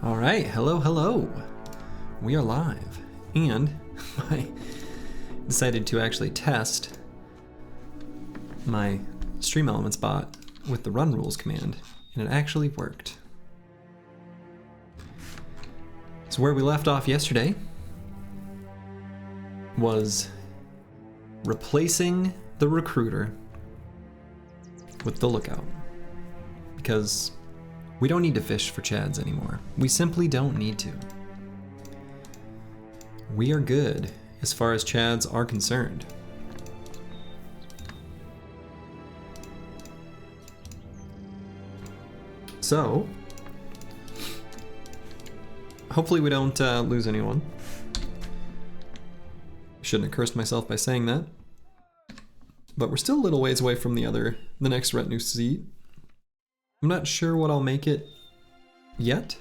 All right, hello. We are live, and I decided to actually test my Stream Elements bot with the Run Rules command, and it actually worked. So where we left off yesterday was replacing the recruiter with the lookout, because we don't need to fish for chads anymore. We simply don't need to. We are good as far as chads are concerned. So, hopefully we don't lose anyone. Shouldn't have cursed myself by saying that. But we're still a little ways away from the next retinue seat. I'm not sure what I'll make it yet.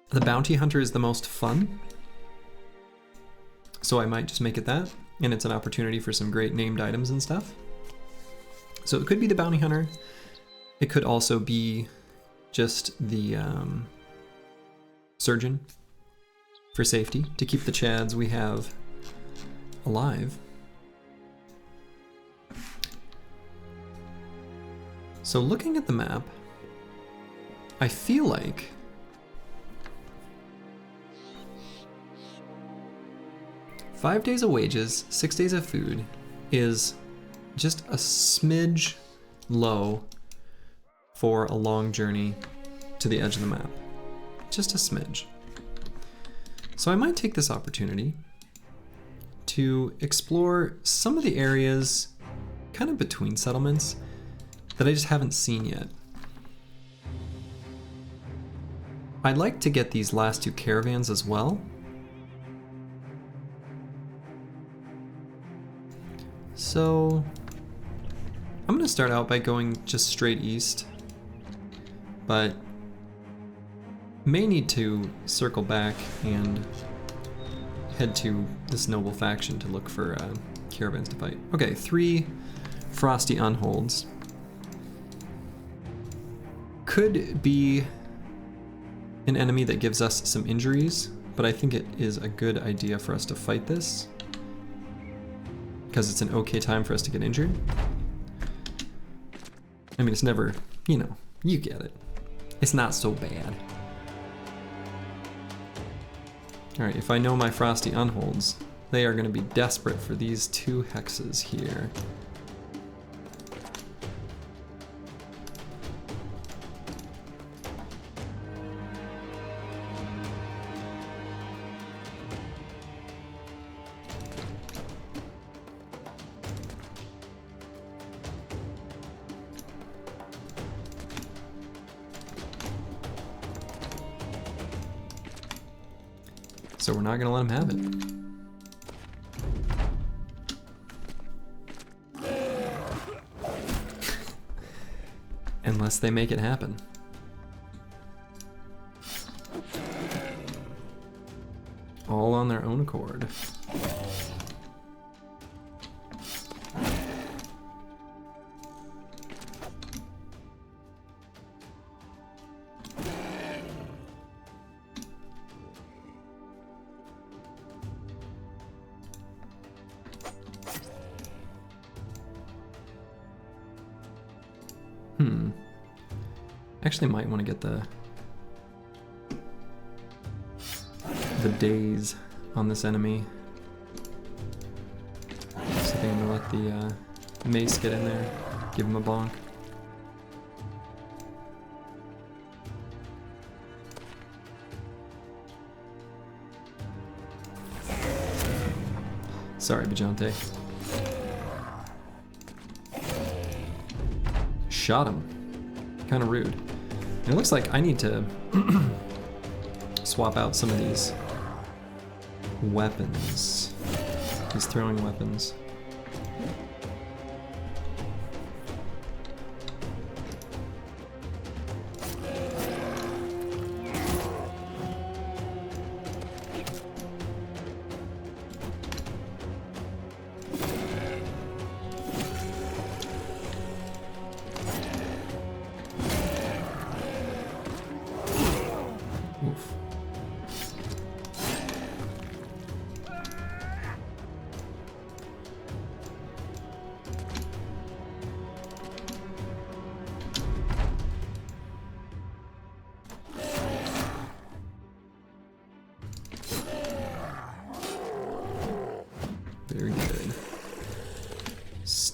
The bounty hunter is the most fun, so I might just make it that, and it's an opportunity for some great named items and stuff. So it could be the bounty hunter. It could also be just the surgeon for safety, to keep the chads we have alive. So looking at the map, I feel like $5 days of wages, 6 days of food is just a smidge low for a long journey to the edge of the map. Just a smidge. So I might take this opportunity to explore some of the areas kind of between settlements that I just haven't seen yet. I'd like to get these last two caravans as well. So I'm gonna start out by going just straight east, but may need to circle back and head to this noble faction to look for caravans to fight. Okay, 3 frosty unholds. Could be an enemy that gives us some injuries, but I think it is a good idea for us to fight this, because it's an okay time for us to get injured. I mean, it's never, you know, you get it. It's not so bad. Alright, if I know my frosty unholds, they are going to be desperate for these 2 hexes here. So we're not gonna let them have it. Unless they make it happen. All on their own accord. Actually might want to get the days on this enemy. So I think I'm gonna let the mace get in there, give him a bonk. Sorry, Bajante. Shot him. Kind of rude. And it looks like I need to swap out some of these weapons. These throwing weapons.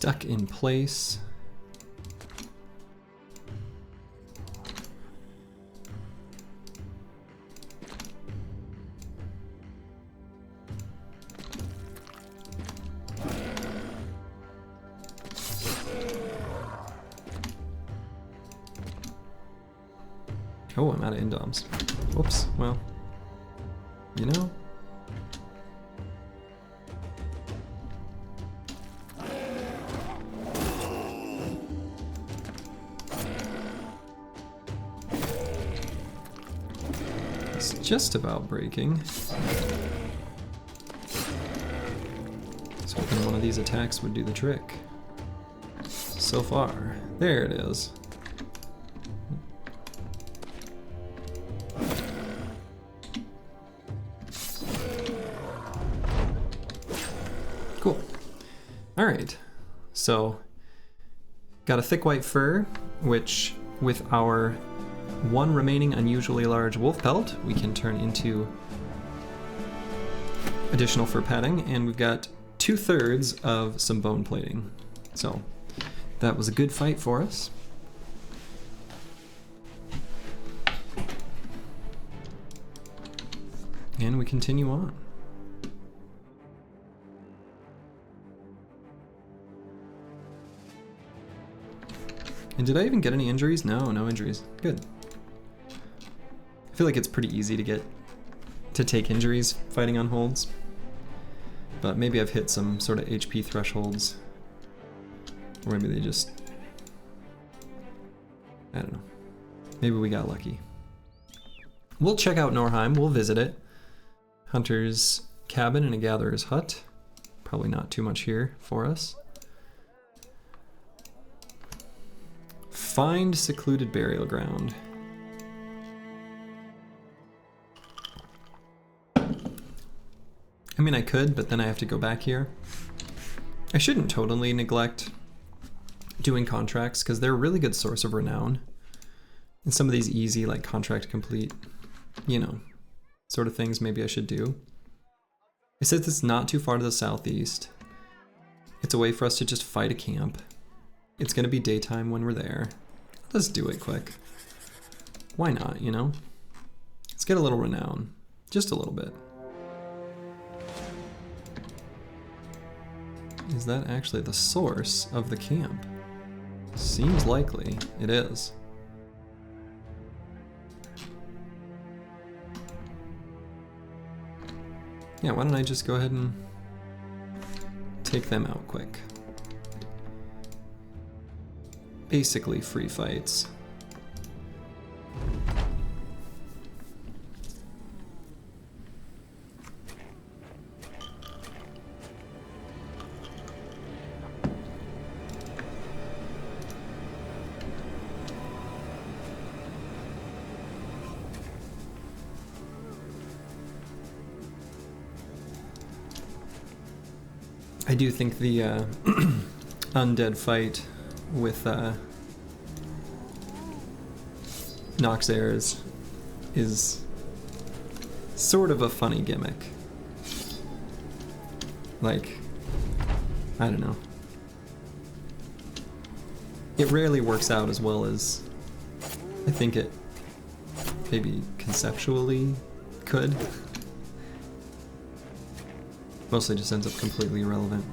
stuck in place. Oh, I'm out of indoms. Whoops, well, you know. It's just about breaking. So hoping one of these attacks would do the trick. So far, there it is. Cool. All right, so got a thick white fur, which with our one remaining unusually large wolf pelt, we can turn into additional fur padding, and we've got 2/3 of some bone plating. So that was a good fight for us. And we continue on. And did I even get any injuries? No, no injuries. Good. I feel like it's pretty easy to take injuries fighting on holds. But maybe I've hit some sort of HP thresholds. Or maybe they just... I don't know. Maybe we got lucky. We'll check out Norheim, we'll visit it. Hunter's cabin and a gatherer's hut. Probably not too much here for us. Find secluded burial ground. I mean, I could, but then I have to go back here. I shouldn't totally neglect doing contracts because they're a really good source of renown. And some of these easy, like contract complete, you know, sort of things maybe I should do. I said it's not too far to the southeast. It's a way for us to just fight a camp. It's gonna be daytime when we're there. Let's do it quick. Why not, you know? Let's get a little renown. Just a little bit. Is that actually the source of the camp? Seems likely it is. Yeah, why don't I just go ahead and take them out quick. Basically free fights. I do think the undead fight with Noxair is sort of a funny gimmick. Like, I don't know. It rarely works out as well as I think it maybe conceptually could. Mostly just ends up completely irrelevant.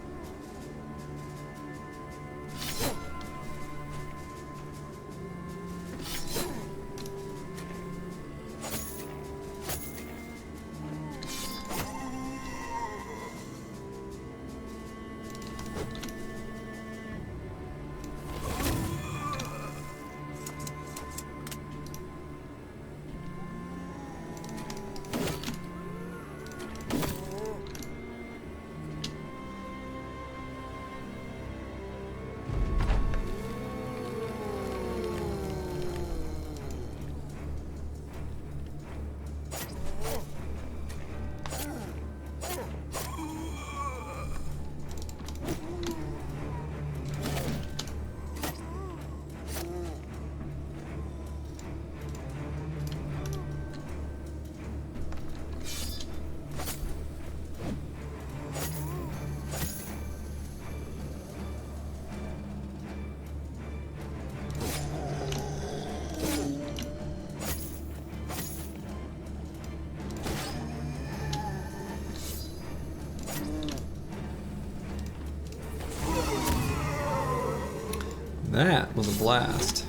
was a blast.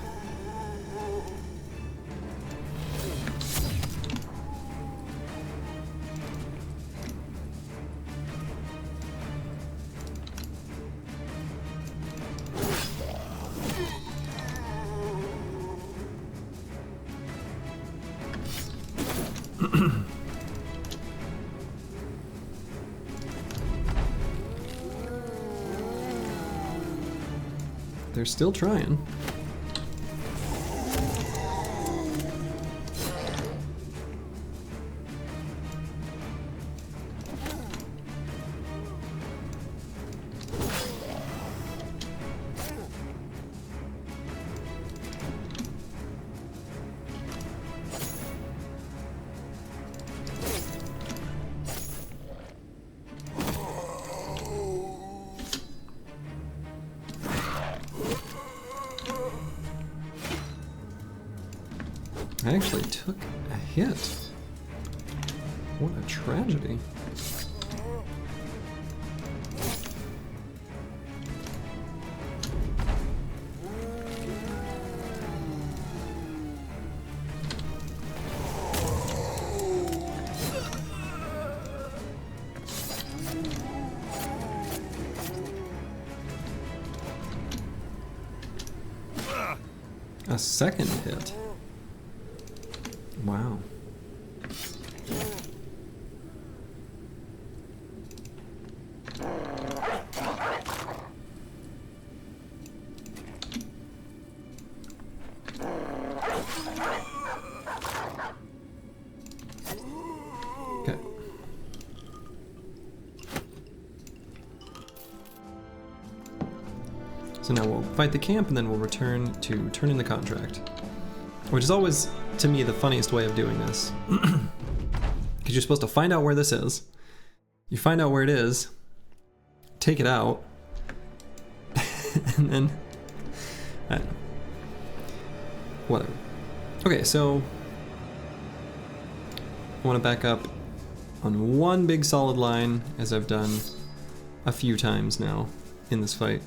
They're still trying. I actually took a hit. What a tragedy. A second hit. Wow. Okay. So now we'll fight the camp and then we'll return to turn in the contract. Which is always, to me, the funniest way of doing this. Because you're supposed to find out where this is. You find out where it is, take it out, and then, I don't know. Whatever. Okay, so I want to back up on one big solid line, as I've done a few times now in this fight.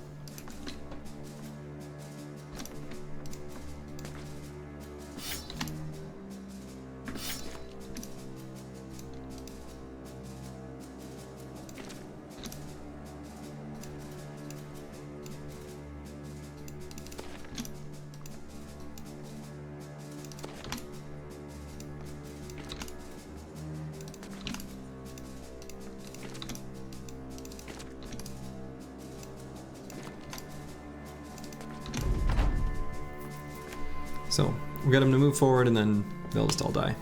So, we got them to move forward and then they'll just all die.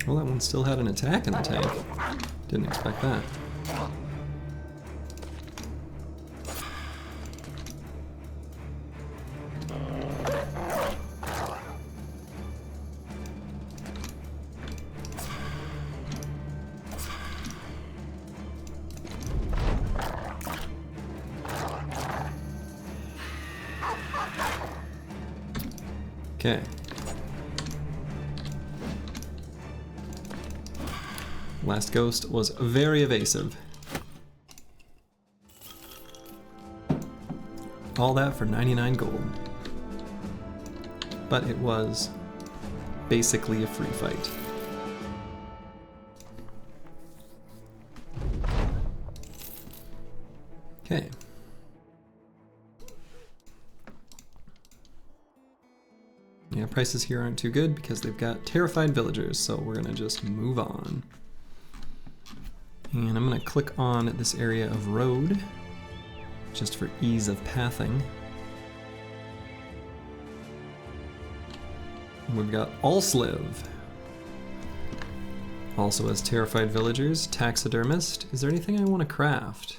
Well, that one still had an attack in the tank. Didn't expect that. Okay. Last ghost was very evasive. All that for 99 gold. But it was basically a free fight. Okay. Yeah, prices here aren't too good because they've got terrified villagers, so we're gonna just move on. And I'm gonna click on this area of road, just for ease of pathing. We've got Alsliv. Also has terrified villagers, taxidermist. Is there anything I want to craft?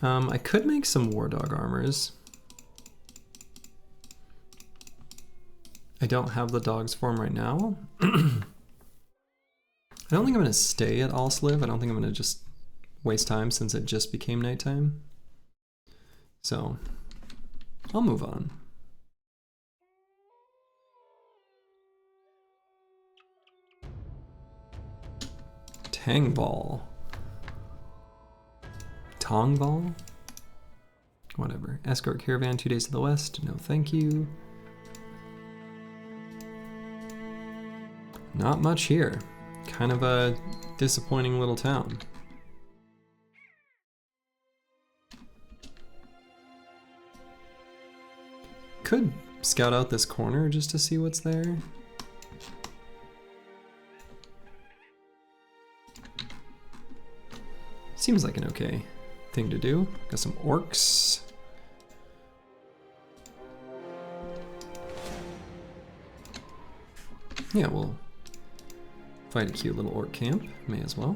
I could make some war dog armors. I don't have the dog's form right now. I don't think I'm going to stay at Alsliv. I don't think I'm going to just waste time since it just became nighttime. So, I'll move on. Tangball. Tongball? Whatever. Escort caravan 2 days to the west. No thank you. Not much here. Kind of a disappointing little town. Could scout out this corner just to see what's there. Seems like an okay thing to do. Got some orcs. Yeah, we'll find a cute little orc camp. May as well.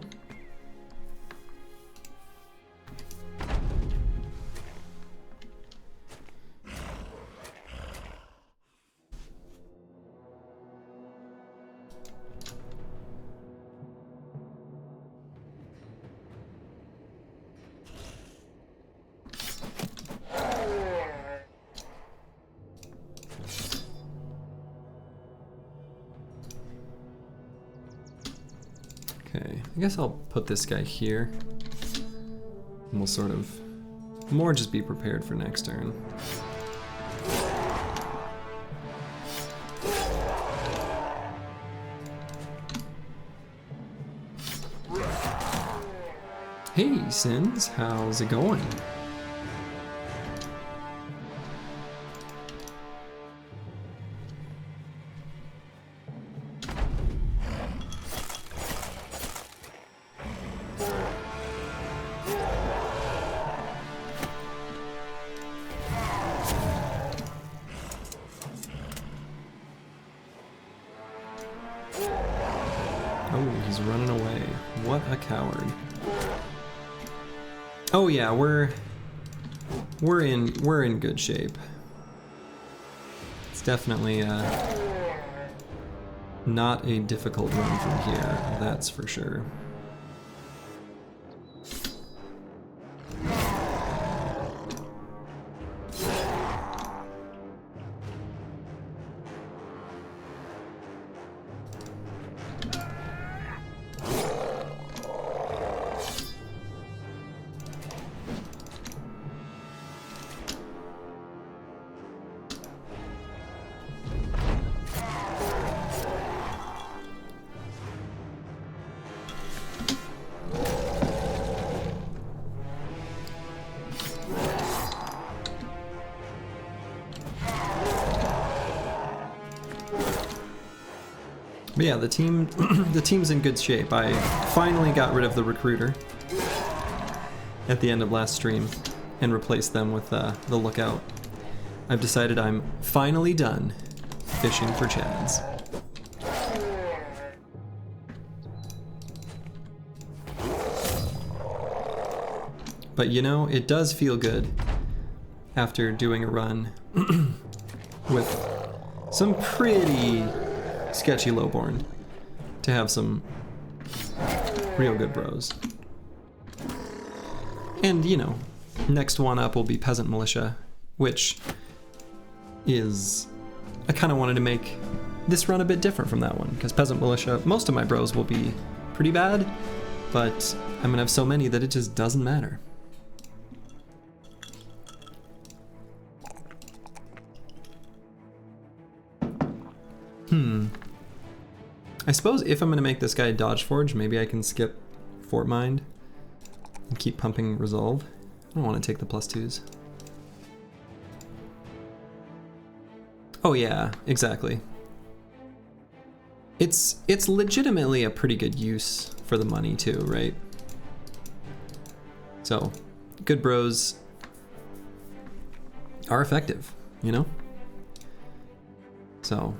Okay, I guess I'll put this guy here. And we'll sort of more just be prepared for next turn. Hey, Sins, how's it going? Oh, he's running away. What a coward. Oh yeah, we're in good shape. It's definitely not a difficult run from here, that's for sure. But yeah, the team's in good shape. I finally got rid of the recruiter at the end of last stream and replaced them with the lookout. I've decided I'm finally done fishing for chads. But you know, it does feel good after doing a run with some pretty sketchy lowborn to have some real good bros. And you know, next one up will be Peasant Militia, which is, I kind of wanted to make this run a bit different from that one, because Peasant Militia, most of my bros will be pretty bad, but I'm gonna have so many that it just doesn't matter. I suppose if I'm going to make this guy Dodge Forge, maybe I can skip Fort Mind and keep pumping Resolve. I don't want to take the +2s. Oh yeah, exactly. It's legitimately a pretty good use for the money too, right? So, good bros are effective, you know? So.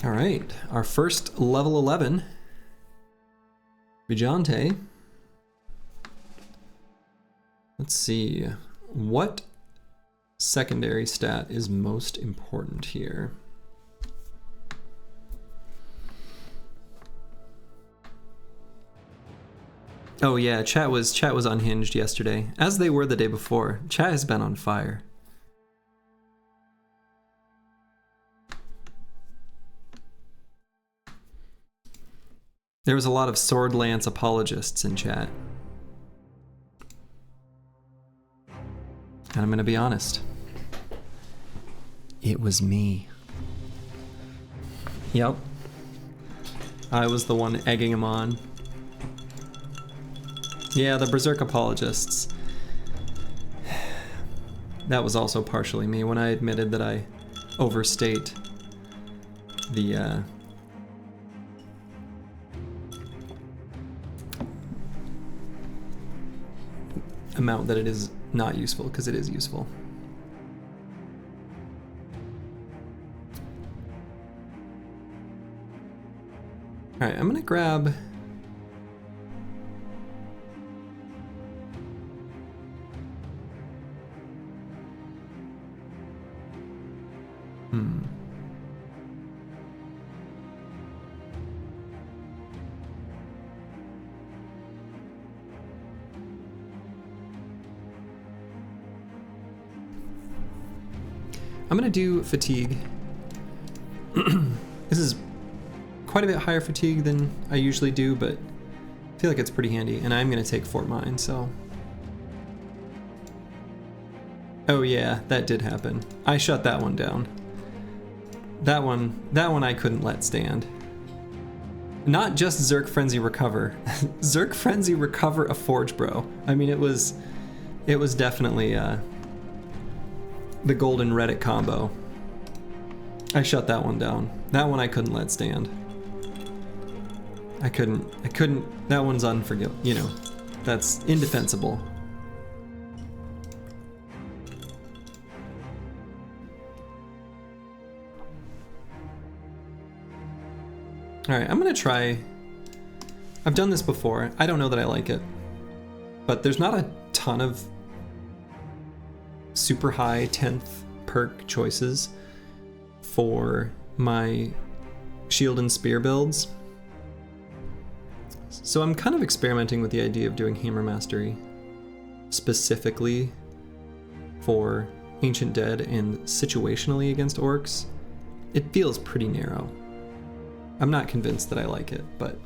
All right, our first level 11, Vigante. Let's see, what secondary stat is most important here? Oh yeah, chat was unhinged yesterday, as they were the day before. Chat has been on fire. There was a lot of sword lance apologists in chat. And I'm gonna be honest. It was me. Yep. I was the one egging him on. Yeah, the Berserk apologists. That was also partially me when I admitted that I overstate the amount that it is not useful, because it is useful. Alright, I'm gonna grab... I'm gonna do fatigue. This is quite a bit higher fatigue than I usually do, but I feel like it's pretty handy, and I'm gonna take Fort Mine, so. Oh yeah, that did happen. I shut that one down. That one I couldn't let stand. Not just Zerk Frenzy Recover. Zerk Frenzy Recover a Forge Bro. I mean, it was definitely the golden Reddit combo. I shut that one down. That one I couldn't let stand. I couldn't, that one's unforgivable, you know, that's indefensible. All right, I'm gonna try, I've done this before. I don't know that I like it, but there's not a ton of super high 10th perk choices for my shield and spear builds. So I'm kind of experimenting with the idea of doing Hammer Mastery specifically for Ancient Dead and situationally against orcs. It feels pretty narrow. I'm not convinced that I like it, but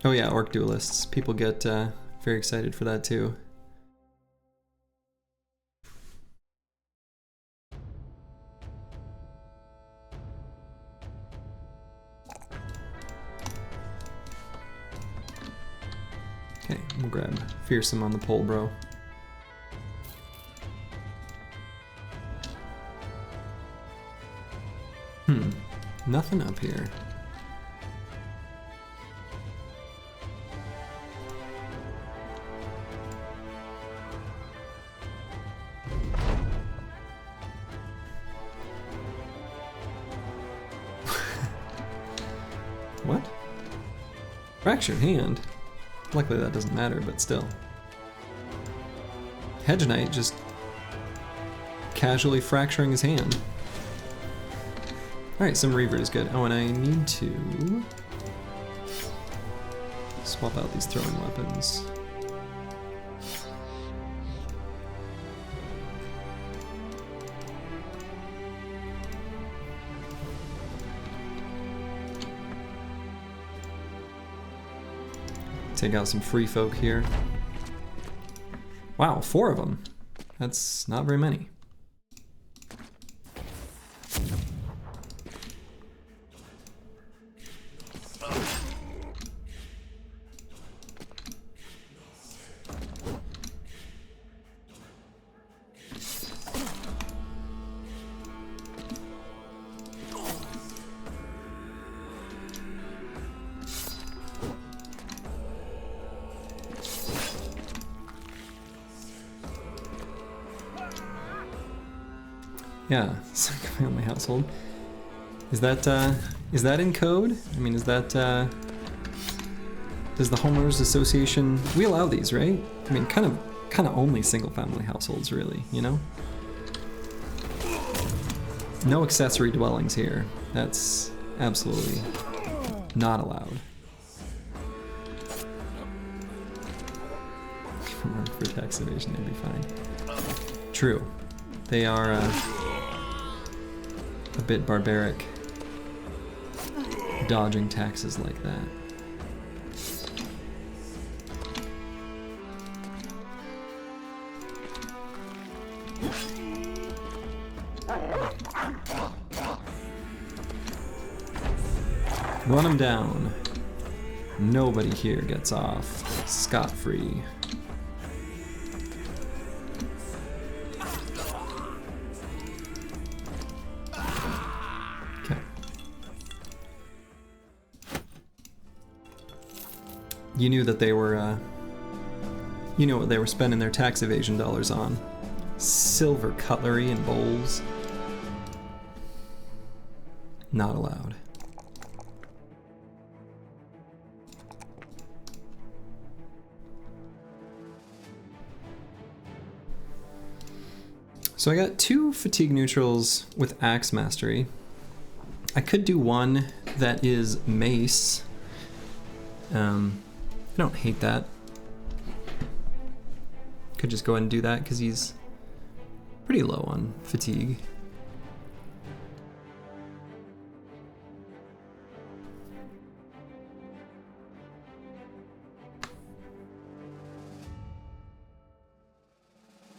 oh yeah, Orc Duelists. People get very excited for that too. Okay, we'll grab Fearsome on the pole, bro. Nothing up here. What? Fractured hand? Luckily that doesn't matter, but still. Hedge Knight just casually fracturing his hand. Alright, some Reaver is good. Oh, and I need to swap out these throwing weapons. Take out some free folk here. Wow, 4 of them. That's not very many. Yeah, single family household. Is that in code? I mean, is that, does the homeowners association, we allow these, right? I mean, kind of only single family households, really, you know? No accessory dwellings here. That's absolutely not allowed. For tax evasion, they'd be fine. True. They are a bit barbaric, dodging taxes like that. Run them down. Nobody here gets off scot-free. Okay. You knew that they were, you know what they were spending their tax evasion dollars on. Silver cutlery and bowls. Not allowed. So I got 2 fatigue neutrals with axe mastery. I could do one that is mace. I don't hate that. Could just go ahead and do that because he's pretty low on fatigue.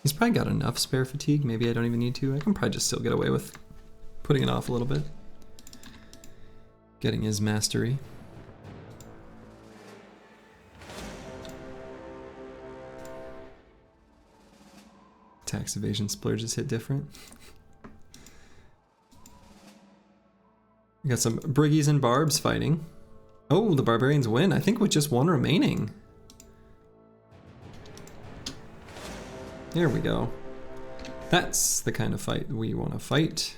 He's probably got enough spare fatigue. Maybe I don't even need to. I can probably just still get away with putting it off a little bit. Getting his mastery. Tax evasion splurges hit different. We got some Briggies and Barbs fighting. Oh, the barbarians win. I think with just 1 remaining. There we go. That's the kind of fight we want to fight.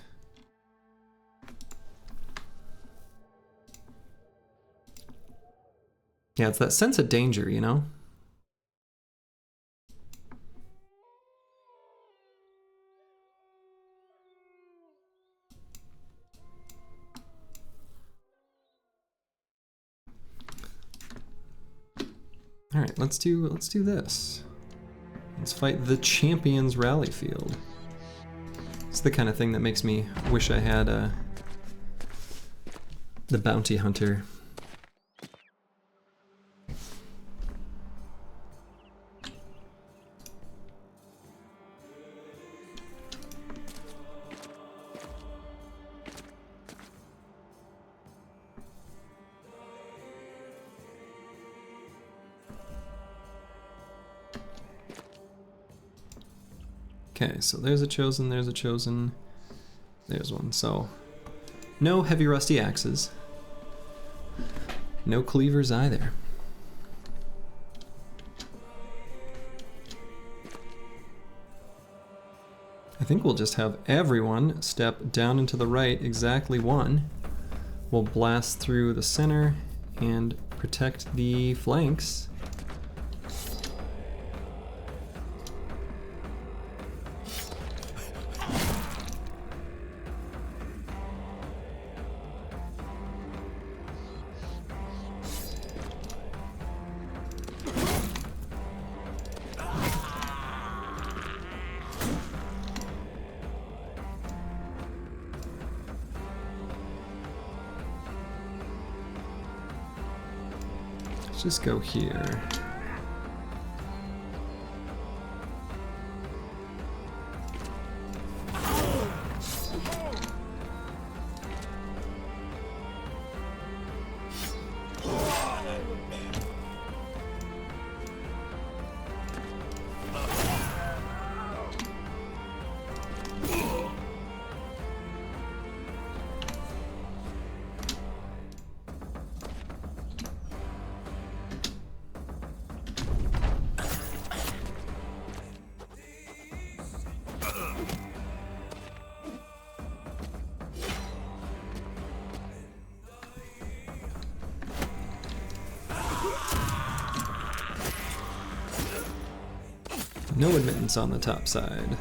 Yeah, it's that sense of danger, you know? All right, let's do this. Let's fight the Champions Rally Field. It's the kind of thing that makes me wish I had the Bounty Hunter. Okay, so there's a chosen, there's one. So, no heavy rusty axes. No cleavers either. I think we'll just have everyone step down into the right exactly 1. We'll blast through the center and protect the flanks. Just go here. No admittance on the top side.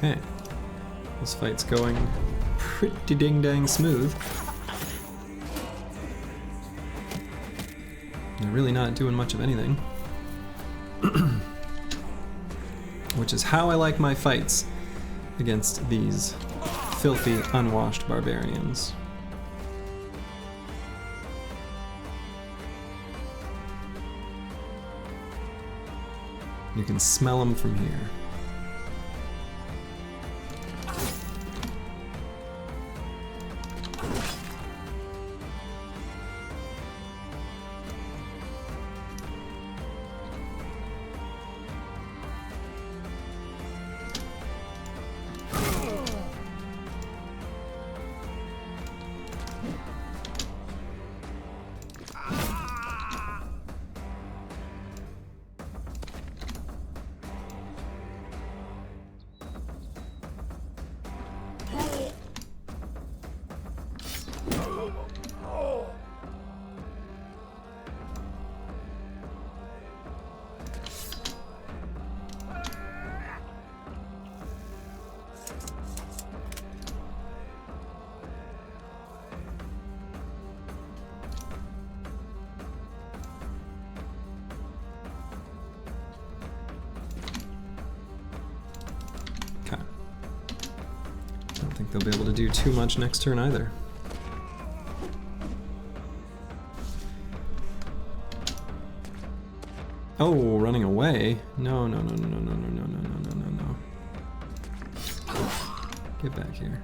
Okay, this fight's going pretty ding-dang smooth. They're really not doing much of anything. Which is how I like my fights against these filthy, unwashed barbarians. You can smell them from here. They'll be able to do too much next turn either. Oh, running away? No, no, no, no, no, no, no, no, no, no, no, no, no. Get back here.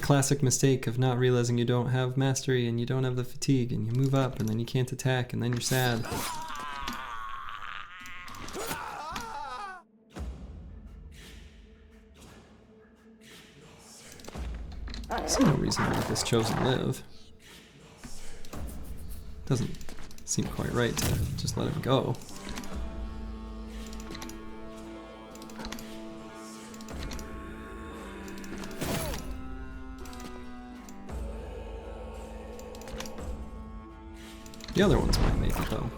Classic mistake of not realizing you don't have mastery and you don't have the fatigue and you move up and then you can't attack and then you're sad. There's no reason to let this chosen live. Doesn't seem quite right to just let him go. The other ones might make it though.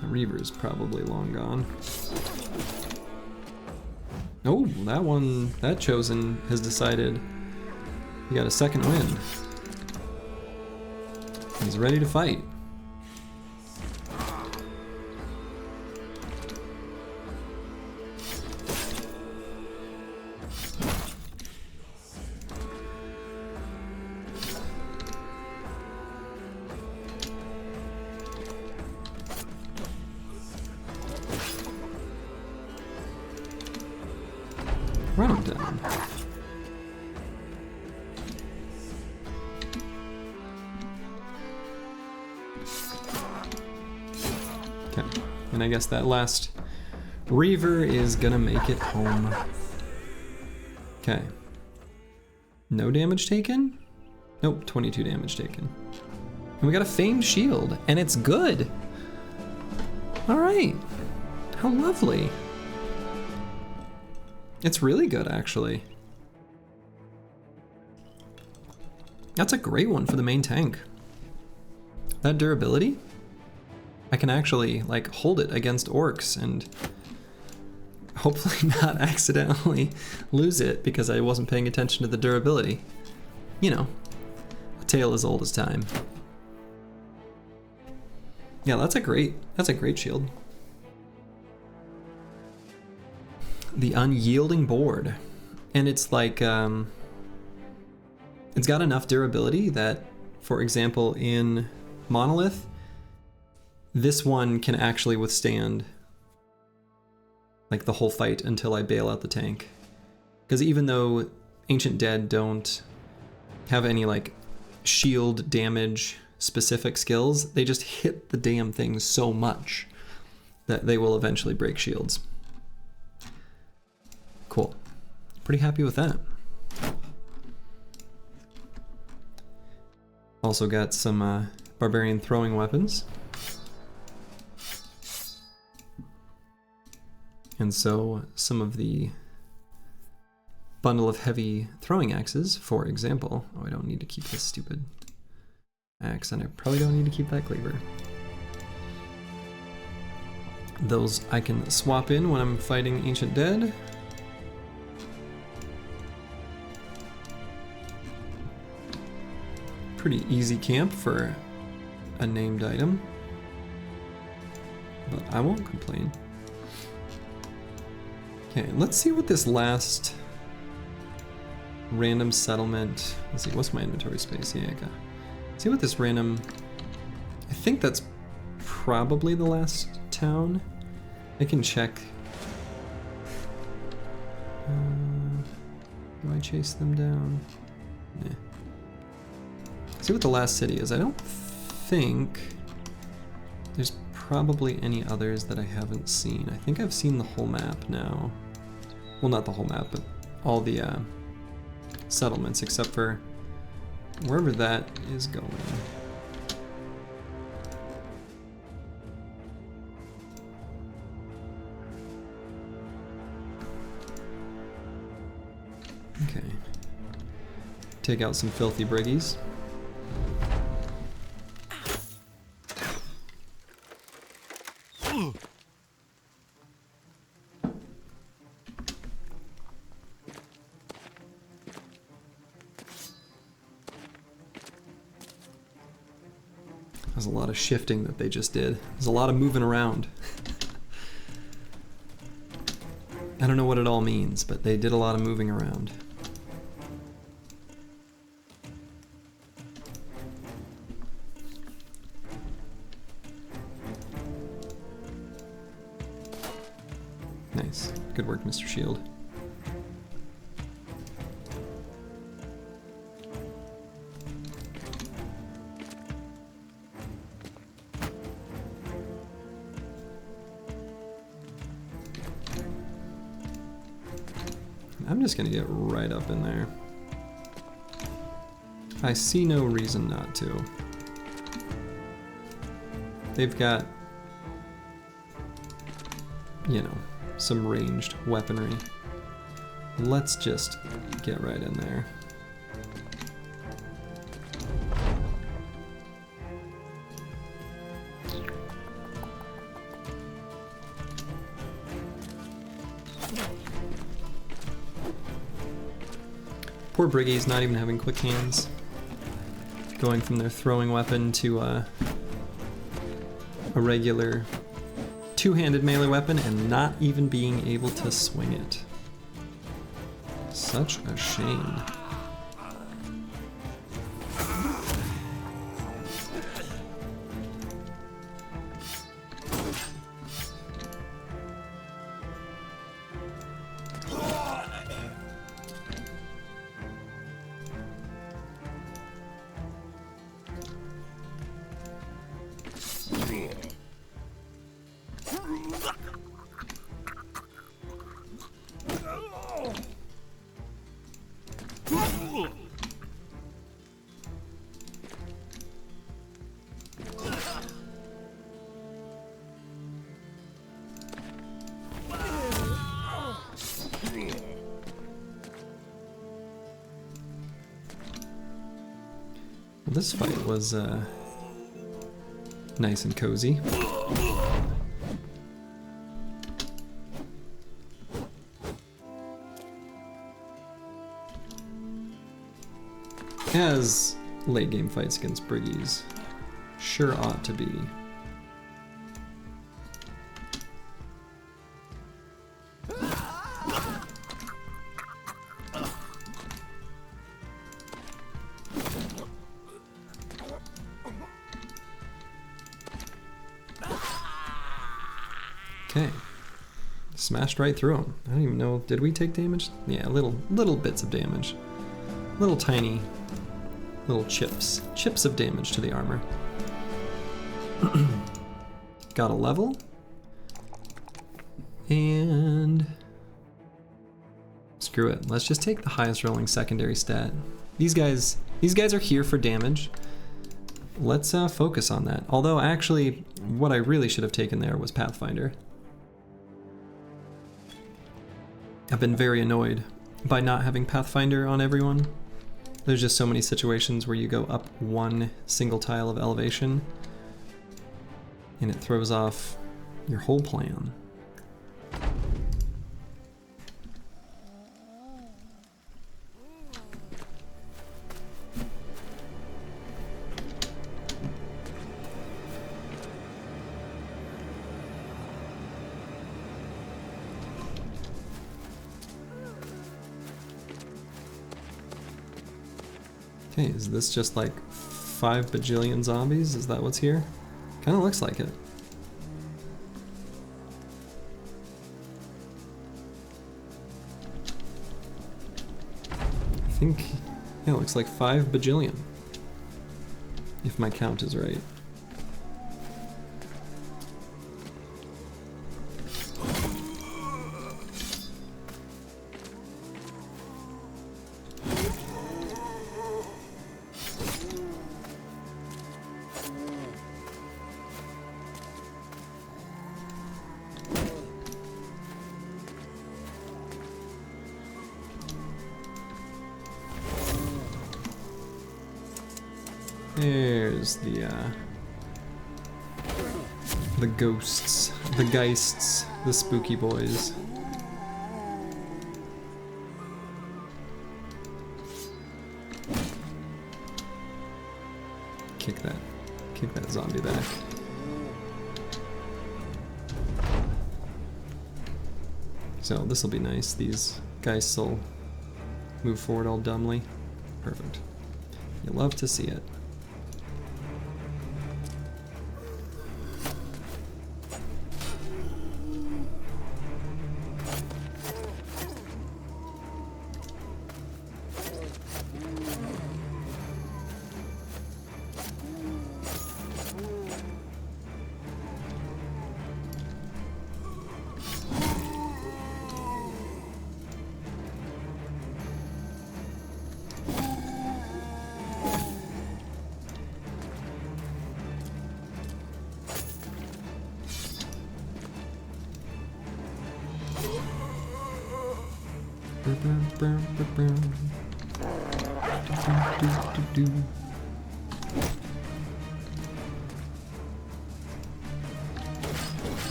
The Reaver's probably long gone. Oh, that one, that chosen has decided he got a second win. He's ready to fight. Run him down. Okay, and I guess that last Reaver is gonna make it home. Okay. No damage taken? Nope, 22 damage taken. And we got a famed shield, and it's good. All right, how lovely. It's really good, actually. That's a great one for the main tank. that durability, I can actually like hold it against orcs and hopefully not accidentally lose it because I wasn't paying attention to the durability. You know, a tale as old as time. Yeah, that's a great shield. The unyielding board. And it's like, it's got enough durability that, for example, in Monolith, this one can actually withstand like the whole fight until I bail out the tank. Because even though Ancient Dead don't have any like shield damage specific skills, they just hit the damn thing so much that they will eventually break shields. Cool. Pretty happy with that. Also got some barbarian throwing weapons. And so some of the bundle of heavy throwing axes, for example. Oh, I don't need to keep this stupid axe, and I probably don't need to keep that cleaver. Those I can swap in when I'm fighting Ancient Dead. Pretty easy camp for a named item, but I won't complain. Okay, let's see what this last random settlement, let's see, what's my inventory space? Yeah, okay. See what this random, I think that's probably the last town. I can check. Do I chase them down? Nah. See what the last city is. I don't think there's probably any others that I haven't seen. I think I've seen the whole map now. Well, not the whole map, but all the settlements except for wherever that is going. Okay. Take out some filthy briggies. There's a lot of shifting that they just did. There's a lot of moving around. I don't know what it all means, but they did a lot of moving around. Nice. Good work, Mr. Shield. I'm just gonna get right up in there. I see no reason not to. They've got, you know, some ranged weaponry. Let's just get right in there. Poor Briggy's not even having quick hands. Going from their throwing weapon to a regular two-handed melee weapon and not even being able to swing it. Such a shame. This fight was Nice and cozy. As late game fights against Briggies sure ought to be. Okay, smashed right through him. I don't even know, did we take damage? Yeah, little bits of damage. Little tiny, little chips of damage to the armor. Got a level. And screw it, let's just take the highest rolling secondary stat. These guys are here for damage. Let's focus on that. Although actually, what I really should have taken there was Pathfinder. I've been very annoyed by not having Pathfinder on everyone. There's just so many situations where you go up one single tile of elevation and it throws off your whole plan. Okay, is this just like 5 bajillion zombies? Is that what's here? Kinda looks like it. I think, yeah, it looks like 5 bajillion. If my count is right. There's the ghosts, the geists, the spooky boys. Kick that zombie back. So this will be nice. These geists will move forward all dumbly. Perfect. You love to see it.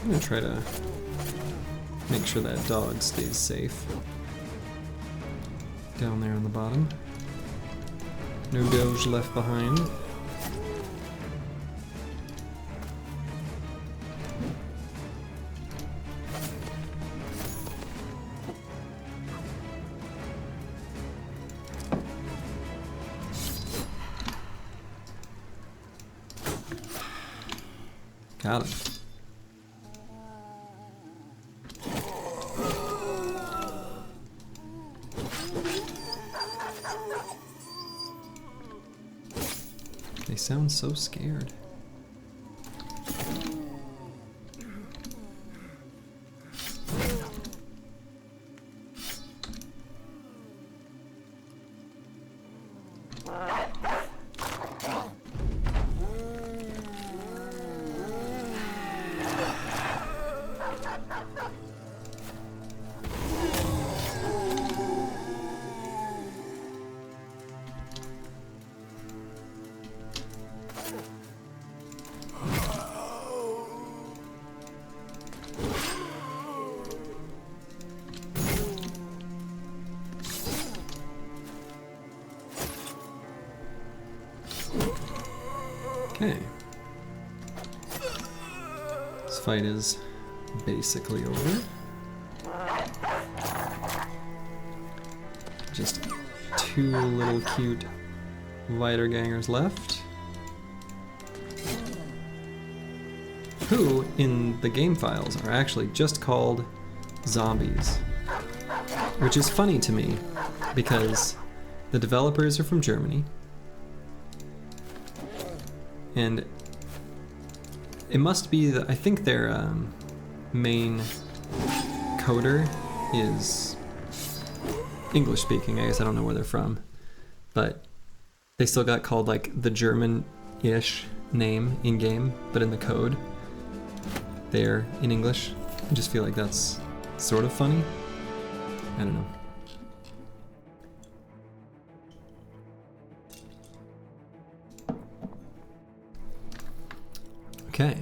I'm gonna try to make sure that dog stays safe. Down there on the bottom. No doge left behind. Got him. They sound so scared. Okay. This fight is basically over. Just 2 little cute wiedergangers left. Who, in the game files, are actually just called zombies. Which is funny to me, because the developers are from Germany. And it must be that I think their main coder is English speaking. I guess I don't know where they're from, but they still got called like the German-ish name in game, but in the code they're in English. I just feel like that's sort of funny. I don't know. Okay.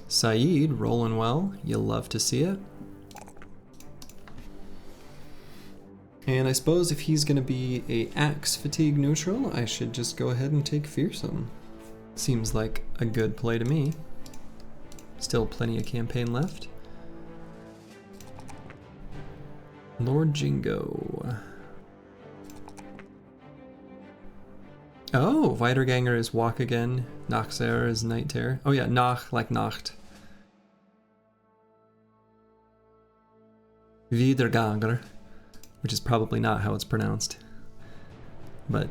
Saeed, rolling well. You'll love to see it. And I suppose if he's gonna be a axe fatigue neutral, I should just go ahead and take fearsome. Seems like a good play to me. Still plenty of campaign left. Lord Jingo. Oh, Wiederganger is walk again. Nachser is night terror. Oh yeah, Nach like Nacht. Wiederganger, which is probably not how it's pronounced. But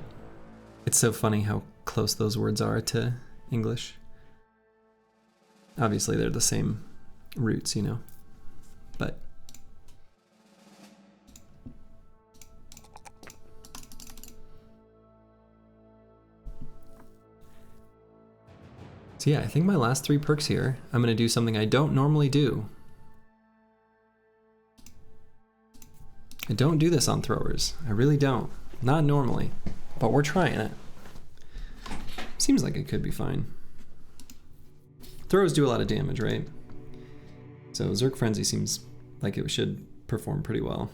it's so funny how close those words are to English. Obviously they're the same roots, you know, but so yeah, I think my last 3 perks here, I'm gonna do something I don't normally do. I don't do this on throwers. I really don't. Not normally, but we're trying it. Seems like it could be fine. Throws do a lot of damage, right? So Zerg Frenzy seems like it should perform pretty well.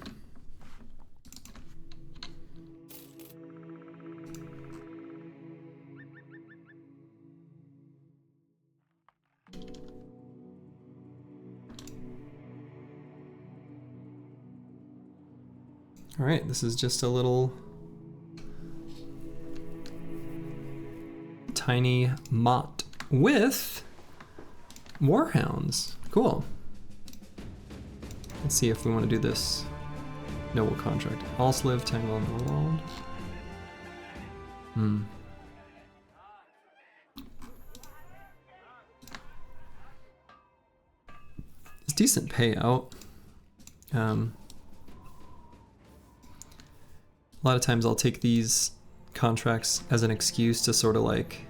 All right, this is just a little tiny mott with warhounds. Cool. Let's see if we want to do this noble contract. Alsliv, Tangle, and Norwald. It's decent payout. A lot of times I'll take these contracts as an excuse to sort of like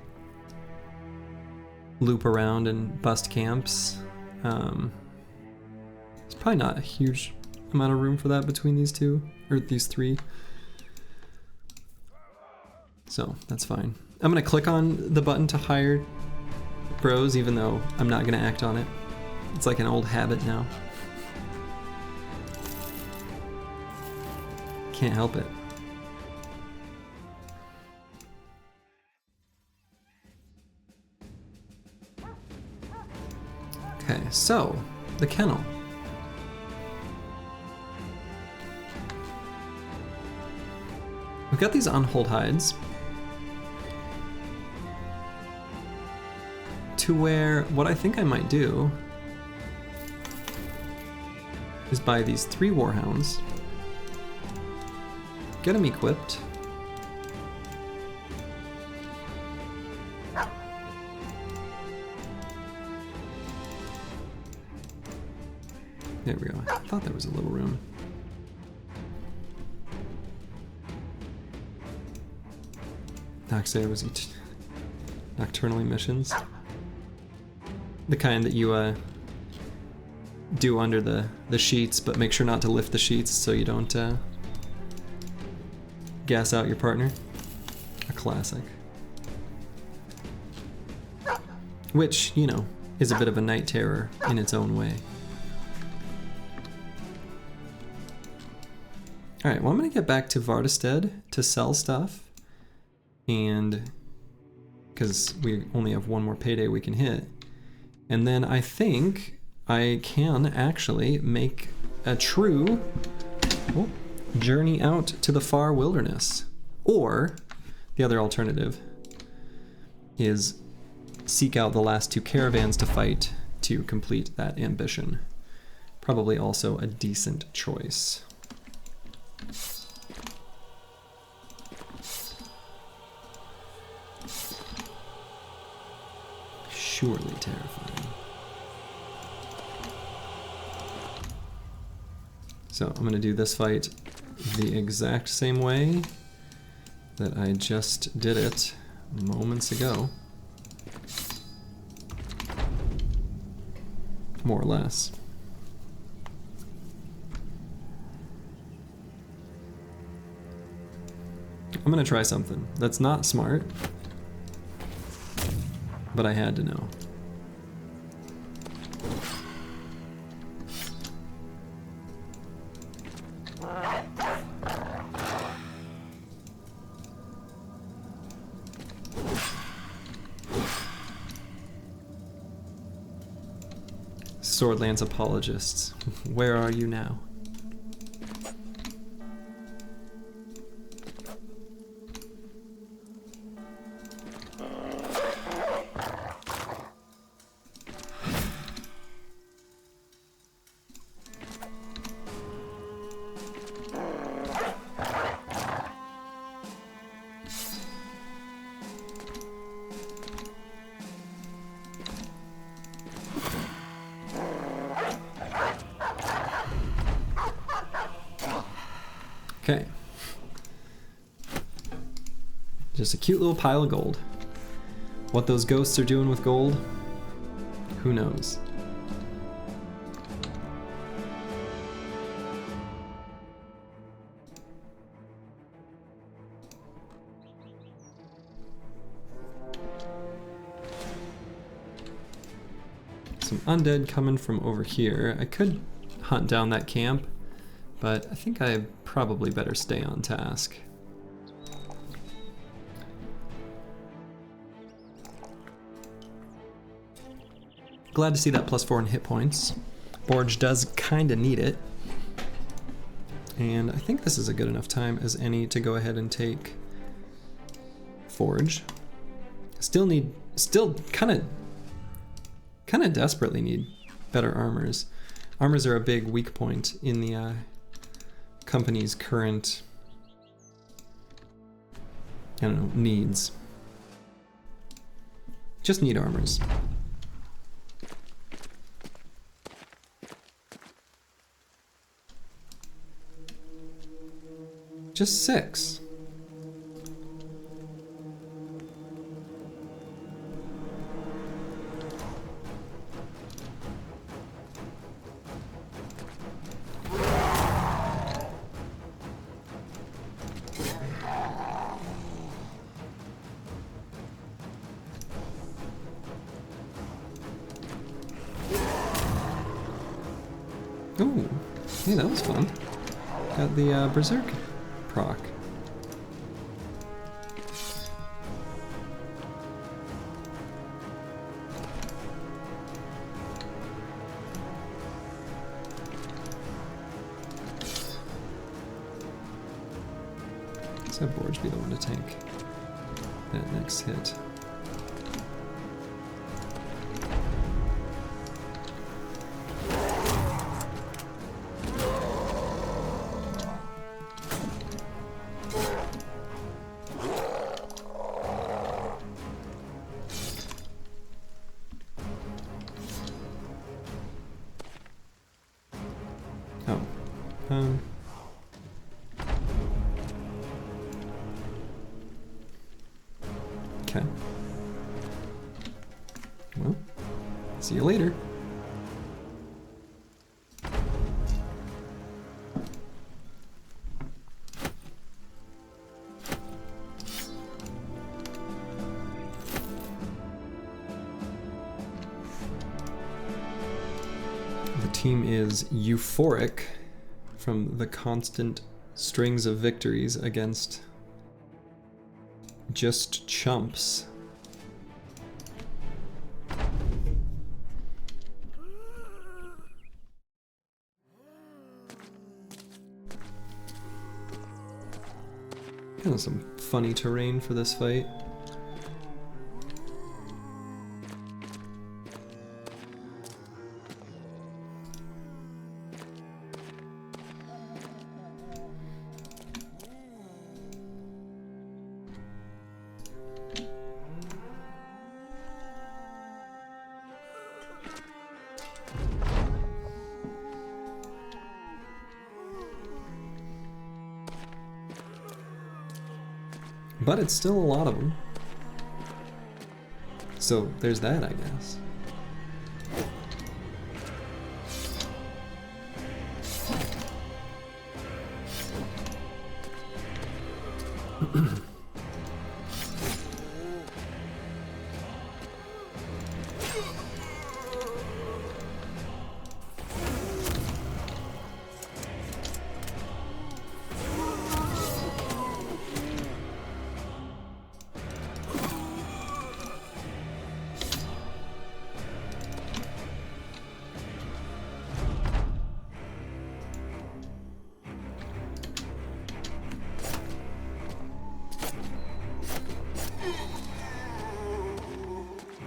loop around and bust camps. There's probably not a huge amount of room for that between these 2, or these 3. So that's fine. I'm gonna click on the button to hire bros, even though I'm not gonna act on it. It's like an old habit now. Can't help it. Okay, so the kennel. We've got these on hold hides. to where what I think I might do is buy these 3 warhounds, get them equipped, there we go. I thought there was a little room. Actually, I was nocturnally missions. The kind that you do under the sheets, but make sure not to lift the sheets so you don't gas out your partner. A classic. Which, you know, is a bit of a night terror in its own way. Alright, well I'm gonna get back to Vardestead to sell stuff. And because we only have one more payday we can hit. And then I think I can actually make a true journey out to the far wilderness. Or the other alternative is seek out the last 2 caravans to fight to complete that ambition. Probably also a decent choice. Surely terrifying. So I'm going to do this fight the exact same way that I just did it moments ago. More or less. I'm going to try something that's not smart, but I had to know. Swordlands apologists, where are you now? Okay. Just a cute little pile of gold. What those ghosts are doing with gold, who knows? Some undead coming from over here. I could hunt down that camp, but I think I probably better stay on task. Glad to see that +4 in hit points. Borge does kinda need it. And I think this is a good enough time as any to go ahead and take Forge. Still kinda desperately need better armors. Armors are a big weak point in the company's current, I don't know, needs. Just need armors. Just 6. Ooh, hey, that was fun. Got the Berserk proc. Let's have Borge be the one to tank that next hit. Oh. Okay. Well, see you later. The team is euphoric from the constant strings of victories against just chumps. Kind of some funny terrain for this fight. But it's still a lot of them. So there's that, I guess.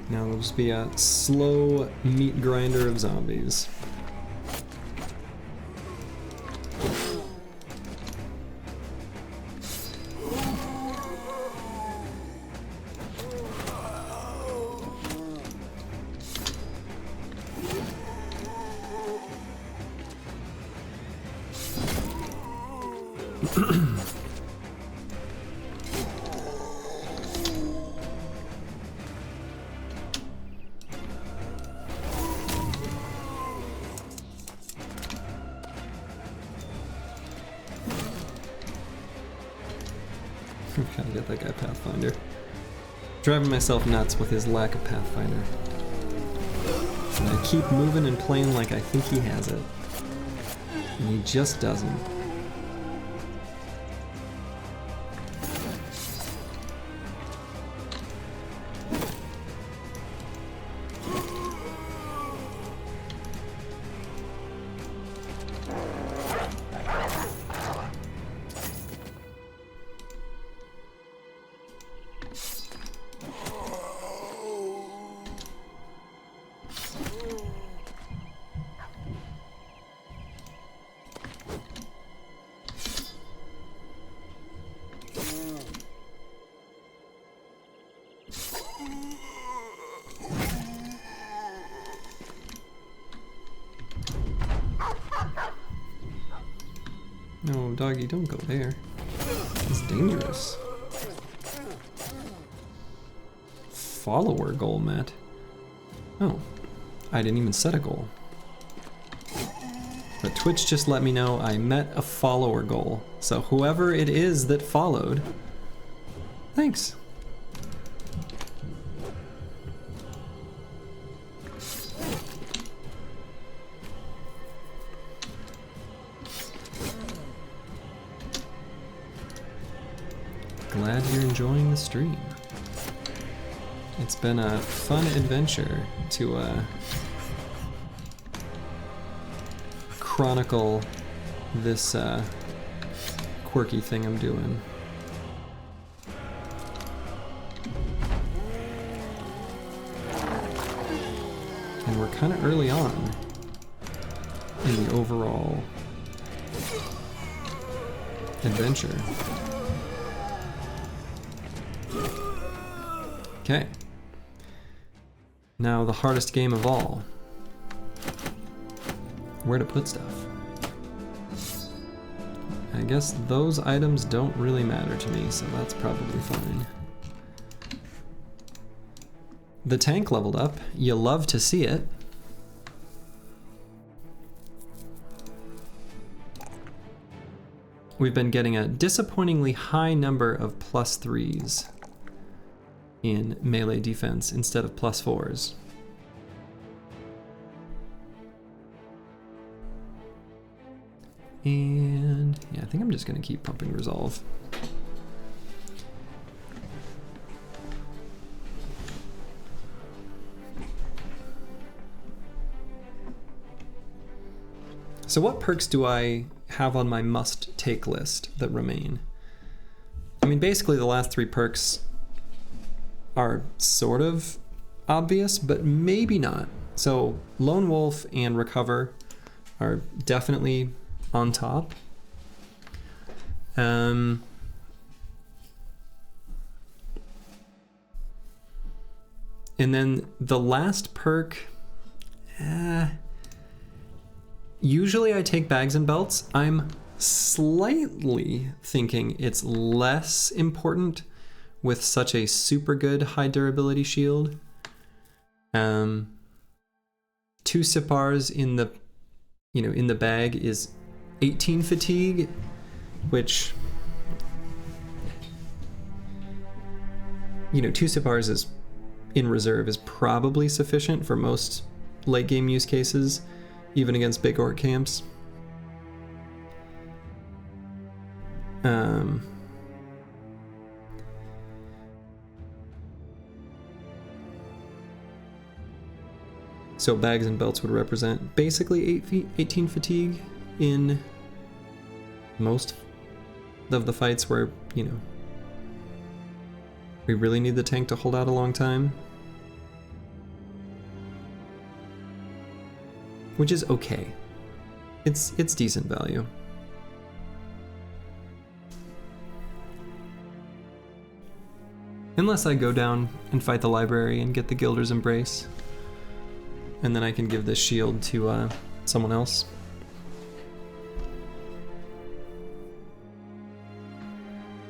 Now it'll just be a slow meat grinder of zombies. Gotta get that guy Pathfinder. Driving myself nuts with his lack of Pathfinder. And I keep moving and playing like I think he has it. And he just doesn't. No, doggy, don't go there. It's dangerous. Follower goal met. Oh, I didn't even set a goal. But Twitch just let me know I met a follower goal. So whoever it is that followed, thanks. Glad you're enjoying the stream. It's been a fun adventure to chronicle this quirky thing I'm doing. And we're kind of early on in the overall adventure. Okay. Now the hardest game of all. Where to put stuff. I guess those items don't really matter to me, so that's probably fine. The tank leveled up. You love to see it. We've been getting a disappointingly high number of +3s in melee defense instead of +4s. And yeah, I think I'm just gonna keep pumping resolve. So what perks do I have on my must-take list that remain? I mean, basically the last 3 perks are sort of obvious, but maybe not. So Lone Wolf and Recover are definitely on top. And then the last perk, usually I take bags and belts. I'm slightly thinking it's less important with such a super good high durability shield. 2 Sipars in the, in the bag is 18 fatigue, which, 2 Sipars is in reserve is probably sufficient for most late game use cases, even against big orc camps. So bags and belts would represent basically 18 fatigue in most of the fights where, we really need the tank to hold out a long time. Which is okay. It's decent value. Unless I go down and fight the library and get the Guilder's Embrace. And then I can give this shield to someone else.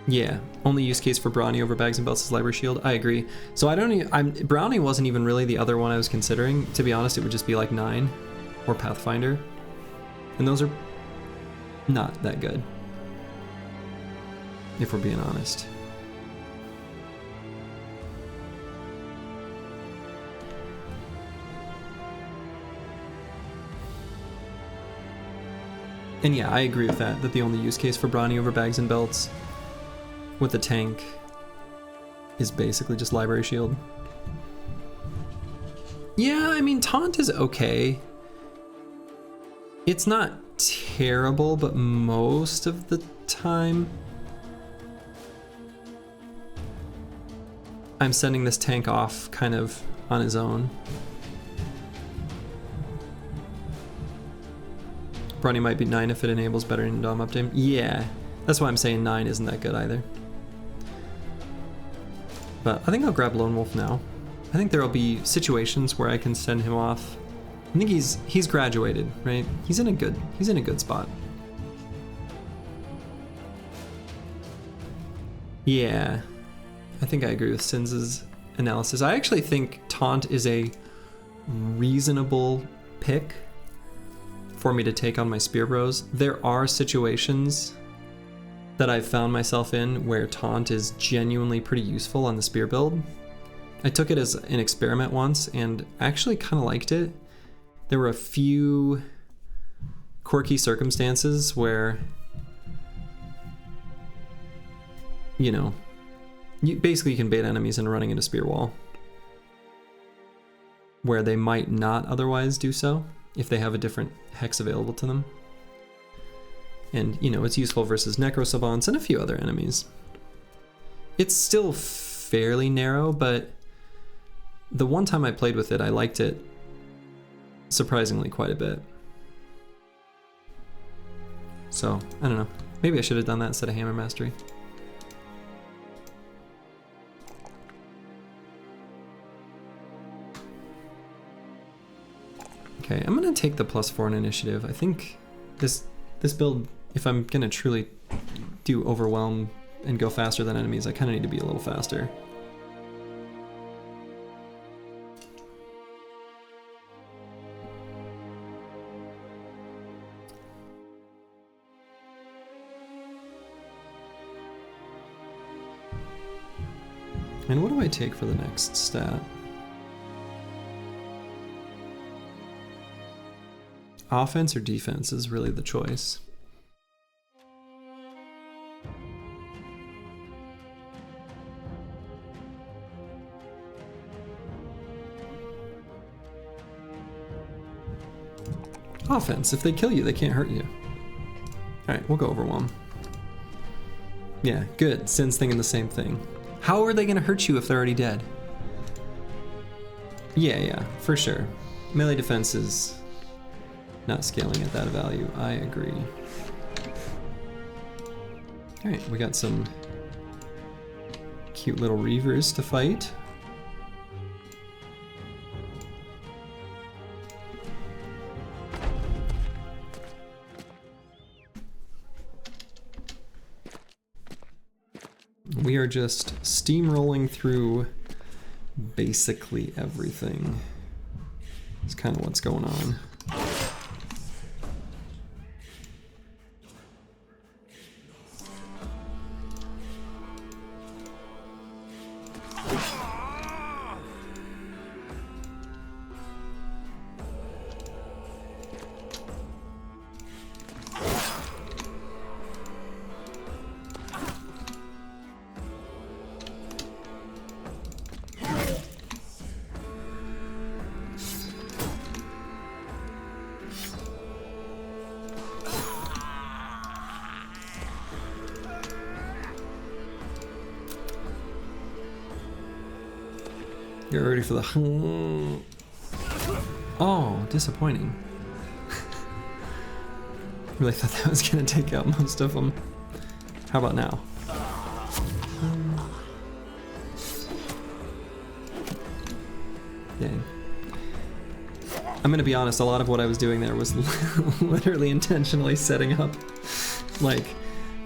Yeah, only use case for Brawny over bags and belts is library shield. I agree. So Brownie wasn't even really the other one I was considering. To be honest, it would just be like 9 or Pathfinder. And those are not that good, if we're being honest. And yeah, I agree with that the only use case for Brawny over bags and belts with the tank is basically just library shield. Yeah, I mean, taunt is okay. It's not terrible, but most of the time I'm sending this tank off kind of on his own. Brawny might be 9 if it enables better in Dom update. Yeah, that's why I'm saying 9 isn't that good either. But I think I'll grab Lone Wolf now. I think there'll be situations where I can send him off. I think he's graduated, right? He's in a good spot. Yeah, I think I agree with Sins' analysis. I actually think Taunt is a reasonable pick for me to take on my Spear Bros. There are situations that I've found myself in where Taunt is genuinely pretty useful on the Spear build. I took it as an experiment once and actually kind of liked it. There were a few quirky circumstances where, you basically can bait enemies into running into Spear Wall, where they might not otherwise do so if they have a different hex available to them. And, it's useful versus Necro Savants and a few other enemies. It's still fairly narrow, but the one time I played with it, I liked it surprisingly quite a bit. So, I don't know. Maybe I should have done that instead of Hammer Mastery. Okay, I'm gonna take the +4 in initiative. I think this build, if I'm gonna truly do overwhelm and go faster than enemies, I kind of need to be a little faster. And what do I take for the next stat? Offense or defense is really the choice. Offense. If they kill you, they can't hurt you. Alright, we'll go overwhelm. Yeah, good. Sin's thinking the same thing. How are they gonna hurt you if they're already dead? Yeah, for sure. Melee defense is not scaling at that value. I agree. Alright, we got some cute little reavers to fight. We are just steamrolling through basically everything. It's kind of what's going on. Get ready for the... Oh, disappointing. Really thought that was gonna take out most of them. How about now? Dang. I'm gonna be honest, a lot of what I was doing there was literally intentionally setting up like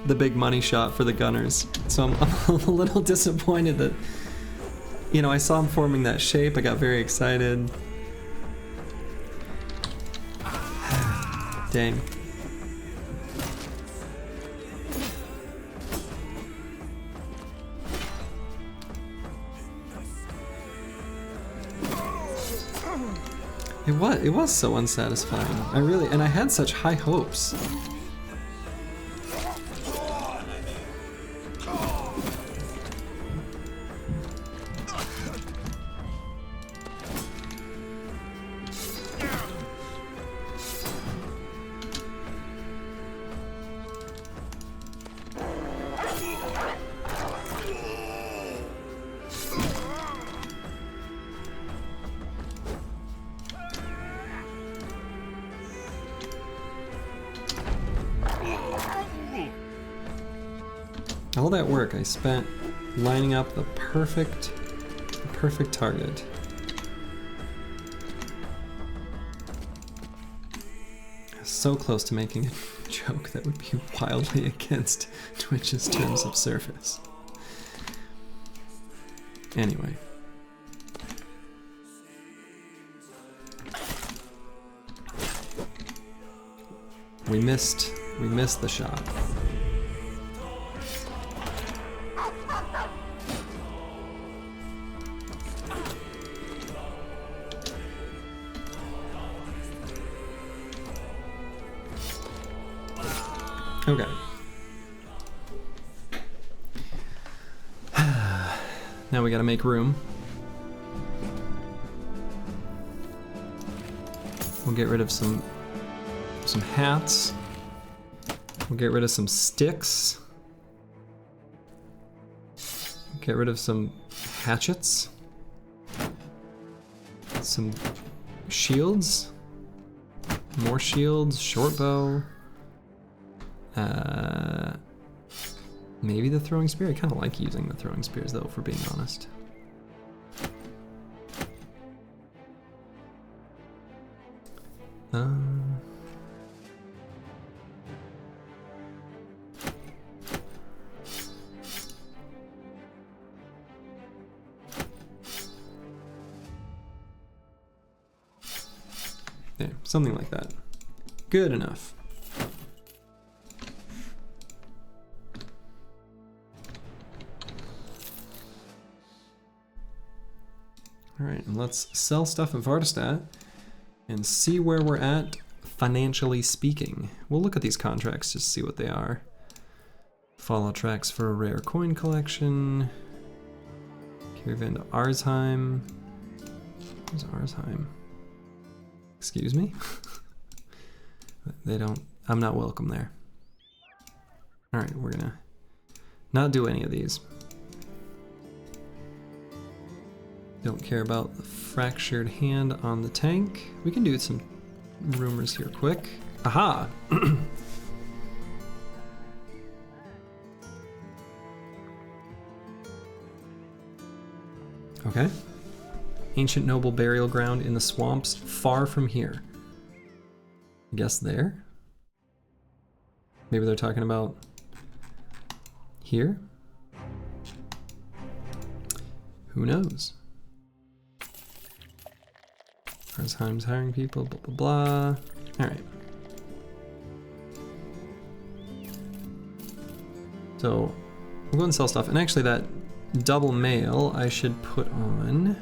the big money shot for the gunners. So I'm a little disappointed that, you know, I saw him forming that shape, I got very excited. Dang. It was so unsatisfying. I had such high hopes. All that work I spent lining up the perfect target. So close to making a joke that would be wildly against Twitch's terms of service. Anyway. We missed the shot. Okay. Now we gotta make room. We'll get rid of some hats. We'll get rid of some sticks. Get rid of some hatchets. Some shields. More shields, short bow. Maybe the throwing spear. I kind of like using the throwing spears though, for being honest. Something like that. Good enough. All right, and let's sell stuff at Vardastat and see where we're at financially speaking. We'll look at these contracts just to see what they are. Follow tracks for a rare coin collection. Caravan to Arsheim. Where's Arsheim? Excuse me? They don't, I'm not welcome there. All right, we're gonna not do any of these. Don't care about the fractured hand on the tank. We can do some rumors here quick. Aha! Okay. Ancient noble burial ground in the swamps far from here. I guess there? Maybe they're talking about here? Who knows? Arsheim's hiring people, blah, blah, blah. All right. So we'll go and sell stuff. And actually that double mail I should put on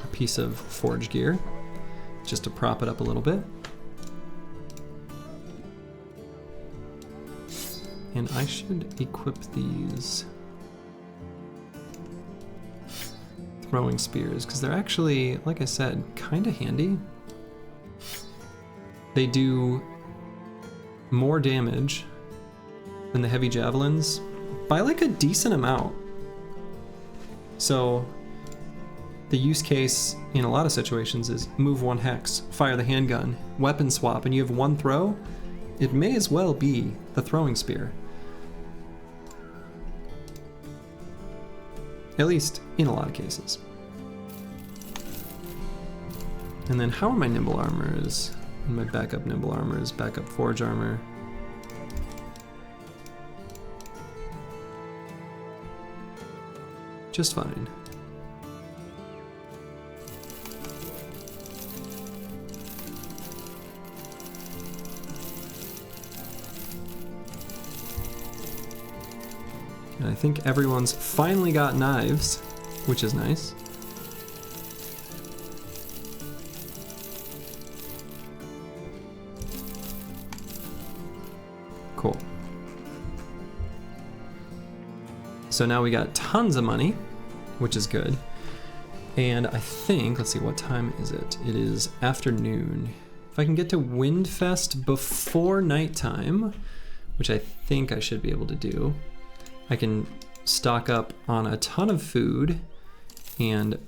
a piece of forge gear just to prop it up a little bit. And I should equip these throwing spears, because they're actually, like I said, kind of handy. They do more damage than the heavy javelins by like a decent amount. So the use case in a lot of situations is move one hex, fire the handgun, weapon swap, and you have one throw. It may as well be the throwing spear. At least in a lot of cases. And then how are my nimble armors? And my backup nimble armors, backup forge armor. Just fine. And I think everyone's finally got knives, which is nice. Cool. So now we got tons of money, which is good. And I think, let's see, what time is it? It is afternoon. If I can get to Windfest before nighttime, which I think I should be able to do, I can stock up on a ton of food and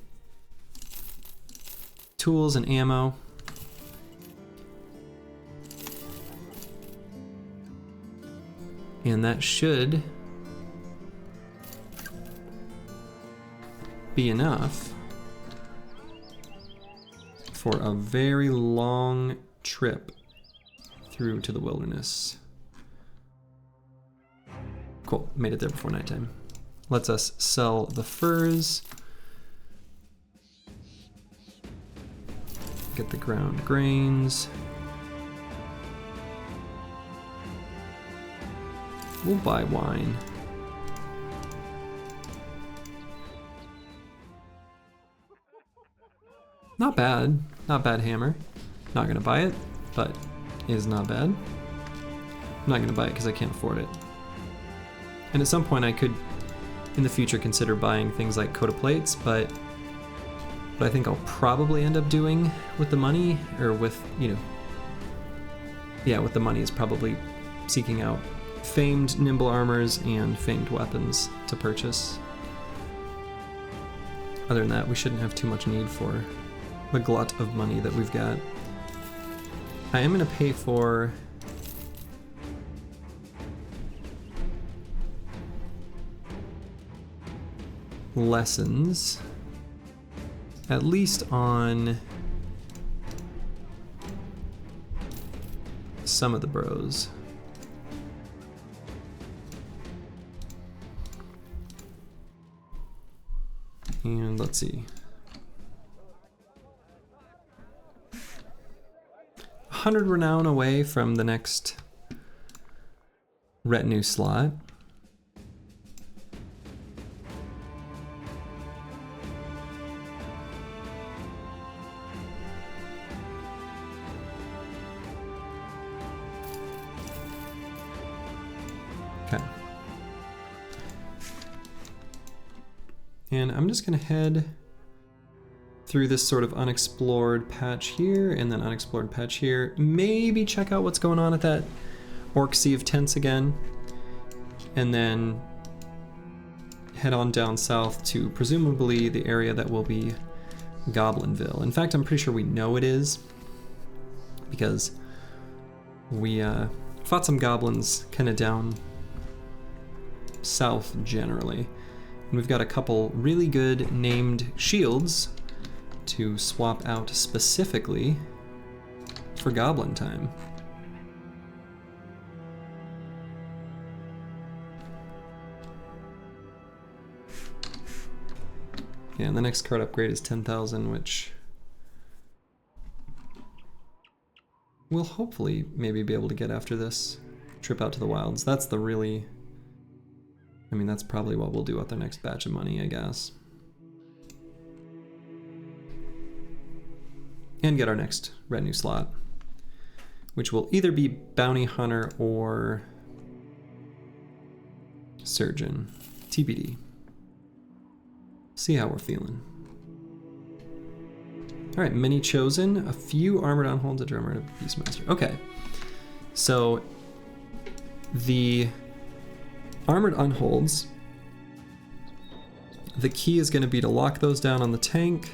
tools and ammo. And that should be enough for a very long trip through to the wilderness. Cool, made it there before nighttime. Lets us sell the furs. Get the ground grains. We'll buy wine. Not bad, not bad hammer. Not gonna buy it, but it is not bad. I'm not gonna buy it because I can't afford it. And at some point I could, in the future, consider buying things like coat of plates, but what I think I'll probably end up doing with the money, or with, you know, yeah, with the money is probably seeking out famed nimble armors and famed weapons to purchase. Other than that, we shouldn't have too much need for the glut of money that we've got. I am going to pay for lessons, at least on some of the bros. And let's see. 100 renown away from the next retinue slot. Okay. And I'm just gonna head through this sort of unexplored patch here and then unexplored patch here. Maybe check out what's going on at that Orc Sea of Tents again. And then head on down south to presumably the area that will be Goblinville. In fact, I'm pretty sure we know it is because we fought some goblins kind of down south generally. And we've got a couple really good named shields to swap out specifically for Goblin time. Yeah, and the next card upgrade is 10,000, which we'll hopefully maybe be able to get after this trip out to the wilds. That's the really, I mean, that's probably what we'll do with the next batch of money, I guess. And get our next retinue slot, which will either be Bounty Hunter or Surgeon. TBD. See how we're feeling. Alright, mini chosen, a few armored unholds, a drummer, and a beastmaster. Okay, so the armored unholds, the key is going to be to lock those down on the tank.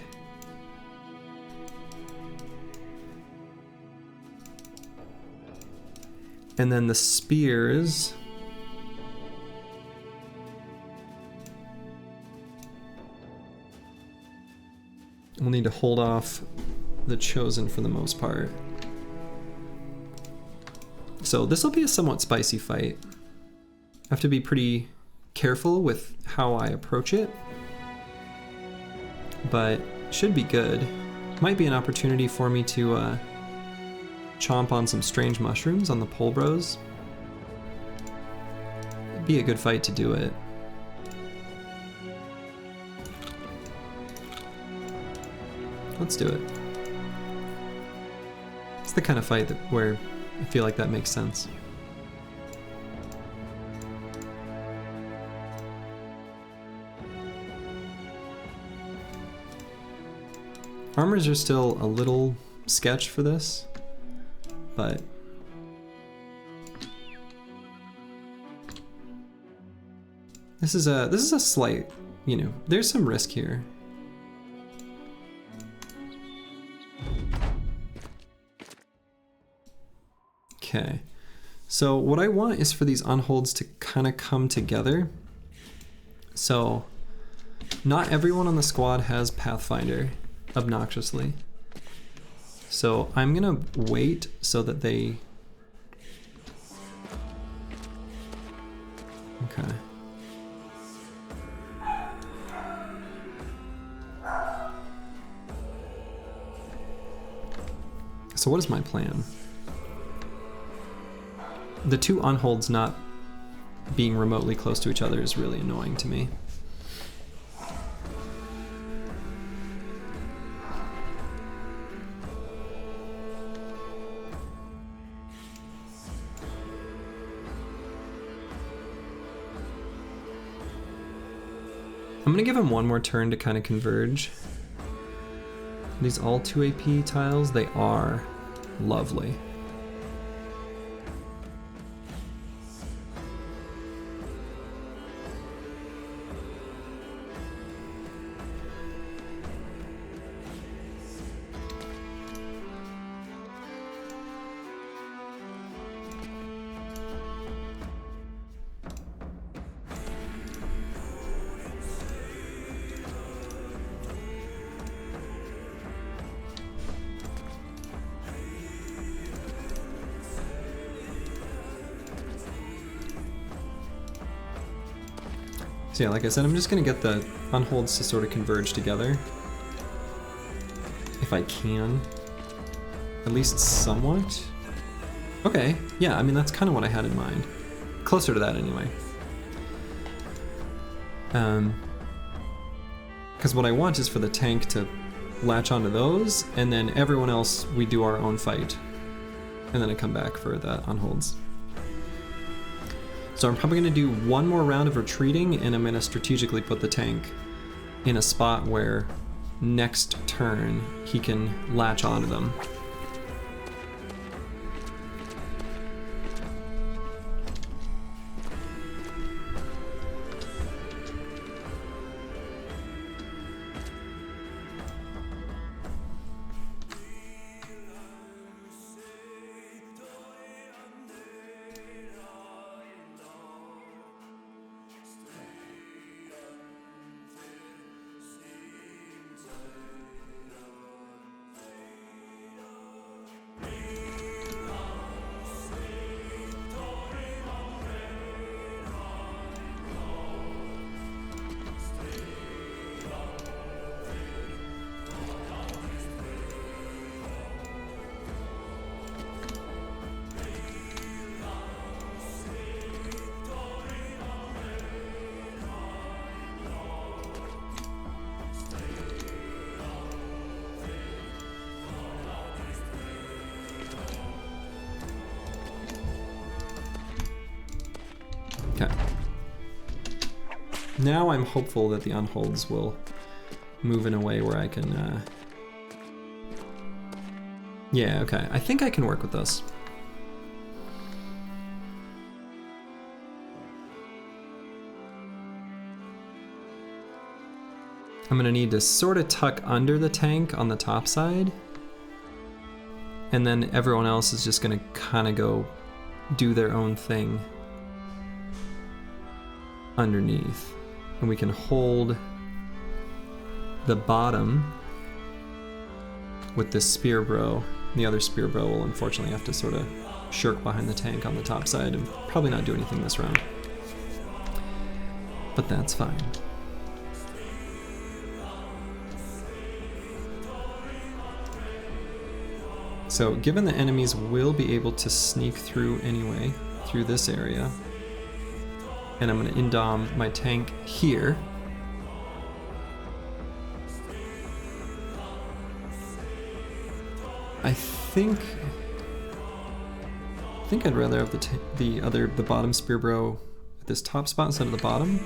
And then the spears, we'll need to hold off the chosen for the most part. So this will be a somewhat spicy fight. I have to be pretty careful with how I approach it, but should be good. Might be an opportunity for me to chomp on some strange mushrooms on the pole bros. It'd be a good fight to do it. Let's do it. It's the kind of fight where I feel like that makes sense. Armors are still a little sketch for this, but this is a slight, you know, there's some risk here. Okay, so what I want is for these unholds to kind of come together. So not everyone on the squad has Pathfinder, obnoxiously. So I'm gonna wait so that they... Okay. So what is my plan? The two unholds not being remotely close to each other is really annoying to me. I'm gonna give him one more turn to kind of converge. Are these all 2 AP tiles? They are. Lovely. So yeah, like I said, I'm just gonna get the unholds to sort of converge together, if I can. At least somewhat. Okay, yeah, I mean, that's kind of what I had in mind. Closer to that, anyway. Because what I want is for the tank to latch onto those, and then everyone else, we do our own fight. And then I come back for the unholds. So I'm probably going to do one more round of retreating, and I'm going to strategically put the tank in a spot where next turn he can latch onto them. Okay. Now I'm hopeful that the unholds will move in a way where I can, yeah, okay. I think I can work with this. I'm gonna need to sort of tuck under the tank on the top side, and then everyone else is just gonna kind of go do their own thing underneath. And we can hold the bottom with this spear bro. The other spear bro will unfortunately have to sort of shirk behind the tank on the top side and probably not do anything this round. But that's fine. So given the enemies will be able to sneak through anyway, through this area, and I'm going to indom my tank here. I think I'd rather have the bottom spear bro at this top spot instead of the bottom.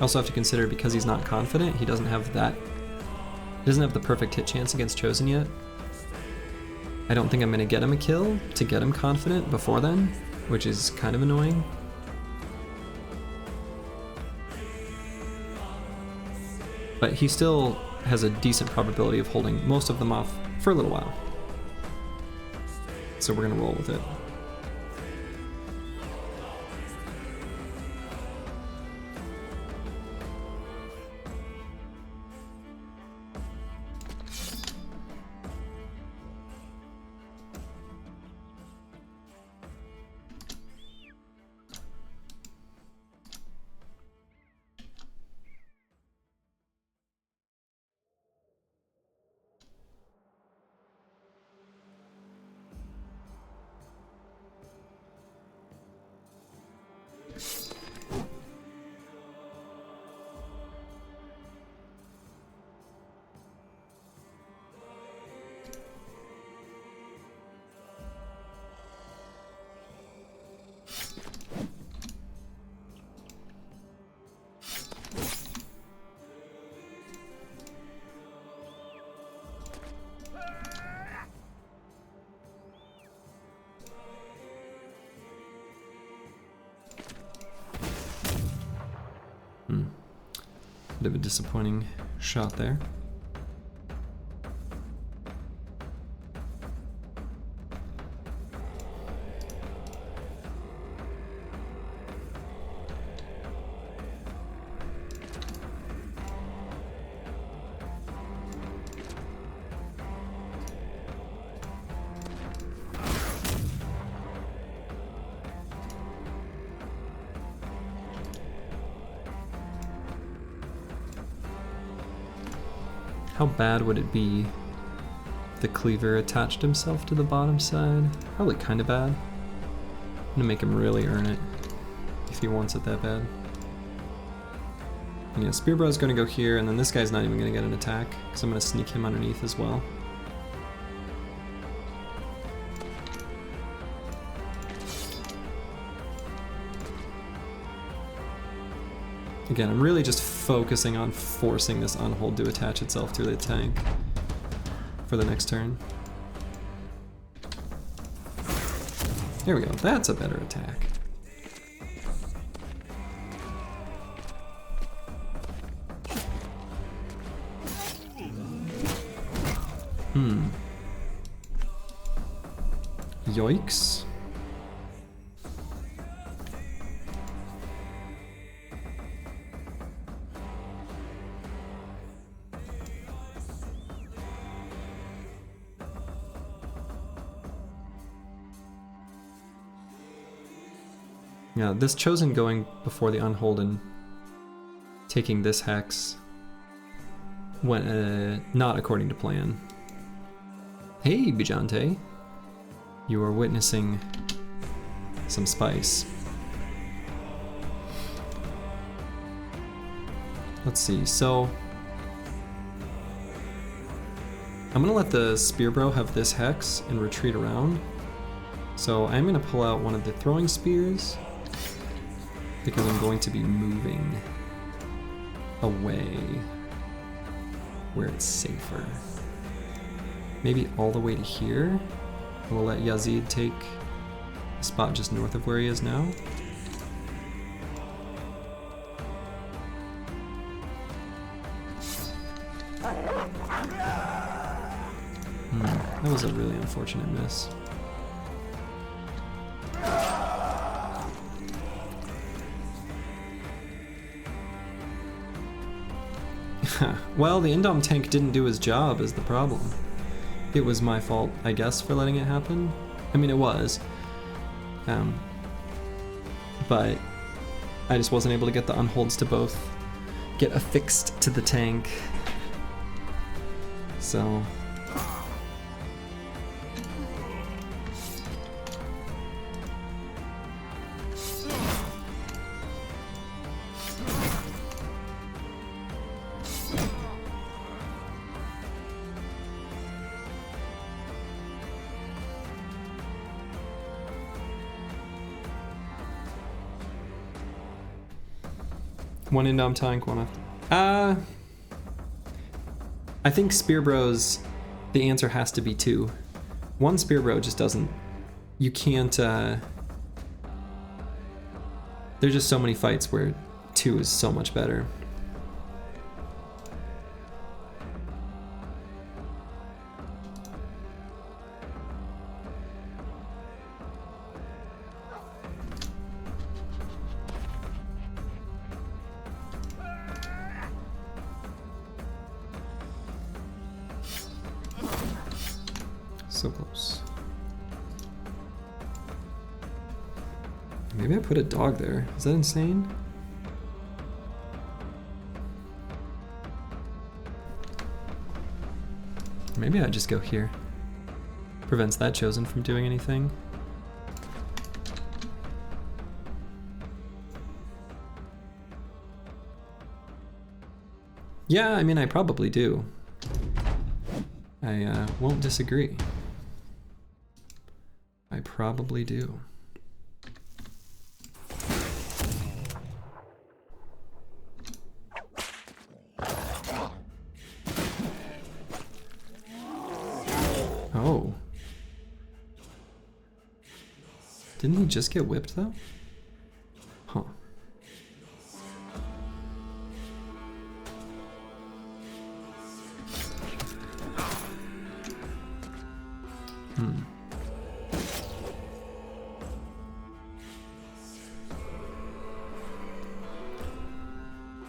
Also have to consider, because he's not confident, he doesn't have the perfect hit chance against Chosen yet. I don't think I'm going to get him a kill to get him confident before then, which is kind of annoying. But he still has a decent probability of holding most of them off for a little while. So we're gonna roll with it. Bit of a disappointing shot there. How bad would it be the cleaver attached himself to the bottom side. Probably kind of bad. I'm gonna make him really earn it if he wants it that bad. And yeah, Spearbro's gonna go here, and then this guy's not even gonna get an attack because I'm gonna sneak him underneath as well. Again, I'm really just focusing on forcing this unhold to attach itself to the tank for the next turn. There we go, that's a better attack. Yoicks. Yeah, this Chosen going before the Unhold and taking this Hex went not according to plan. Hey, Bijante. You are witnessing some spice. Let's see, so I'm gonna let the Spearbro have this Hex and retreat around. So I'm gonna pull out one of the throwing spears because I'm going to be moving away where it's safer. Maybe all the way to here. We'll let Yazid take a spot just north of where he is now. That was a really unfortunate miss. Well, the Indom tank didn't do his job is the problem. It was my fault, I guess, for letting it happen. I mean, it was. But I just wasn't able to get the unholds to both get affixed to the tank. So... One Indom tank, one off. I think Spearbros, the answer has to be two. One Spearbro just doesn't, you can't, there's just so many fights where two is so much better. So close. Maybe I put a dog there. Is that insane? Maybe I just go here. Prevents that Chosen from doing anything. Yeah, I mean, I probably do. I won't disagree. I probably do. Oh. Didn't he just get whipped though? Huh.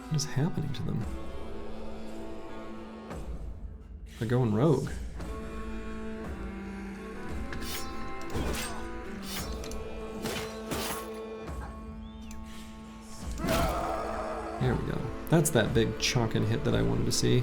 What is happening to them? They're going rogue. There we go. That's that big chunk and hit that I wanted to see.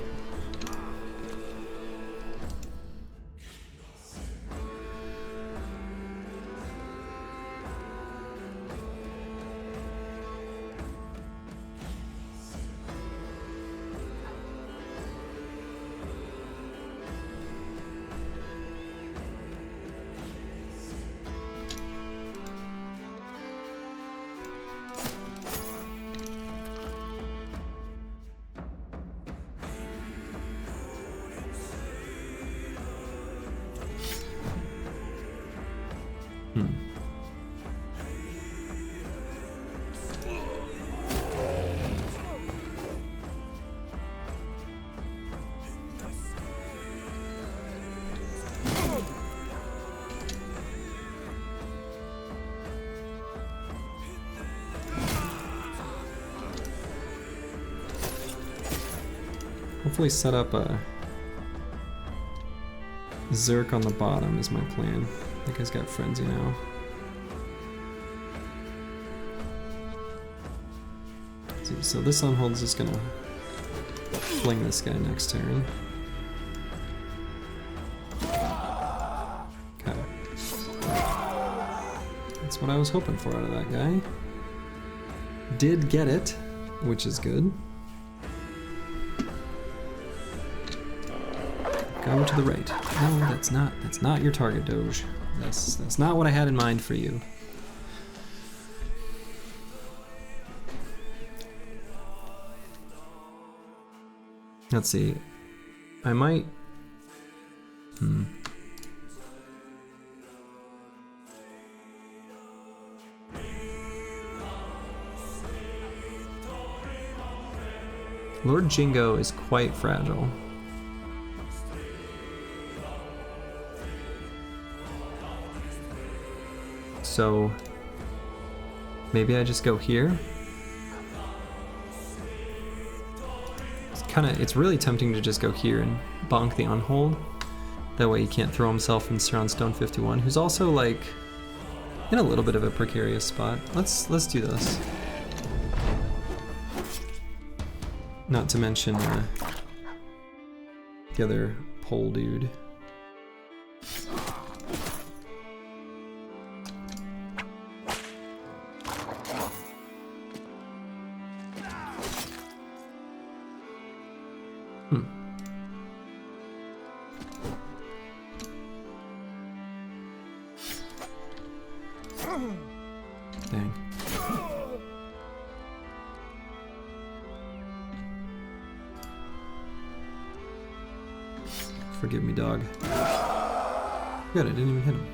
Hopefully set up a Zerk on the bottom is my plan. That guy's got Frenzy now. So this Unhold's just gonna fling this guy next turn. Okay. That's what I was hoping for out of that guy. Did get it, which is good. Go to the right. No, that's not your target, Doge. That's not what I had in mind for you. Let's see. I might... Lord Jingo is quite fragile. So maybe I just go here. It's really tempting to just go here and bonk the Unhold. That way he can't throw himself and surround Stone 51, who's also like in a little bit of a precarious spot. Let's do this. Not to mention the other pole dude. Dang. Forgive me, dog. Good, I didn't even hit him.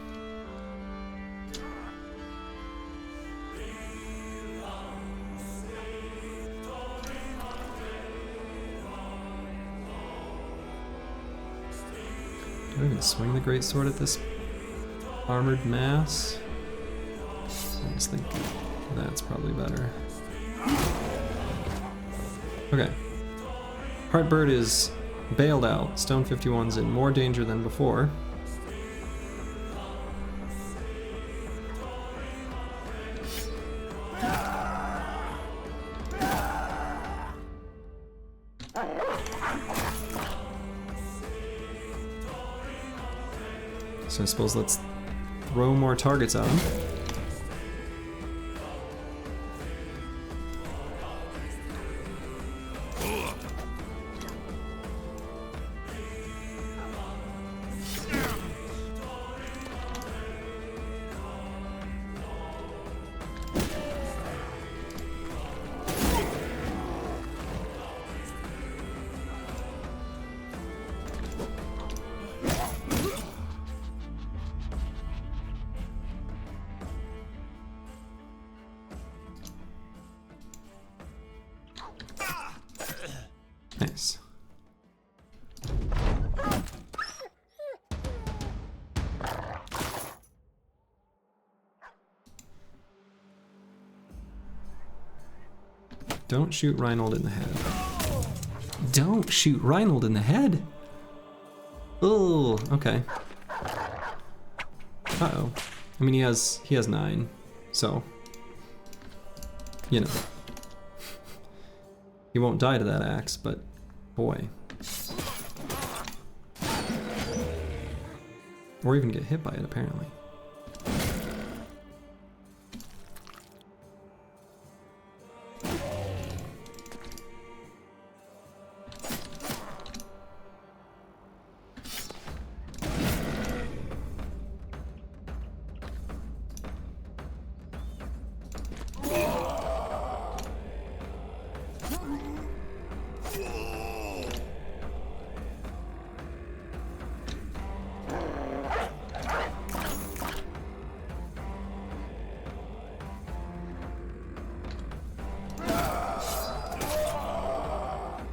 Do I even swing the greatsword at this armored mass? I just think that's probably better. Okay. Heartbird is bailed out. Stone 51's in more danger than before. So I suppose let's throw more targets at him. Nice. Don't shoot Reinhold in the head. Don't shoot Reinhold in the head? Oh, okay. Uh-oh. I mean, he has 9, so, you know. He won't die to that axe, but boy. Or even get hit by it, apparently.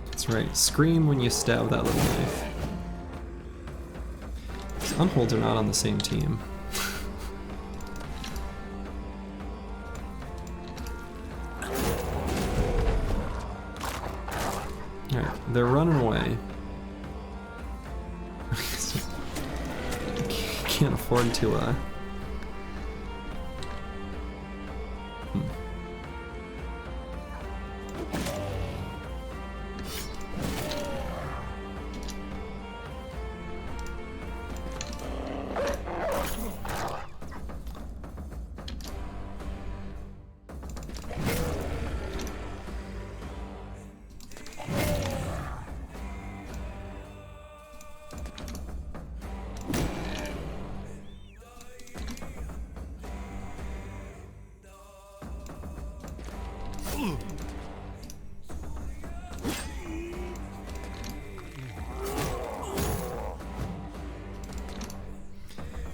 That's right, scream when you stab that little knife. These Unholds are not on the same team. Alright, They're running away. Can't afford to,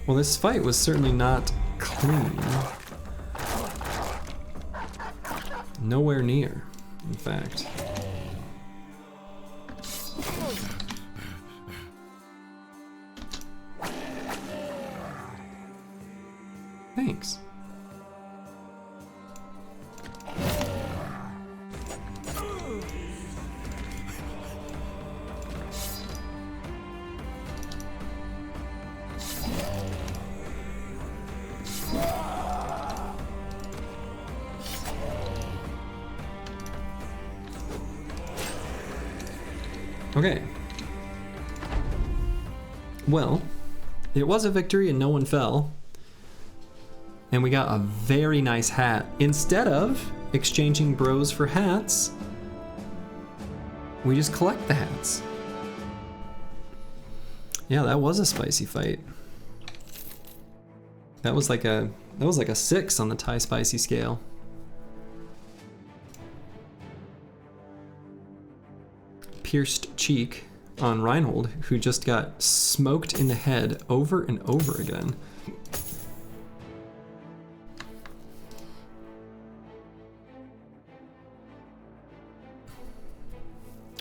Well, this fight was certainly not clean. Nowhere near, in fact. Thanks. Okay. Well, it was a victory and no one fell. And we got a very nice hat. Instead of exchanging bros for hats, we just collect the hats. Yeah, that was a spicy fight. That was like a 6 on the Thai spicy scale. Pierced cheek on Reinhold, who just got smoked in the head over and over again.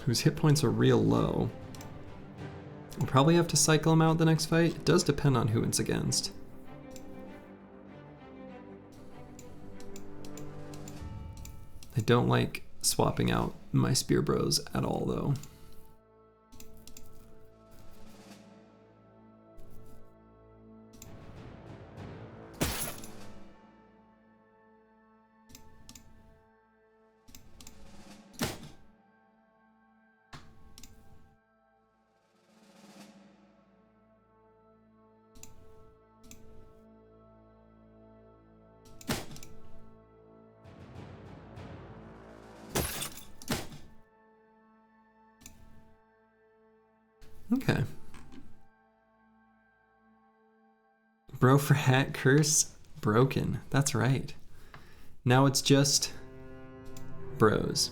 Whose hit points are real low. We'll probably have to cycle him out the next fight. It does depend on who it's against. I don't like swapping out my spear bros at all, though. Okay. Bro for hat curse broken. That's right. Now it's just bros.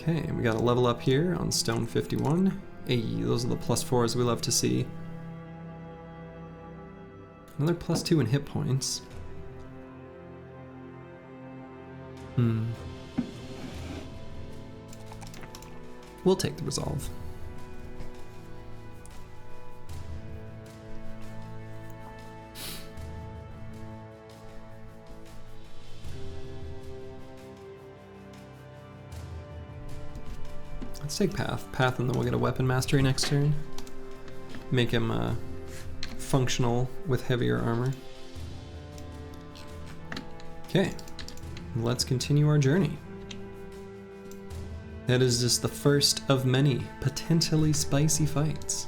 Okay, we got a level up here on stone 51. Hey, those are the +4s we love to see. Another +2 in hit points. We'll take the resolve. Let's take Path, and then we'll get a weapon mastery next turn. Make him functional with heavier armor. Okay, let's continue our journey. That is just the first of many potentially spicy fights.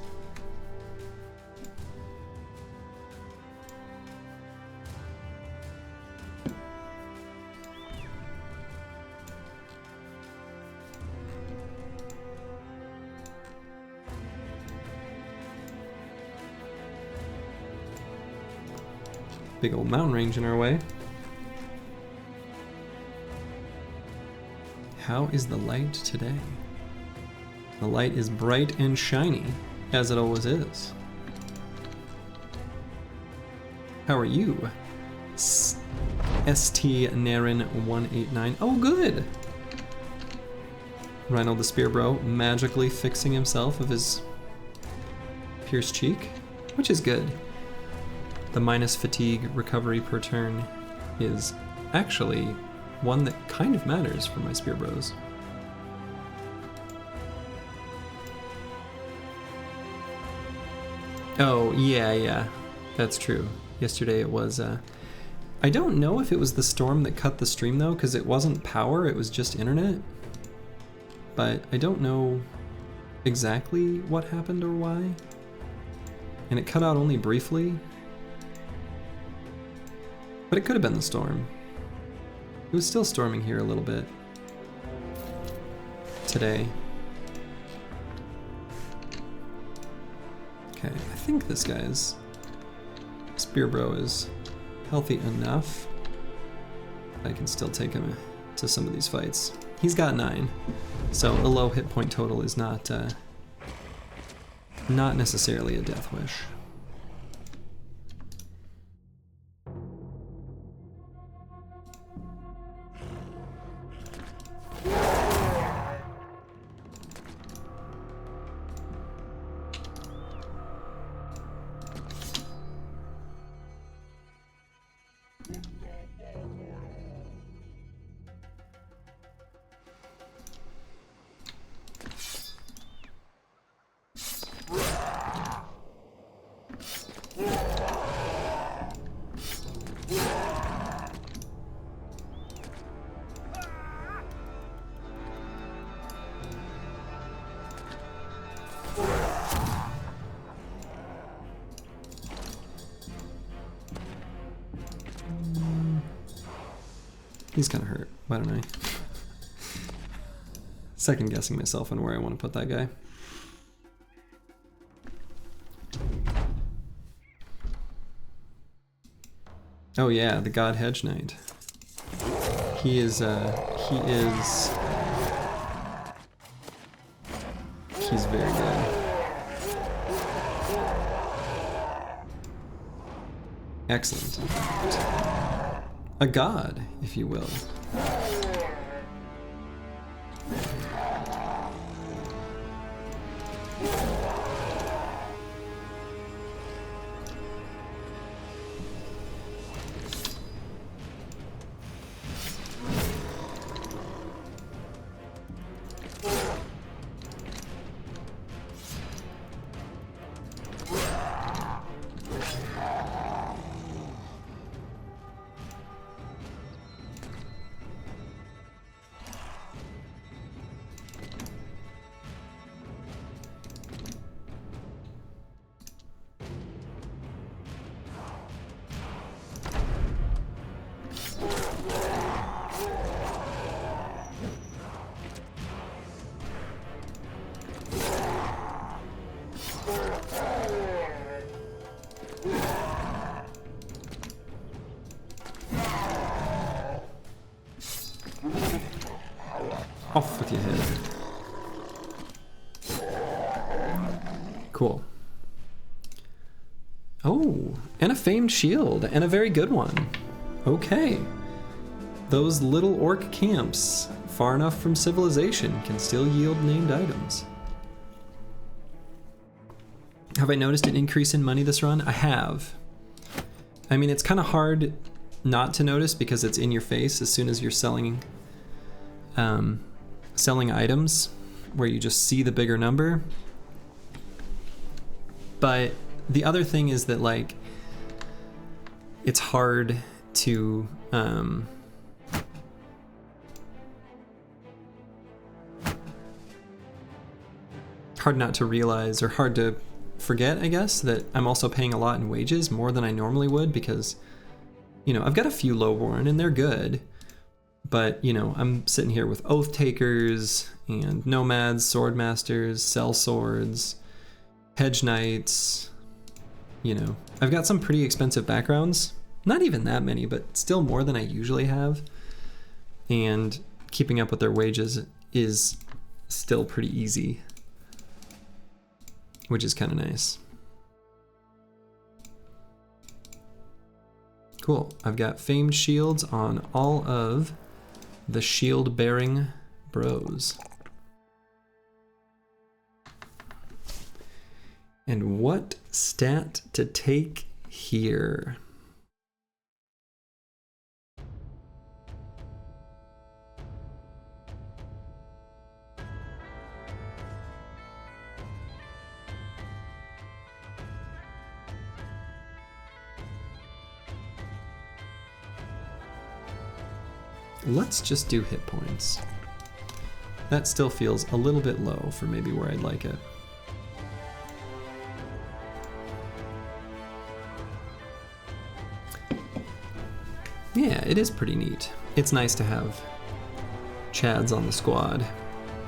Big old mountain range in our way. how is the light today? The light is bright and shiny, as it always is. How are you? ST Naren 189. Oh, good! Rhino the Spear Bro magically fixing himself of his pierced cheek, which is good. The minus fatigue recovery per turn is actually one that kind of matters for my Spear Bros. Oh, yeah, that's true. Yesterday it was, I don't know if it was the storm that cut the stream though, because it wasn't power, it was just internet. But I don't know exactly what happened or why. And it cut out only briefly. But it could have been the storm. It was still storming here a little bit today. Okay, I think this guy's Spear Bro is healthy enough. I can still take him to some of these fights. He's got 9, so a low hit point total is not necessarily a death wish. He's kind of hurt. Why don't I? Second guessing myself on where I want to put that guy. Oh yeah, the God Hedge Knight. He's very good. Excellent. A god, if you will. Off with your head. Cool. Oh, and a famed shield, and a very good one. Okay. Those little orc camps, far enough from civilization, can still yield named items. Have I noticed an increase in money this run? I have. I mean, it's kind of hard not to notice because it's in your face as soon as you're selling items where you just see the bigger number. But the other thing is that, like, it's hard to hard not to realize, or hard to forget, I guess, that I'm also paying a lot in wages, more than I normally would, because, you know, I've got a few lowborn and they're good. But, you know, I'm sitting here with Oath Takers and Nomads, Swordmasters, Sellswords, Hedge Knights. You know, I've got some pretty expensive backgrounds. Not even that many, but still more than I usually have. And keeping up with their wages is still pretty easy, which is kind of nice. Cool, I've got famed shields on all of the shield-bearing bros. And what stat to take here? Let's just do hit points. That still feels a little bit low for maybe where I'd like it. Yeah, it is pretty neat. It's nice to have Chads on the squad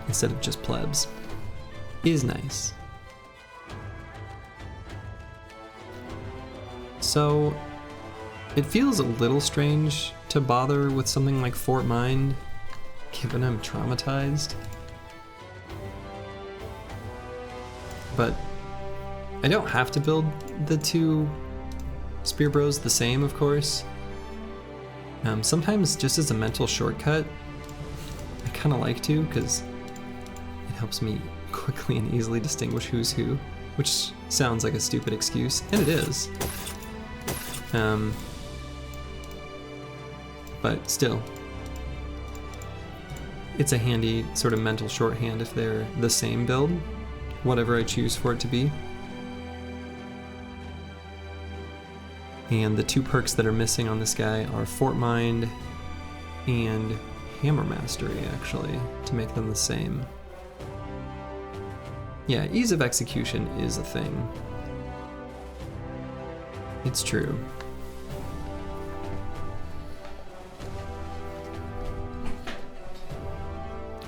instead of just plebs. Is nice. So, it feels a little strange to bother with something like Fort Mine, given I'm traumatized. But I don't have to build the two Spear Bros the same, of course. Sometimes just as a mental shortcut, I kind of like to, because it helps me quickly and easily distinguish who's who, which sounds like a stupid excuse, and it is. But still, it's a handy sort of mental shorthand if they're the same build, whatever I choose for it to be. And the two perks that are missing on this guy are Fort Mind and Hammer Mastery, actually, to make them the same. Yeah, ease of execution is a thing. It's true.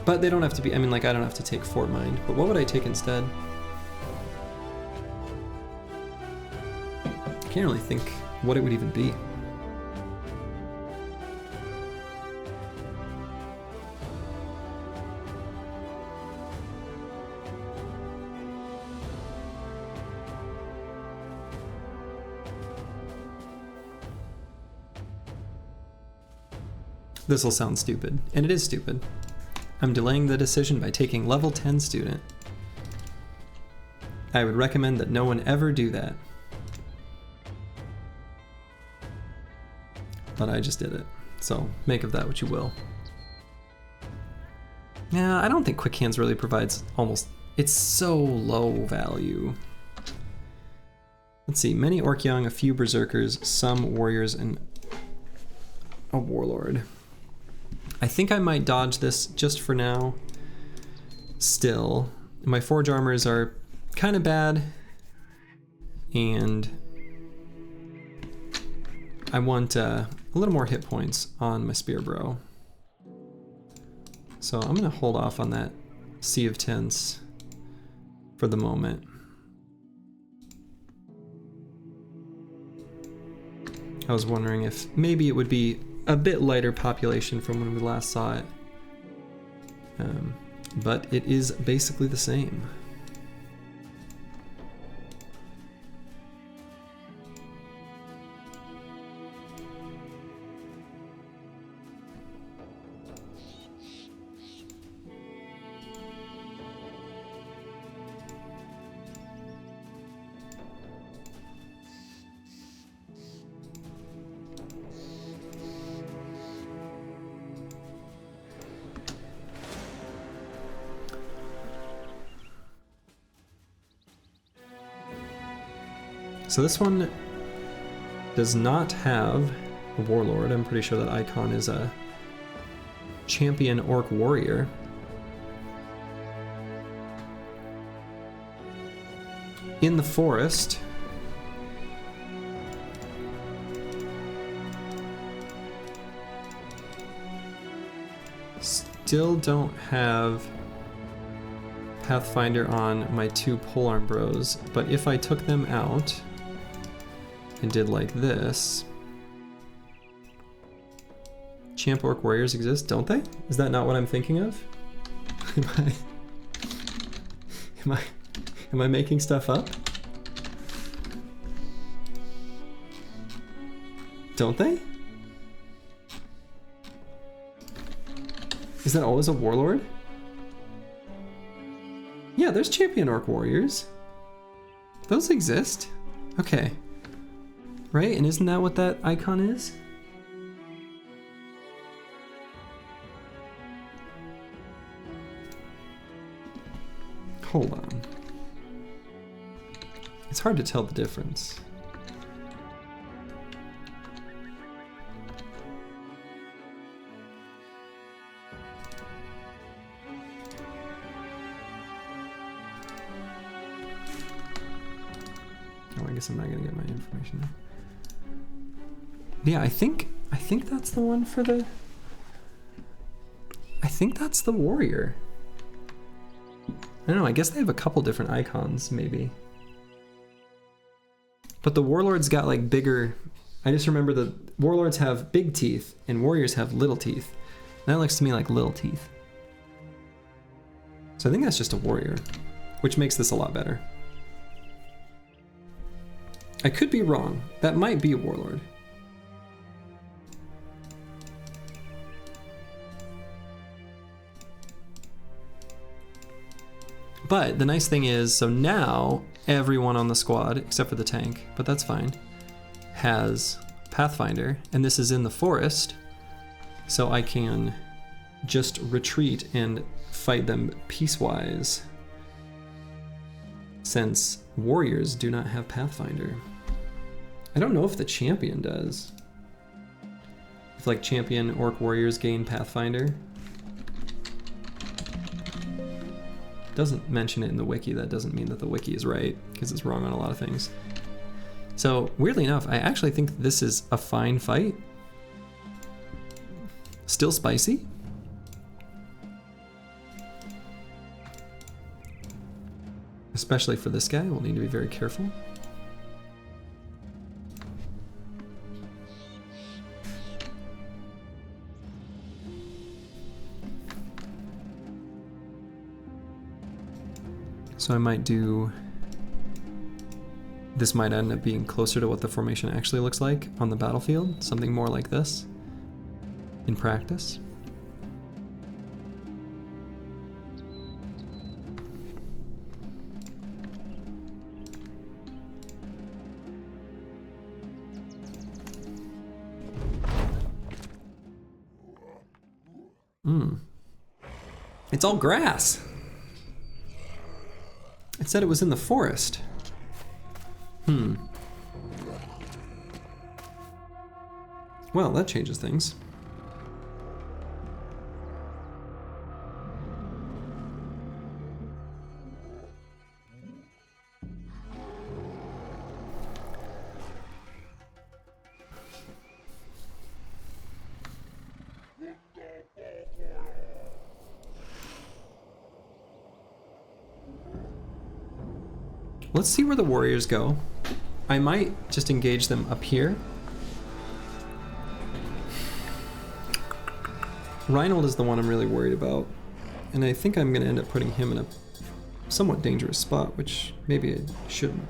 But they don't have to be, I mean, like, I don't have to take Fort Mind, but what would I take instead? I can't really think what it would even be. This will sound stupid, and it is stupid. I'm delaying the decision by taking level 10 student. I would recommend that no one ever do that. But I just did it, so make of that what you will. Yeah, I don't think Quick Hands really provides almost, it's so low value. Let's see, many Orc Young, a few Berserkers, some Warriors, and a Warlord. I think I might dodge this just for now. Still, my Forge Armors are kind of bad, and I want a little more hit points on my Spear Bro. So I'm gonna hold off on that Sea of Tents for the moment. I was wondering if maybe it would be a bit lighter population from when we last saw it. But it is basically the same. So this one does not have a Warlord. I'm pretty sure that icon is a champion Orc Warrior. In the forest, still don't have Pathfinder on my two Polearm Bros, but if I took them out and did like this, Champ Orc Warriors exist, don't they? Is that not what I'm thinking of? Am I making stuff up? Don't they? Is that always a warlord? Yeah, there's Champion Orc Warriors. Those exist. Okay. Right, and isn't that what that icon is? Hold on. It's hard to tell the difference. Oh, I guess I'm not gonna get my information now. Yeah, I think that's the one for the... I think that's the warrior. I don't know, I guess they have a couple different icons, maybe. But the warlords got like bigger... I just remember the warlords have big teeth and warriors have little teeth. That looks to me like little teeth. So I think that's just a warrior, which makes this a lot better. I could be wrong. That might be a warlord. But the nice thing is, so now everyone on the squad, except for the tank, but that's fine, has Pathfinder, and this is in the forest, so I can just retreat and fight them piecewise, since warriors do not have Pathfinder. I don't know if the champion does. If like champion orc warriors gain Pathfinder. Doesn't mention it in the wiki. That doesn't mean that the wiki is right, because it's wrong on a lot of things. So weirdly enough, I actually think this is a fine fight. Still spicy. Especially for this guy, we'll need to be very careful. So I might do, this might end up being closer to what the formation actually looks like on the battlefield, something more like this in practice. It's all grass. It said it was in the forest. Well, that changes things. Let's see where the warriors go. I might just engage them up here. Reinhold is the one I'm really worried about, and I think I'm gonna end up putting him in a somewhat dangerous spot, which maybe I shouldn't.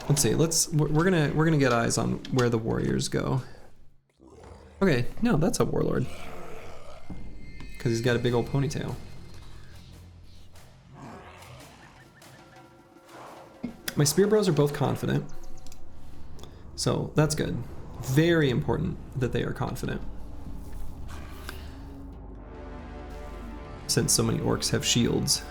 Let's see, we're gonna get eyes on where the warriors go. Okay, no, that's a warlord. Because he's got a big old ponytail. My spear bros are both confident. So that's good. Very important that they are confident. Since so many orcs have shields.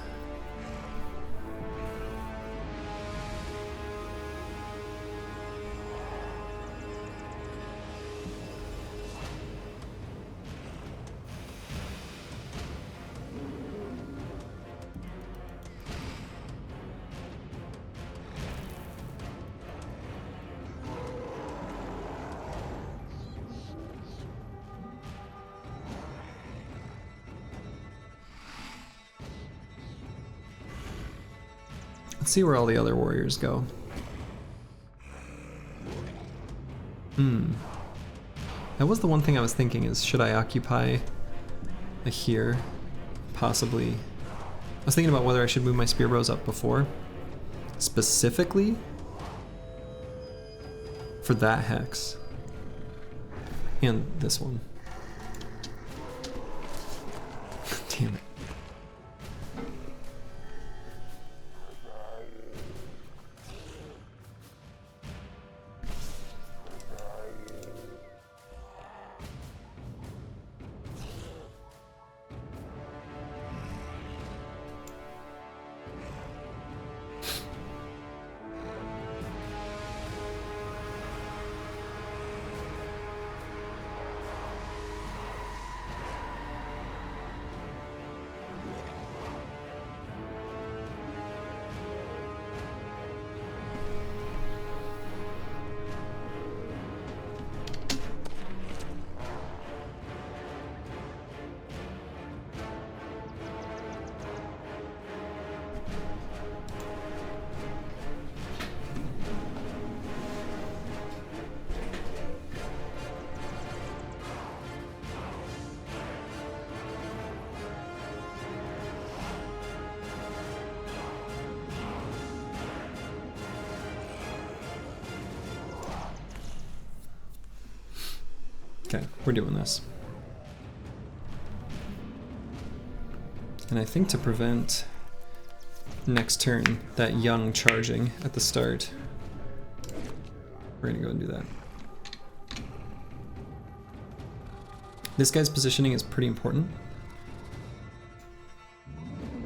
Let's see where all the other warriors go. That was the one thing I was thinking is, should I occupy a here? Possibly. I was thinking about whether I should move my spear bros up before. Specifically for that hex. And this one. Damn it. Okay, we're doing this. And I think to prevent next turn that young charging at the start, we're gonna go and do that. This guy's positioning is pretty important.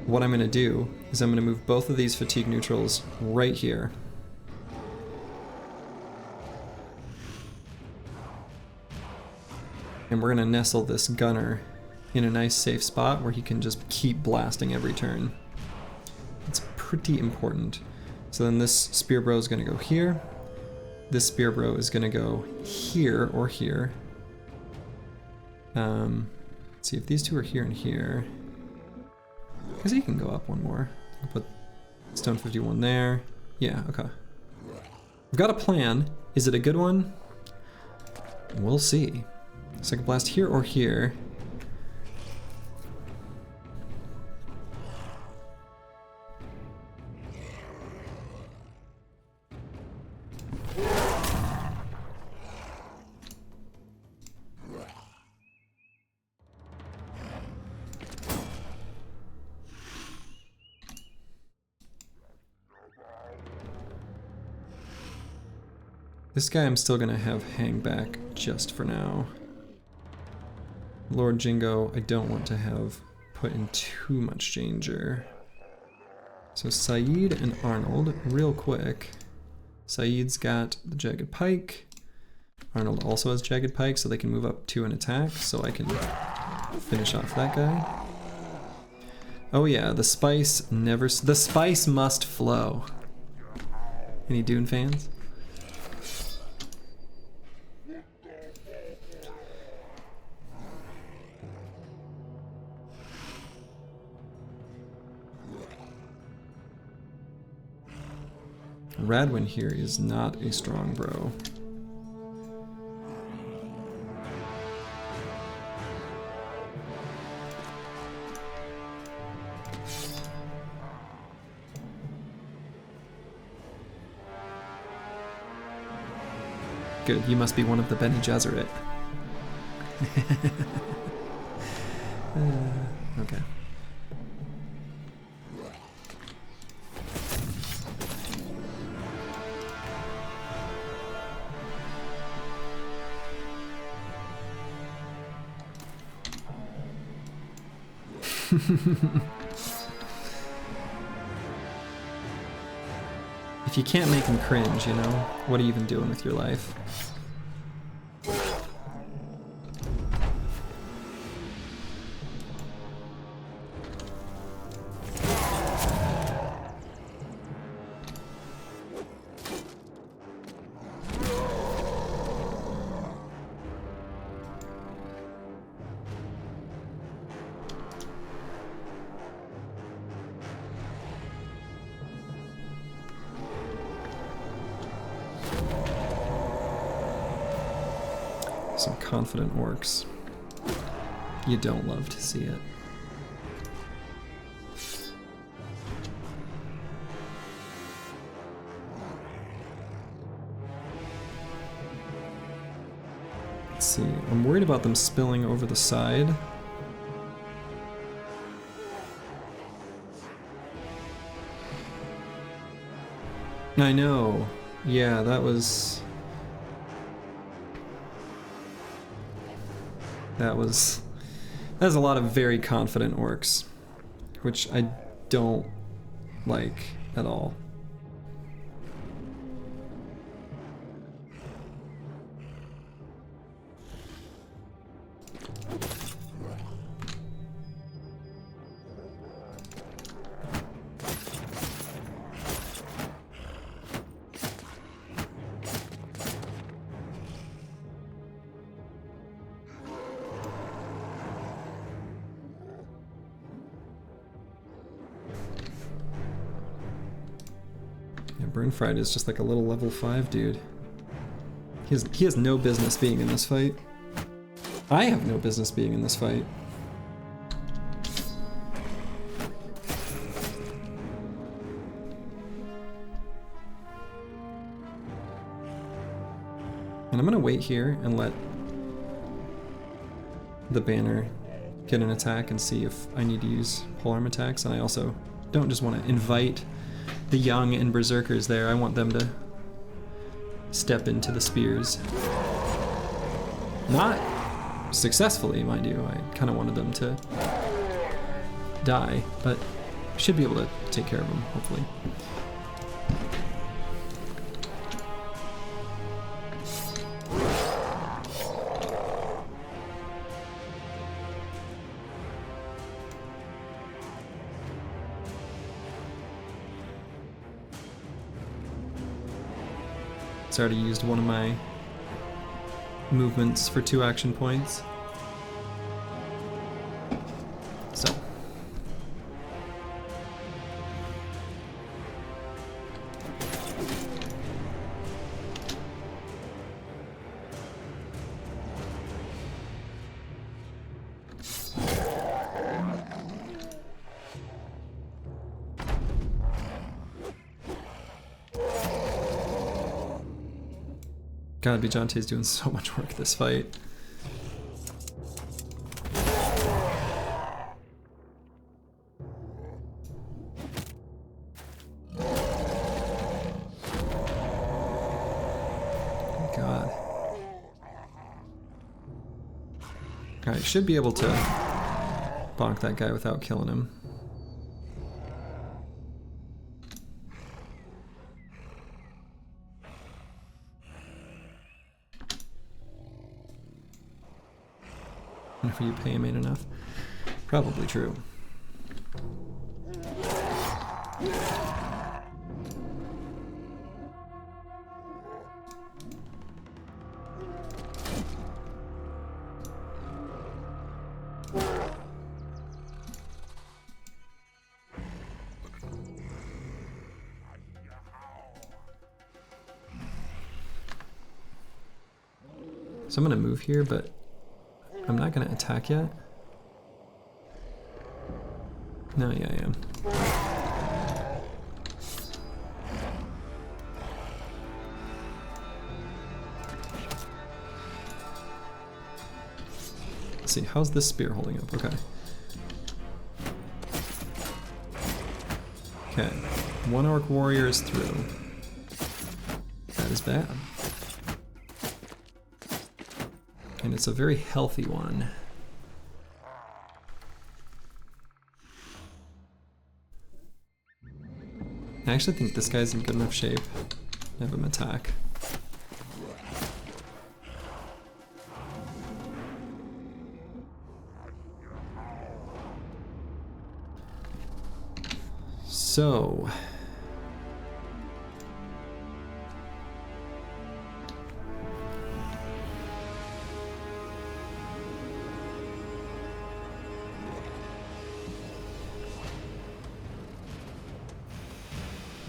What I'm gonna do is I'm gonna move both of these fatigue neutrals right here. And we're gonna nestle this gunner in a nice safe spot where he can just keep blasting every turn. It's pretty important. So then this spear bro is gonna go here. This spear bro is gonna go here or here. Let's see if these two are here and here. Because he can go up one more. I'll put stone 51 there. Yeah, okay. I've got a plan. Is it a good one? We'll see. So I can blast here or here. This guy I'm still gonna have hang back just for now. Lord Jingo, I don't want to have put in too much danger. So Saeed and Arnold, real quick. Saeed's got the Jagged Pike. Arnold also has Jagged Pike, so they can move up to an attack, so I can finish off that guy. Oh yeah, the spice the spice must flow. Any Dune fans? Radwin here is not a strong bro. Good, you must be one of the Bene Gesserit. Okay. If you can't make him cringe, you know, what are you even doing with your life? Some confident orcs. You don't love to see it. Let's see, I'm worried about them spilling over the side. I know. Yeah, that's a lot of very confident orcs, which I don't like at all. Burnfried is just like a little level 5 dude. He has no business being in this fight. I have no business being in this fight. And I'm gonna wait here and let the banner get an attack and see if I need to use polearm attacks, and I also don't just want to invite the young and berserkers there. I want them to step into the spears. Not successfully, mind you. I kind of wanted them to die, but I should be able to take care of them, hopefully. It's already used one of my movements for 2 action points. So. God, Bijante's doing so much work this fight. God. I should be able to bonk that guy without killing him. If you pay him ain't enough. Probably true. So I'm gonna move here, but I'm not gonna attack yet. No, yeah, I am. Let's see, how's this spear holding up? Okay. Okay, 1 orc warrior is through. That is bad. And it's a very healthy one. I actually think this guy's in good enough shape to have him attack. So...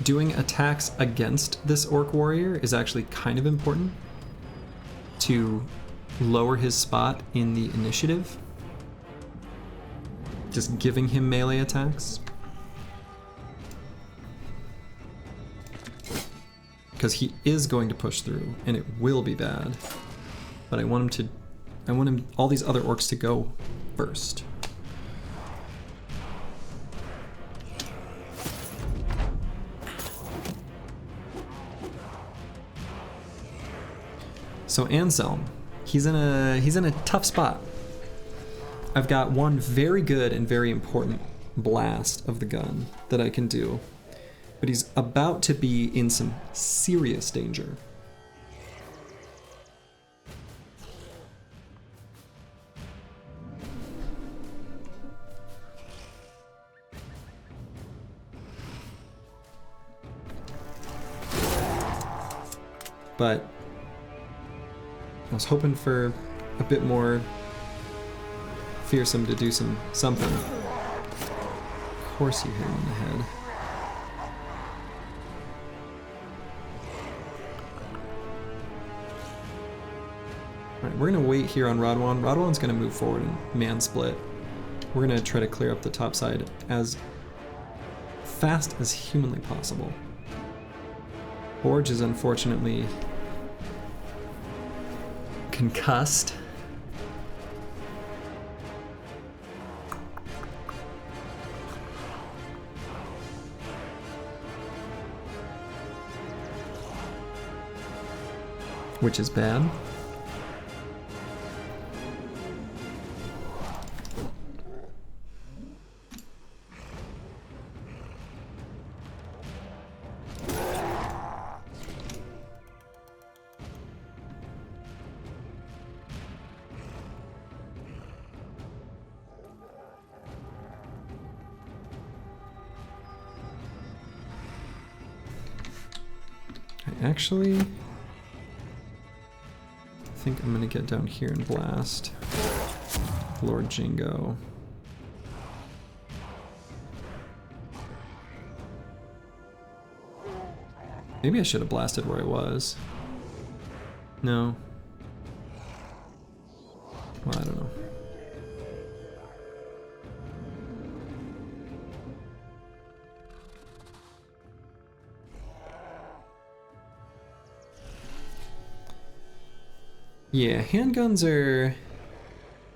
doing attacks against this orc warrior is actually kind of important to lower his spot in the initiative. Just giving him melee attacks. Because he is going to push through, and it will be bad. But I want him, all these other orcs to go first. So Anselm, he's in a tough spot. I've got one very good and very important blast of the gun that I can do, but he's about to be in some serious danger. But I was hoping for a bit more fearsome to do something. Of course you hit him in the head. Alright, we're gonna wait here on Radwan. Radwan's gonna move forward and man split. We're gonna try to clear up the top side as fast as humanly possible. Borge is unfortunately concussed. Which is bad. Actually, I think I'm gonna get down here and blast Lord Jingo. Maybe I should have blasted where I was. No. Well, I don't know. Yeah, handguns are...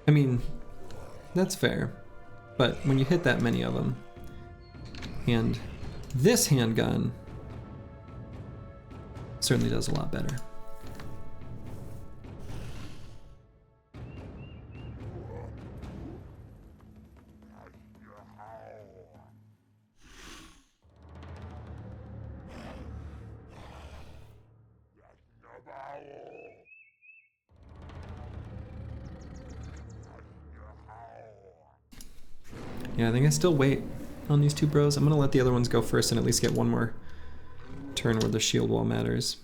I mean, that's fair. But when you hit that many of them, and this handgun certainly does a lot better. Yeah, I think I still wait on these two bros. I'm gonna let the other ones go first and at least get one more turn where the shield wall matters.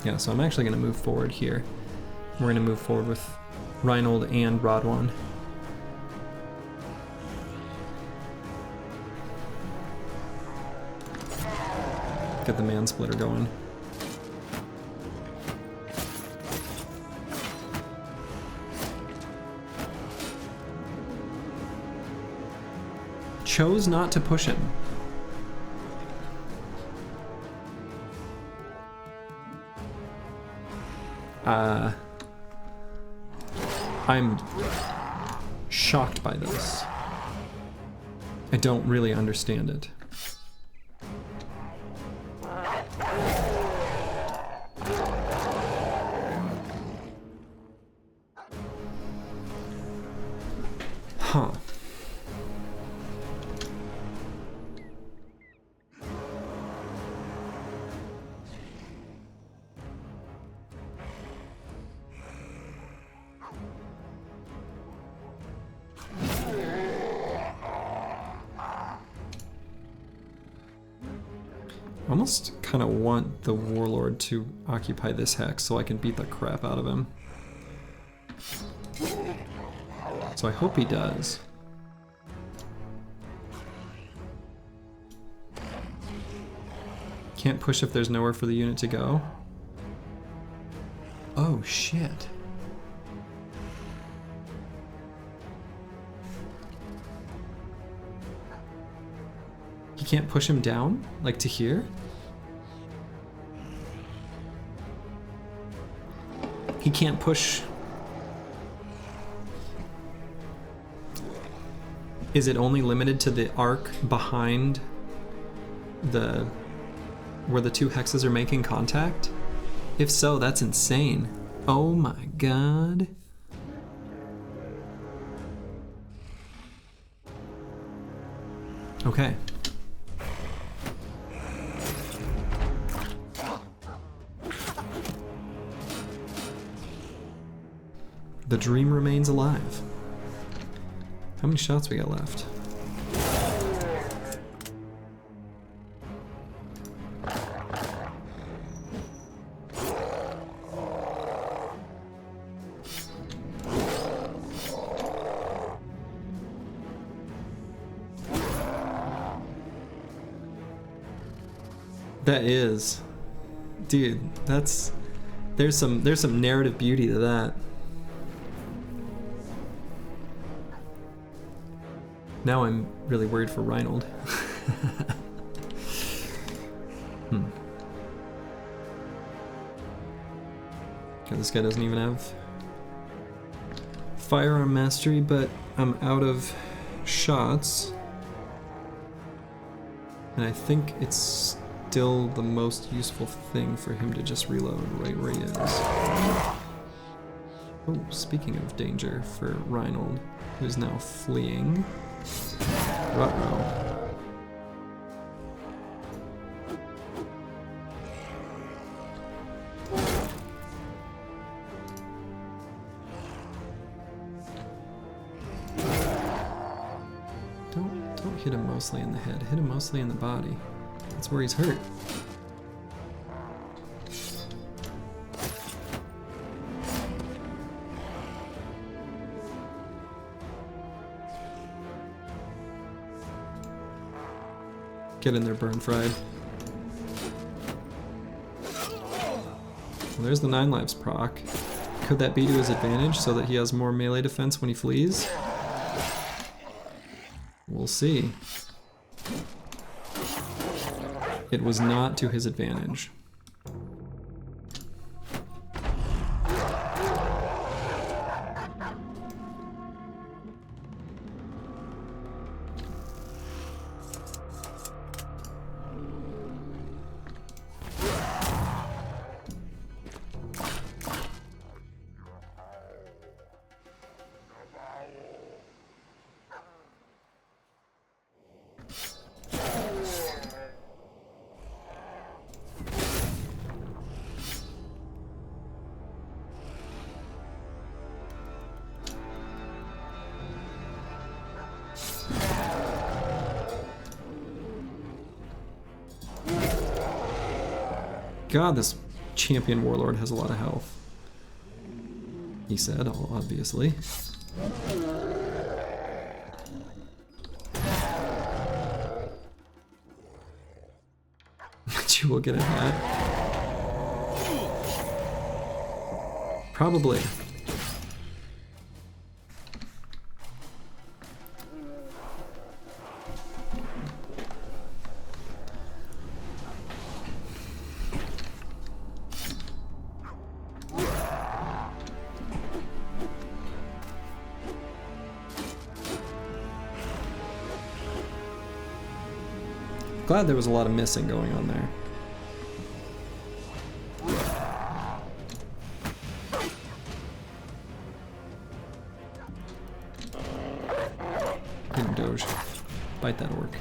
Yeah, so I'm actually going to move forward here. We're going to move forward with Reinhold and Radwan. Get the man splitter going. Chose not to push him. I'm shocked by this. I don't really understand it. Almost kind of want the warlord to occupy this hex so I can beat the crap out of him. So I hope he does. Can't push if there's nowhere for the unit to go. Oh shit. He can't push him down, like to here? He can't push... Is it only limited to the arc behind the... where the two hexes are making contact? If so, that's insane. Oh my god. Okay. The dream remains alive. How many shots we got left? That is, dude, that's, there's some narrative beauty to that. Now I'm really worried for Reinhold. God, this guy doesn't even have firearm mastery, but I'm out of shots. And I think it's still the most useful thing for him to just reload right where he is. Oh, speaking of danger for Reinhold, who's now fleeing. Ruh-roh. Don't hit him mostly in the head. Hit him mostly in the body. That's where he's hurt. Get in there, burn fried. Well, there's the 9 lives proc. Could that be to his advantage so that he has more melee defense when he flees? We'll see. It was not to his advantage. God, this champion warlord has a lot of health. He said, obviously. But you will get a hat. Probably. Glad there was a lot of missing going on there. Hit him, Doge. Bite that orc.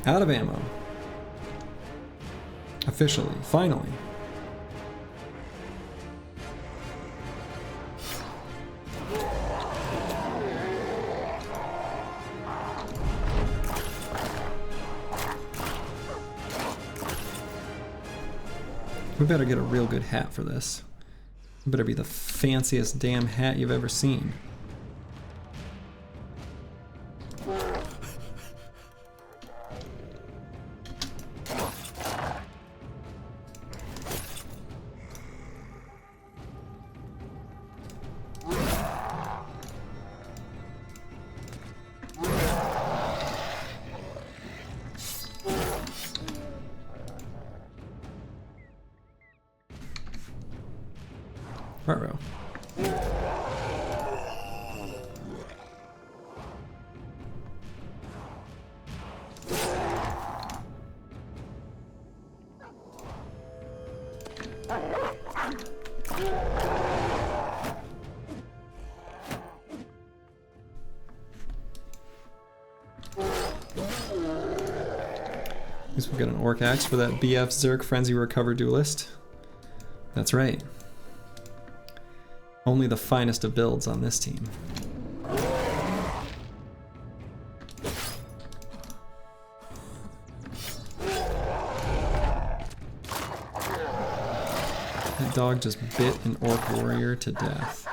Out of ammo. Officially, finally. We better get a real good hat for this. It better be the fanciest damn hat you've ever seen. Ruh-roh. I guess we'll get an Orc Axe for that BF Zerg Frenzy Recover Duelist. That's right. Only the finest of builds on this team. That dog just bit an Orc Warrior to death.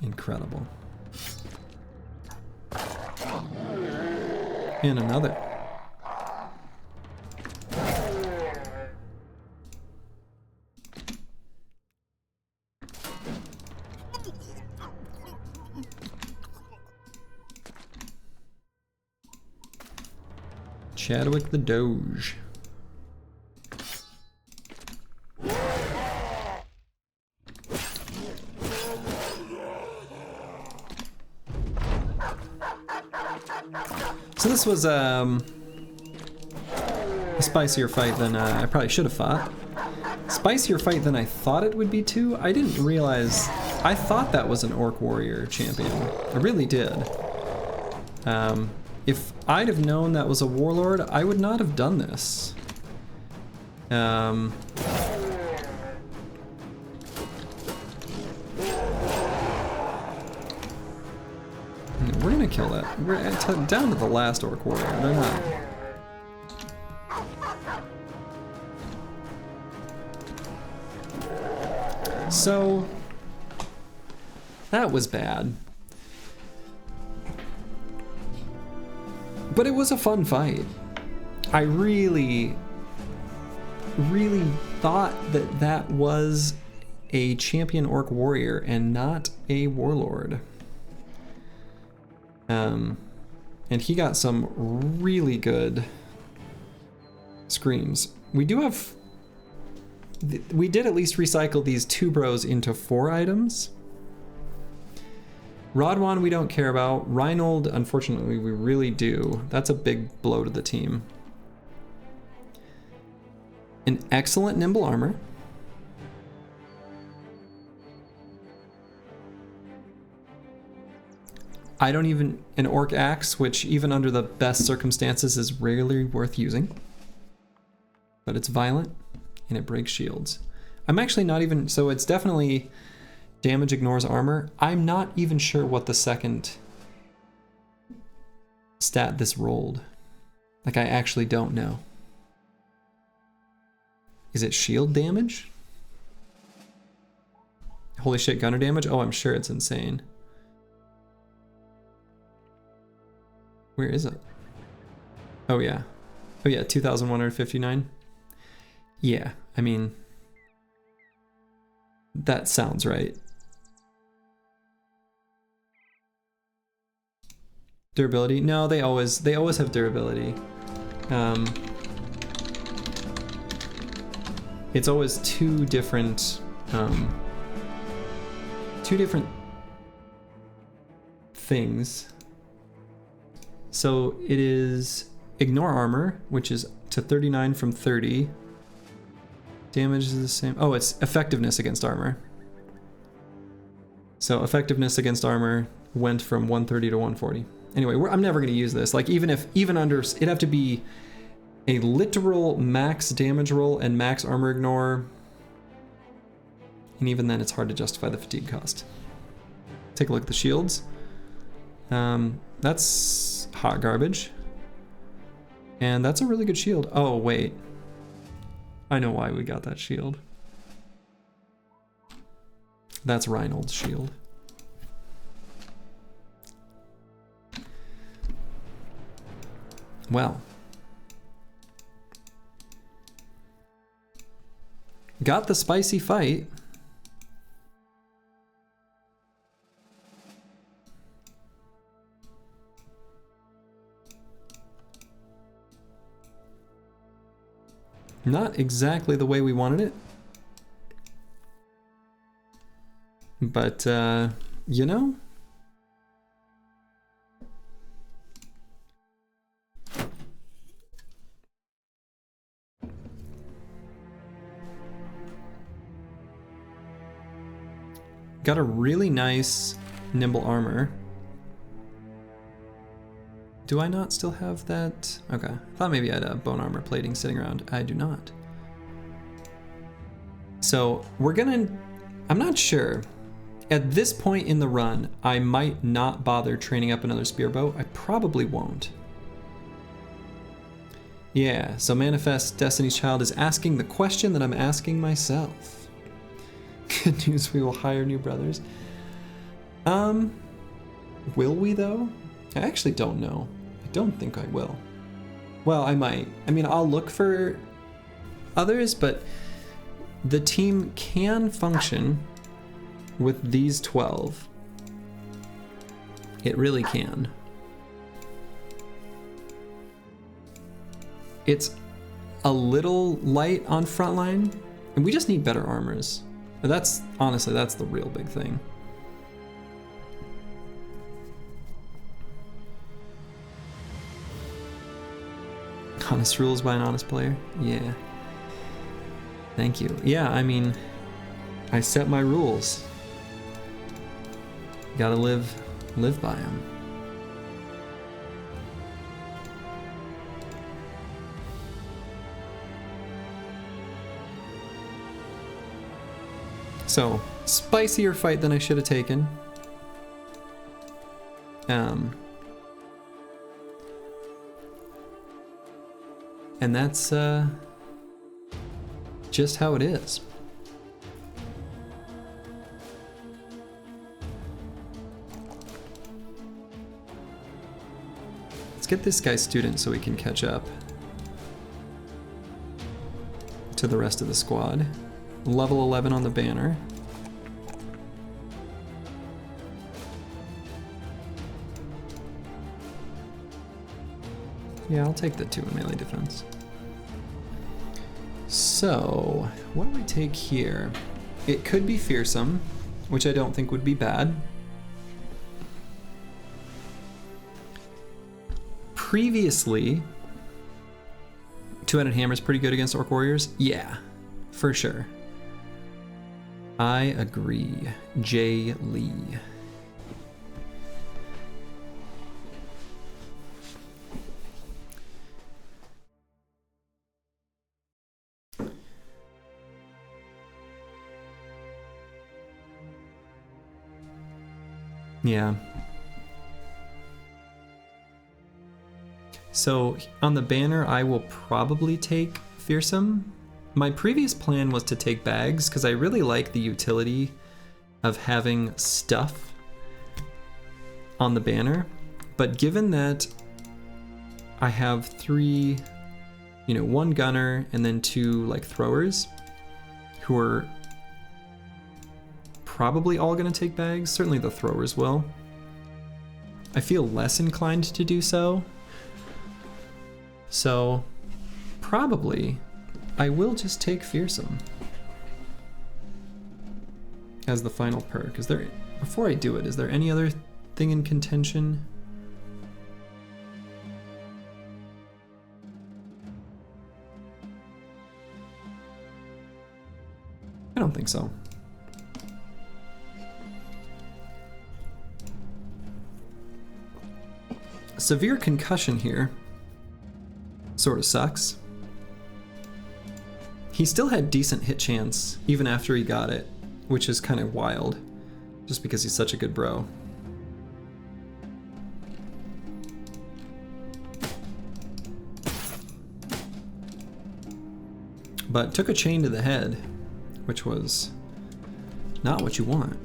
Incredible. And another. Chadwick the Doge. So this was a spicier fight than I probably should have fought. Spicier fight than I thought it would be too. I didn't realize, I thought that was an Orc Warrior champion. I really did. If I'd have known that was a Warlord, I would not have done this. We're gonna kill that. We're down to the last Orc Warrior. They're not. So that was bad. But it was a fun fight. I really thought that that was a champion Orc Warrior and not a Warlord. And he got some really good screams. We do have... We did at least recycle these 2 bros into 4 items. Rodwan we don't care about. Reinhold, unfortunately, we really do. That's a big blow to the team. An excellent nimble armor. I don't even... An Orc Axe, which even under the best circumstances is rarely worth using. But it's violent, and it breaks shields. I'm actually not even... So it's definitely... Damage ignores armor. I'm not even sure what the second stat this rolled. Like, I actually don't know. Is it shield damage? Holy shit, gunner damage? Oh, I'm sure it's insane. Where is it? Oh yeah. Oh yeah, 2,159. Yeah, I mean... That sounds right. Durability? No, they always have durability. It's always two different things. So it is ignore armor, which is to 39 from 30. Damage is the same. Oh, it's effectiveness against armor. So effectiveness against armor went from 130 to 140. Anyway, I'm never going to use this. Like, even under, it'd have to be a literal max damage roll and max armor ignore. And even then, it's hard to justify the fatigue cost. Take a look at the shields. That's hot garbage. And that's a really good shield. Oh, wait. I know why we got that shield. That's Reinhold's shield. Well. Got the spicy fight. Not exactly the way we wanted it. But, you know? Got a really nice nimble armor. Do I not still have that? Okay, I thought maybe I had a bone armor plating sitting around. I do not. So we're gonna, I'm not sure. At this point in the run, I might not bother training up another spear bow. I probably won't. Yeah, so Manifest Destiny's Child is asking the question that I'm asking myself. Good news, we will hire new brothers. Will we though? I actually don't know. I don't think I will. Well, I might. I mean, I'll look for others, but the team can function with these 12. It really can. It's a little light on frontline, and we just need better armors. That's, honestly, that's the real big thing. Honest rules by an honest player? Yeah. Thank you. Yeah, I mean, I set my rules. Gotta live by them. So, spicier fight than I should have taken. And that's just how it is. Let's get this guy student so we can catch up to the rest of the squad. Level 11 on the banner. Yeah, I'll take the 2 in melee defense. So, what do we take here? It could be fearsome, which I don't think would be bad. Previously, 2-handed hammer is pretty good against orc warriors. Yeah, for sure. I agree. Jay Lee. Yeah. So on the banner, I will probably take fearsome. My previous plan was to take bags because I really like the utility of having stuff on the banner. But given that I have 3, 1 gunner and then 2 like throwers who are probably all going to take bags. Certainly the throwers will. I feel less inclined to do so. So probably I will just take fearsome as the final perk. Is there, before I do it, is there any other thing in contention? I don't think so. Severe concussion here. Sort of sucks. He still had decent hit chance even after he got it, which is kind of wild, just because he's such a good bro. But took a chain to the head, which was not what you want.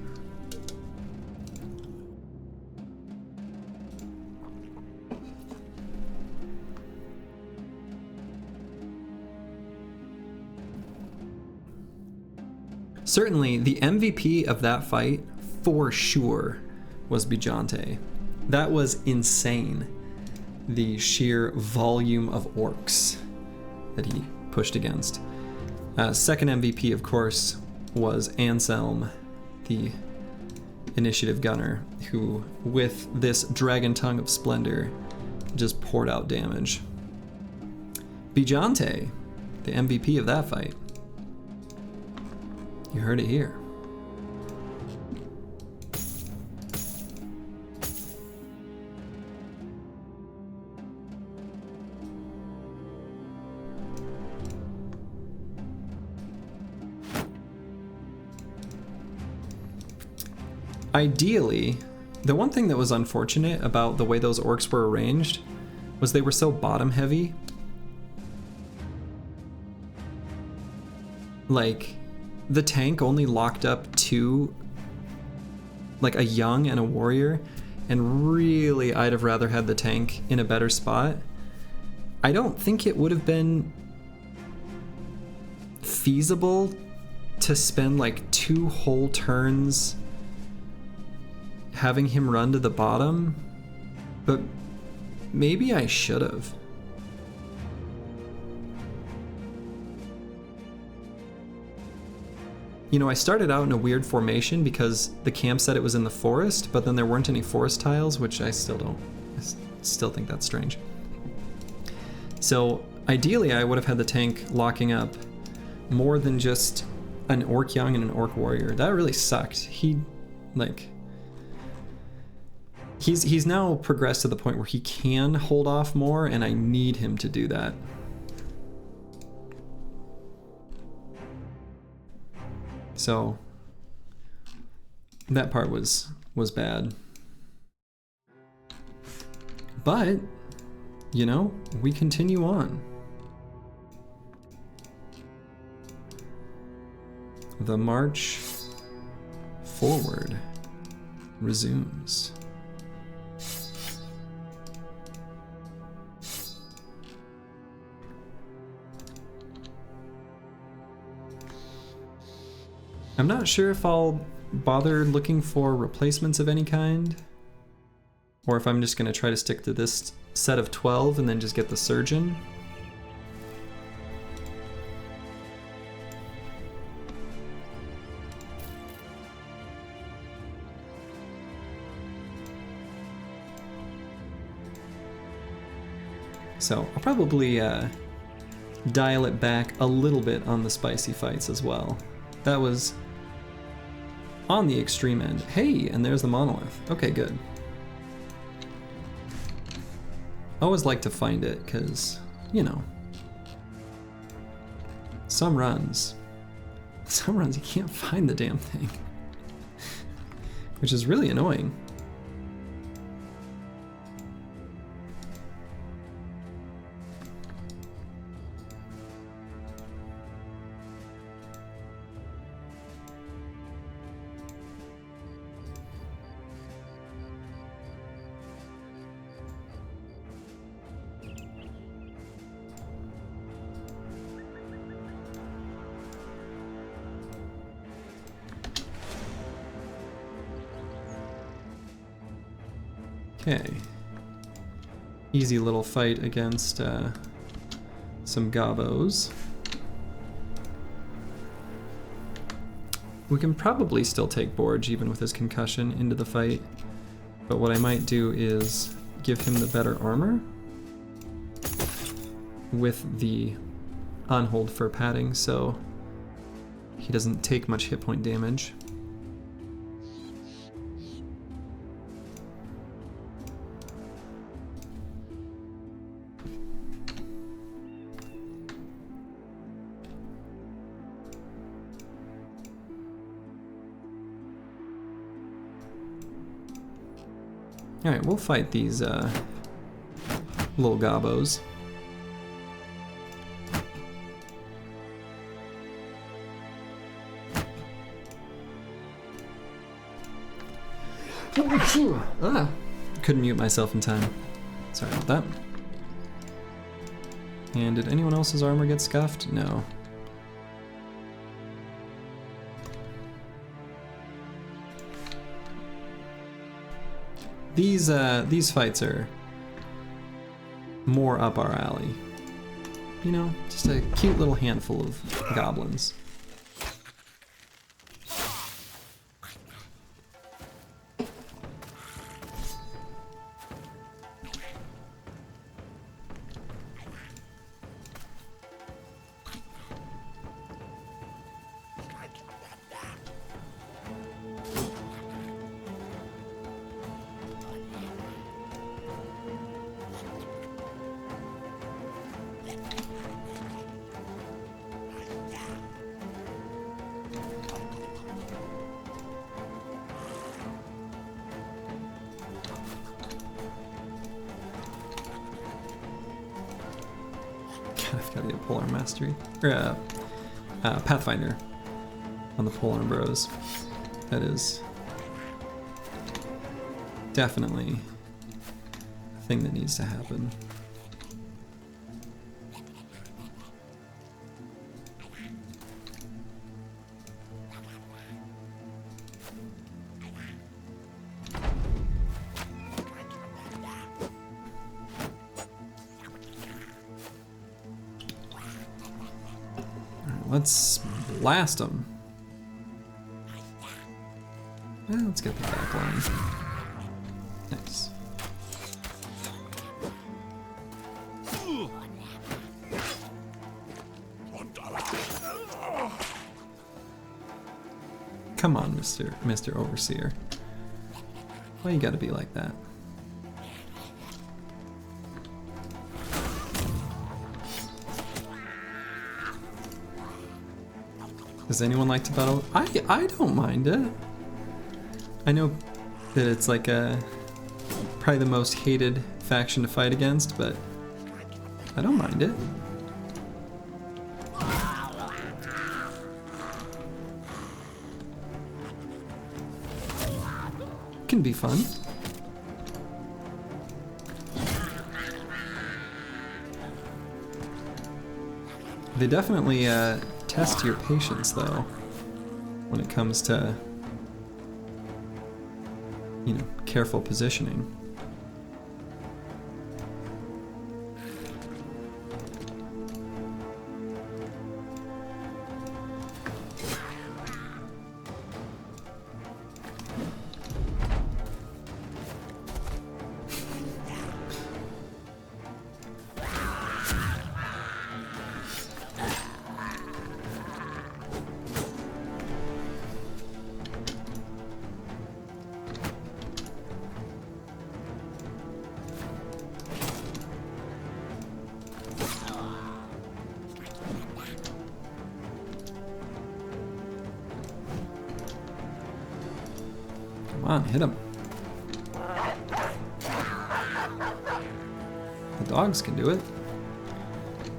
Certainly, the MVP of that fight, for sure, was Bijante. That was insane. The sheer volume of orcs that he pushed against. Second MVP, of course, was Anselm, the initiative gunner, who, with this Dragon Tongue of Splendor, just poured out damage. Bijante, the MVP of that fight. You heard it here. Ideally, the one thing that was unfortunate about the way those orcs were arranged was they were so bottom heavy. Like, the tank only locked up two, like a young and a warrior, and really I'd have rather had the tank in a better spot. I don't think it would have been feasible to spend like 2 whole turns having him run to the bottom, but maybe I should have. You know, I started out in a weird formation because the camp said it was in the forest, but then there weren't any forest tiles, which I still think that's strange. So ideally I would have had the tank locking up more than just an orc young and an orc warrior. That really sucked. He's now progressed to the point where he can hold off more, and I need him to do that. So that part was bad. But, you know, we continue on. The march forward resumes. I'm not sure if I'll bother looking for replacements of any kind, or if I'm just going to try to stick to this set of 12 and then just get the surgeon. So I'll probably dial it back a little bit on the spicy fights as well. That was on the extreme end. Hey, and there's the monolith. Okay, good. I always like to find it because, you know, some runs you can't find the damn thing, which is really annoying. Okay. Easy little fight against some gobos. We can probably still take Borge even with his concussion into the fight, but what I might do is give him the better armor with the on-hold for padding so he doesn't take much hit point damage. Alright, we'll fight these little gobbos. Couldn't mute myself in time. Sorry about that. And did anyone else's armor get scuffed? No. These fights are more up our alley. You know, just a cute little handful of goblins. I've got to get Polearm Mastery, or Pathfinder on the Polearm Bros. That is definitely a thing that needs to happen. Let's blast them. Yeah, let's get the back line. Nice. Come on, Mr. Overseer. Why you gotta be like that? Does anyone like to battle? I don't mind it. I know that it's like probably the most hated faction to fight against, but I don't mind it. It can be fun. They definitely test your patience, though, when it comes to, you know, careful positioning. Come on, hit him. The dogs can do it.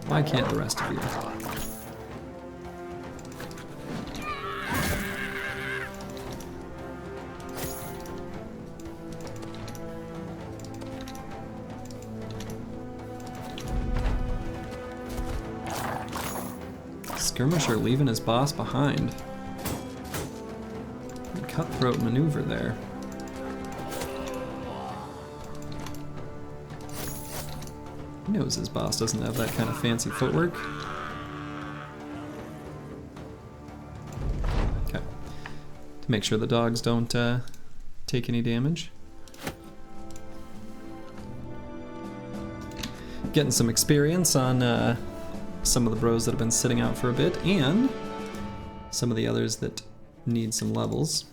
Why can't the rest of you? Skirmisher leaving his boss behind. Cutthroat maneuver there. He knows his boss doesn't have that kind of fancy footwork. Okay. To make sure the dogs don't take any damage. Getting some experience on some of the bros that have been sitting out for a bit, and some of the others that need some levels.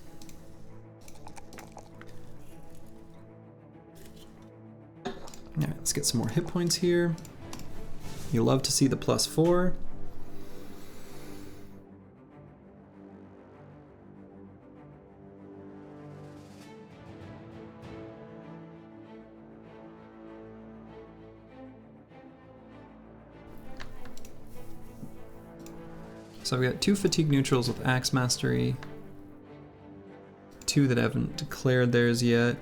Alright, let's get some more hit points here. You love to see the +4. So we got 2 fatigue neutrals with axe mastery, 2 that haven't declared theirs yet.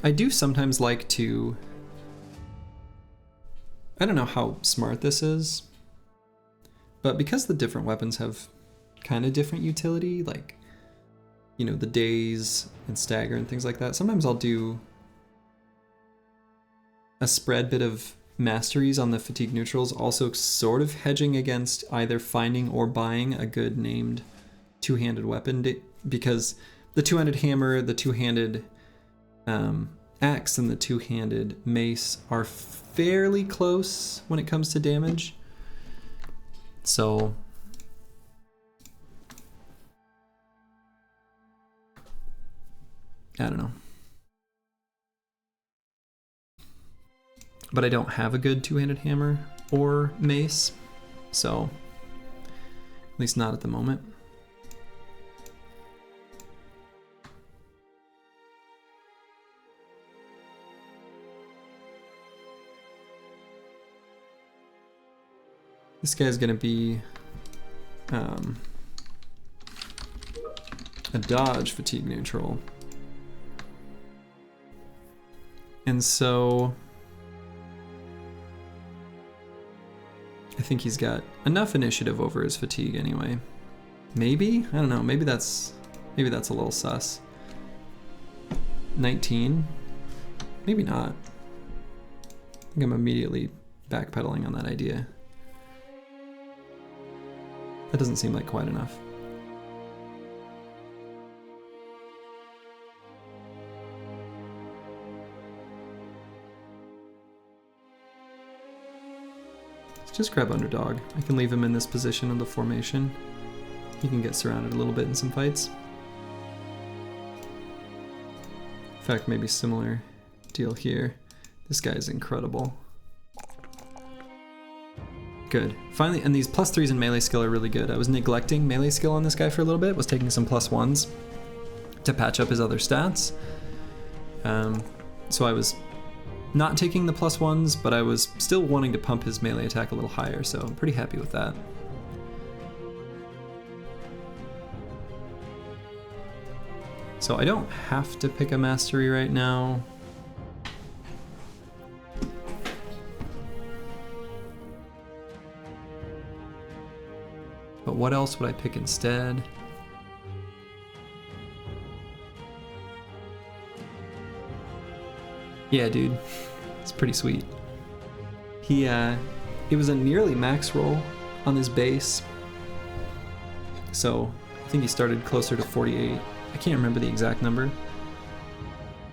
I do sometimes like to, I don't know how smart this is, but because the different weapons have kind of different utility, like, you know, the daze and stagger and things like that, sometimes I'll do a spread bit of masteries on the fatigue neutrals, also sort of hedging against either finding or buying a good named two-handed weapon, because the two-handed hammer, the two-handed axe, and the two-handed mace are fairly close when it comes to damage. So I don't know. But I don't have a good two-handed hammer or mace, so at least not at the moment. This guy's gonna be a dodge fatigue neutral. And so I think he's got enough initiative over his fatigue anyway. Maybe? I don't know, maybe that's a little sus. 19? Maybe not. I think I'm immediately backpedaling on that idea. That doesn't seem like quite enough. Just grab underdog. I can leave him in this position of the formation. He can get surrounded a little bit in some fights. In fact, maybe similar deal here. This guy's incredible. Good. Finally, and these +3s in melee skill are really good. I was neglecting melee skill on this guy for a little bit, was taking some +1s to patch up his other stats. So I was not taking the +1s, but I was still wanting to pump his melee attack a little higher, so I'm pretty happy with that. So I don't have to pick a mastery right now. But what else would I pick instead? Yeah, dude, it's pretty sweet. It was a nearly max roll on his base, so I think he started closer to 48. I can't remember the exact number.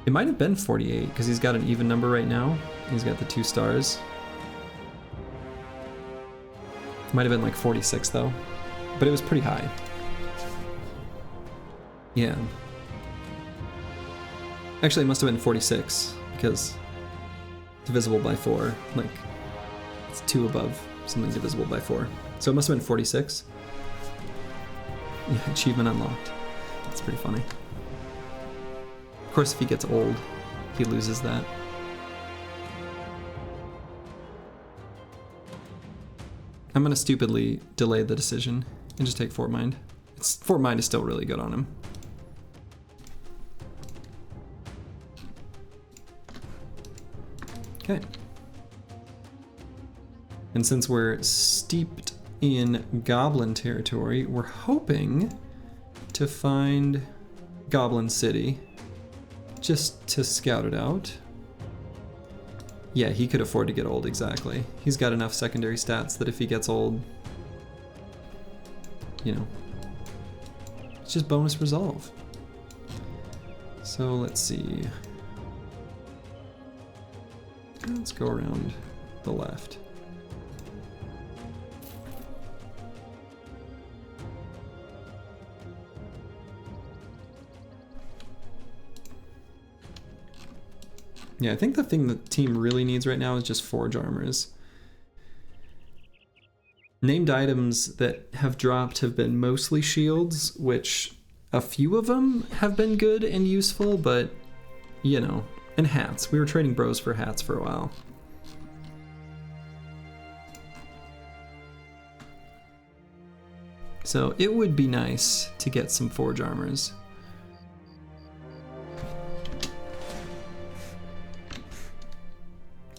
It might have been 48 because he's got an even number right now. He's got the 2 stars. It might have been like 46 though, but it was pretty high. Yeah. Actually, it must have been 46. Because divisible by 4, like it's 2 above something divisible by 4. So it must have been 46. Yeah, achievement unlocked. That's pretty funny. Of course, if he gets old, he loses that. I'm gonna stupidly delay the decision and just take Fort Mind. Fort Mind is still really good on him. Okay. And since we're steeped in goblin territory, we're hoping to find Goblin City just to scout it out. Yeah, he could afford to get old, exactly. He's got enough secondary stats that if he gets old, you know, it's just bonus resolve. So let's see. Let's go around the left. Yeah, I think the thing the team really needs right now is just forge armors. Named items that have dropped have been mostly shields, which a few of them have been good and useful, but, you know, and hats. We were trading bros for hats for a while. So it would be nice to get some forge armors.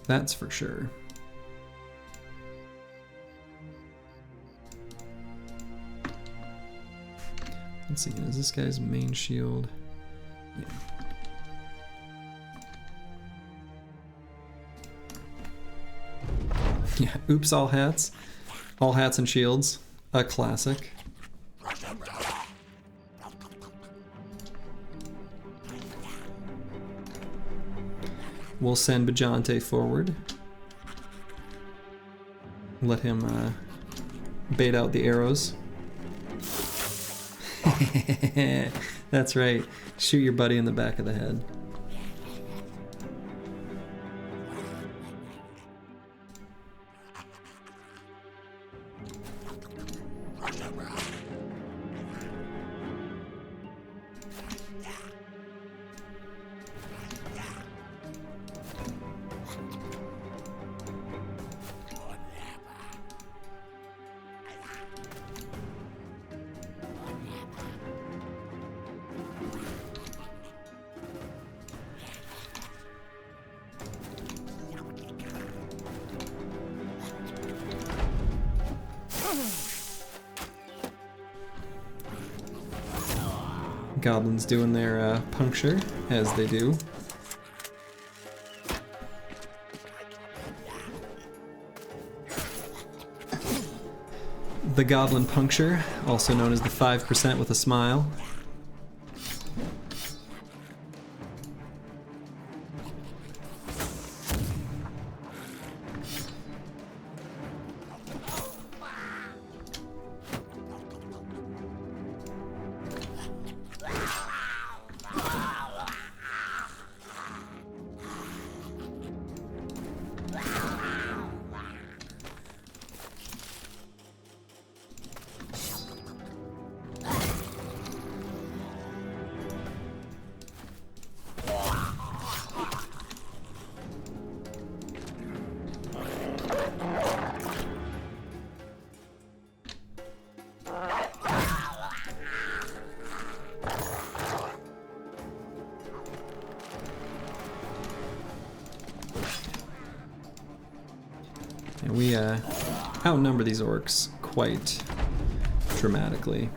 That's for sure. Let's see, is this guy's main shield? Yeah. Yeah, oops, all hats. All hats and shields. A classic. We'll send Bajante forward. Let him bait out the arrows. That's right. Shoot your buddy in the back of the head. Goblins doing their puncture, as they do. The goblin puncture, also known as the 5% with a smile. And we outnumber these orcs quite dramatically.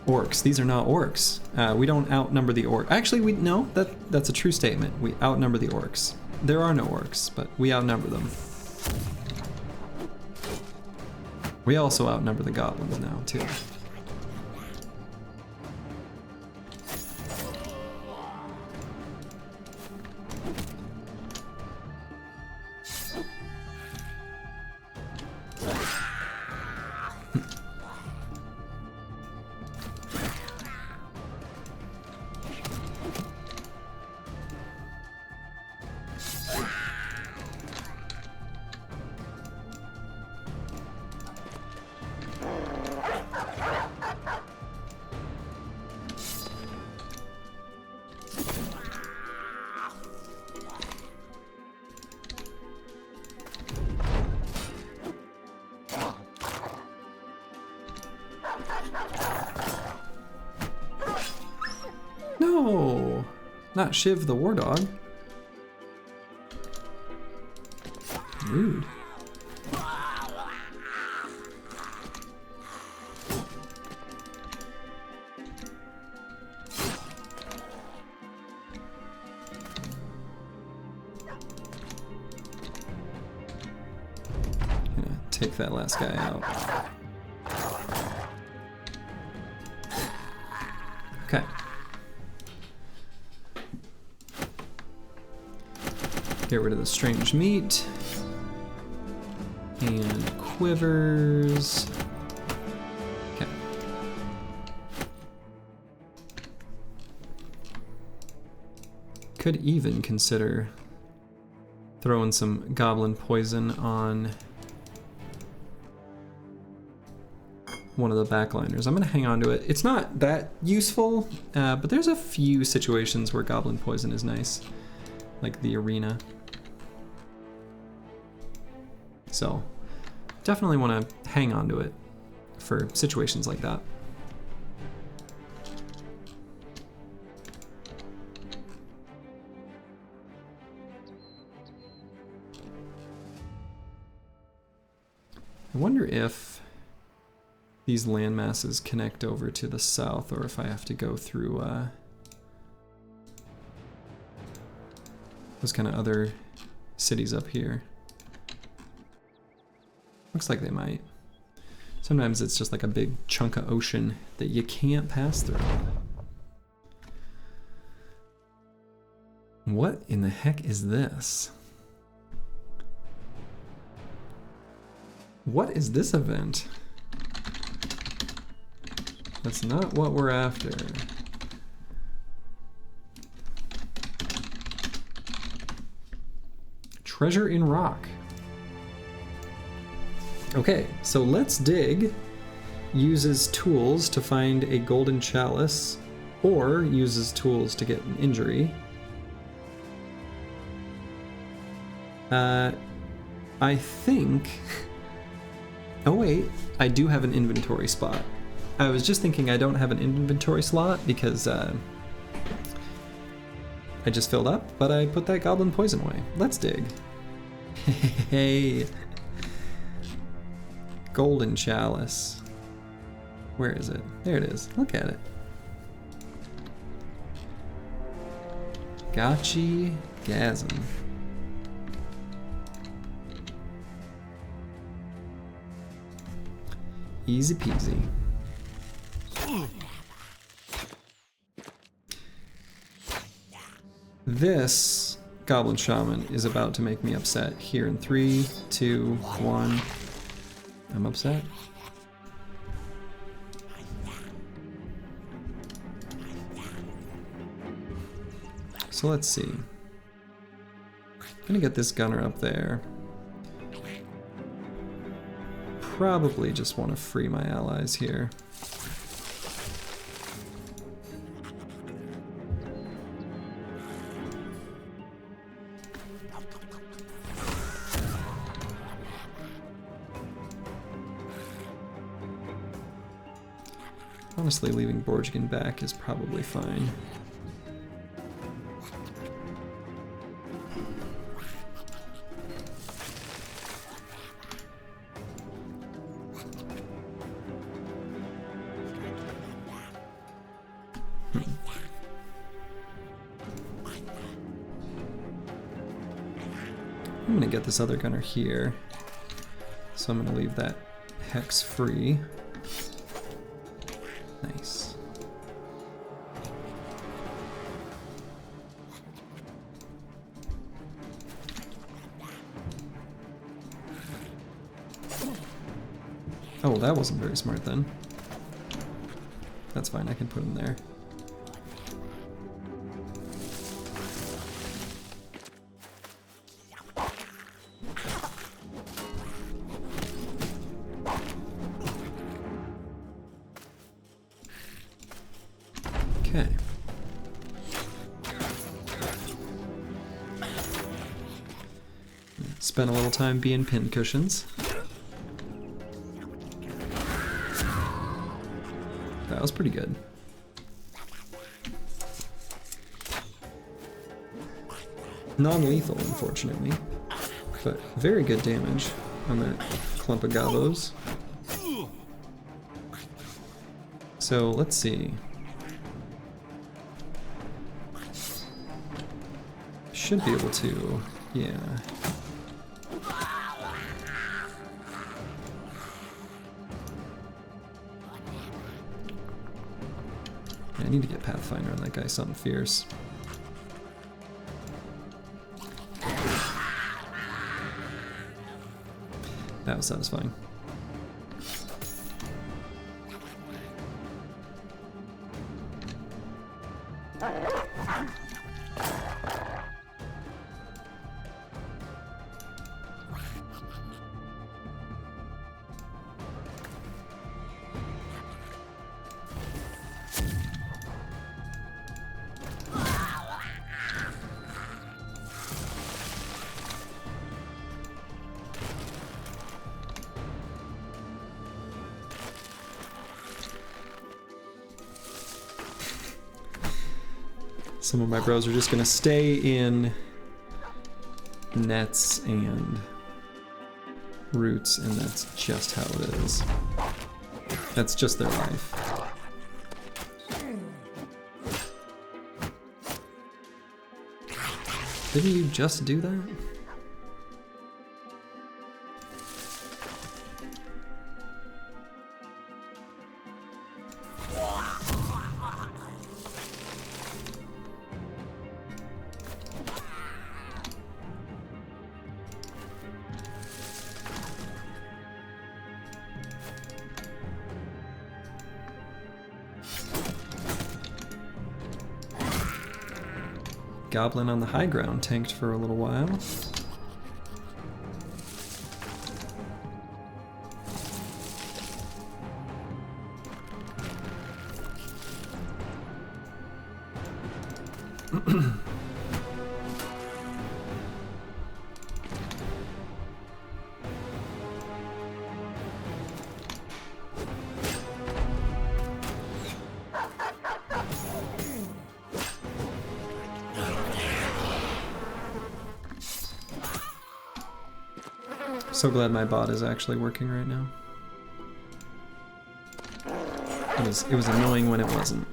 Orcs. These are not orcs. We don't outnumber the orcs. Actually, no, that's a true statement. We outnumber the orcs. There are no orcs, but we outnumber them. We also outnumber the goblins now, too. No, not Shiv the war dog. Rude. Gonna take that last guy out. Okay. Get rid of the strange meat. And quivers. Okay. Could even consider throwing some goblin poison on one of the backliners. I'm gonna hang on to it. It's not that useful, but there's a few situations where goblin poison is nice, like the arena. So definitely want to hang on to it for situations like that. I wonder if these land masses connect over to the south, or if I have to go through those kind of other cities up here. Looks like they might. Sometimes it's just like a big chunk of ocean that you can't pass through. What in the heck is this? What is this event? That's not what we're after. Treasure in rock. Okay, so Let's Dig uses tools to find a golden chalice, or uses tools to get an injury. I think... Oh wait, I do have an inventory spot. I was just thinking I don't have an inventory slot because I just filled up, but I put that goblin poison away. Let's dig. Hey. Golden chalice. Where is it? There it is. Look at it. Gotchi gasm. Easy peasy. This goblin shaman is about to make me upset here in 3, 2, 1. I'm upset. So let's see. I'm gonna get this gunner up there. Probably just want to free my allies here. Honestly, leaving Borjigin back is probably fine. I'm gonna get this other gunner here, so I'm gonna leave that hex free. Nice. Oh, that wasn't very smart then. That's fine, I can put him there. Okay. Spent a little time being pin cushions. That was pretty good. Non-lethal, unfortunately, but very good damage on that clump of gobos. So let's see. Should be able to, yeah. I need to get Pathfinder on that guy, something fierce. That was satisfying. Some of my bros are just gonna stay in nets and roots, and that's just how it is. That's just their life. Didn't you just do that? Goblin on the high ground tanked for a little while. So glad my bot is actually working right now. It was annoying when it wasn't.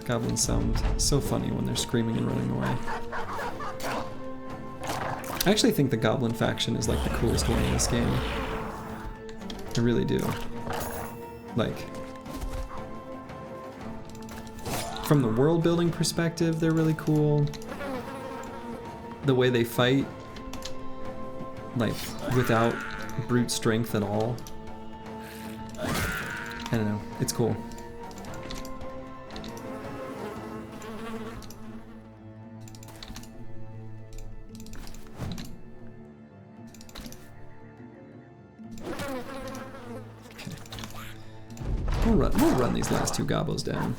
Goblins sound so funny when they're screaming and running away. I actually think the Goblin faction is like the coolest one in this game. I really do. Like, from the world building perspective, they're really cool. The way they fight, like, without brute strength at all. I don't know, it's cool. We'll run these last two gobos down.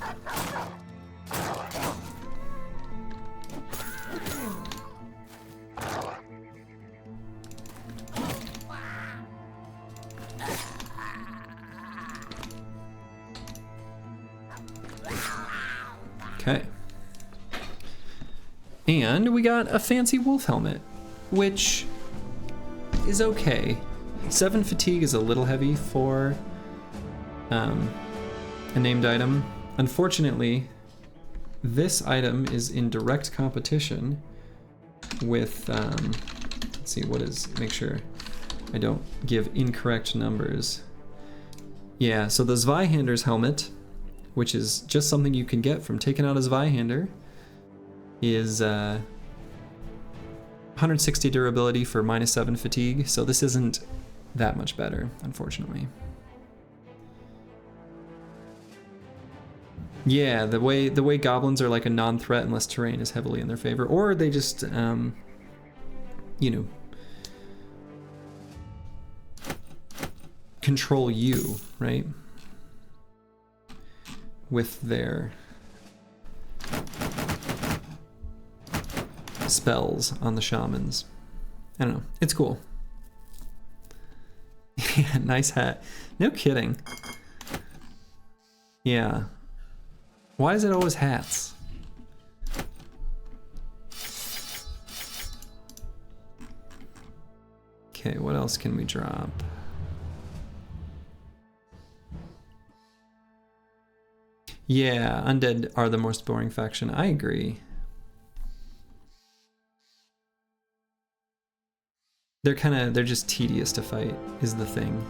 Okay. And we got a fancy wolf helmet, which is okay. 7 fatigue is a little heavy for a named item. Unfortunately, this item is in direct competition with, let's see, what is, make sure I don't give incorrect numbers. Yeah, so the Zweihander's helmet, which is just something you can get from taking out a Zweihander, is 160 durability for -7 fatigue, so this isn't that much better, unfortunately. Yeah, the way goblins are like a non-threat unless terrain is heavily in their favor, or they just, you know, control you, right? With their spells on the shamans. I don't know, it's cool. Yeah, nice hat. No kidding. Yeah. Why is it always hats? Okay, what else can we drop? Yeah, undead are the most boring faction. I agree. They're just tedious to fight, is the thing.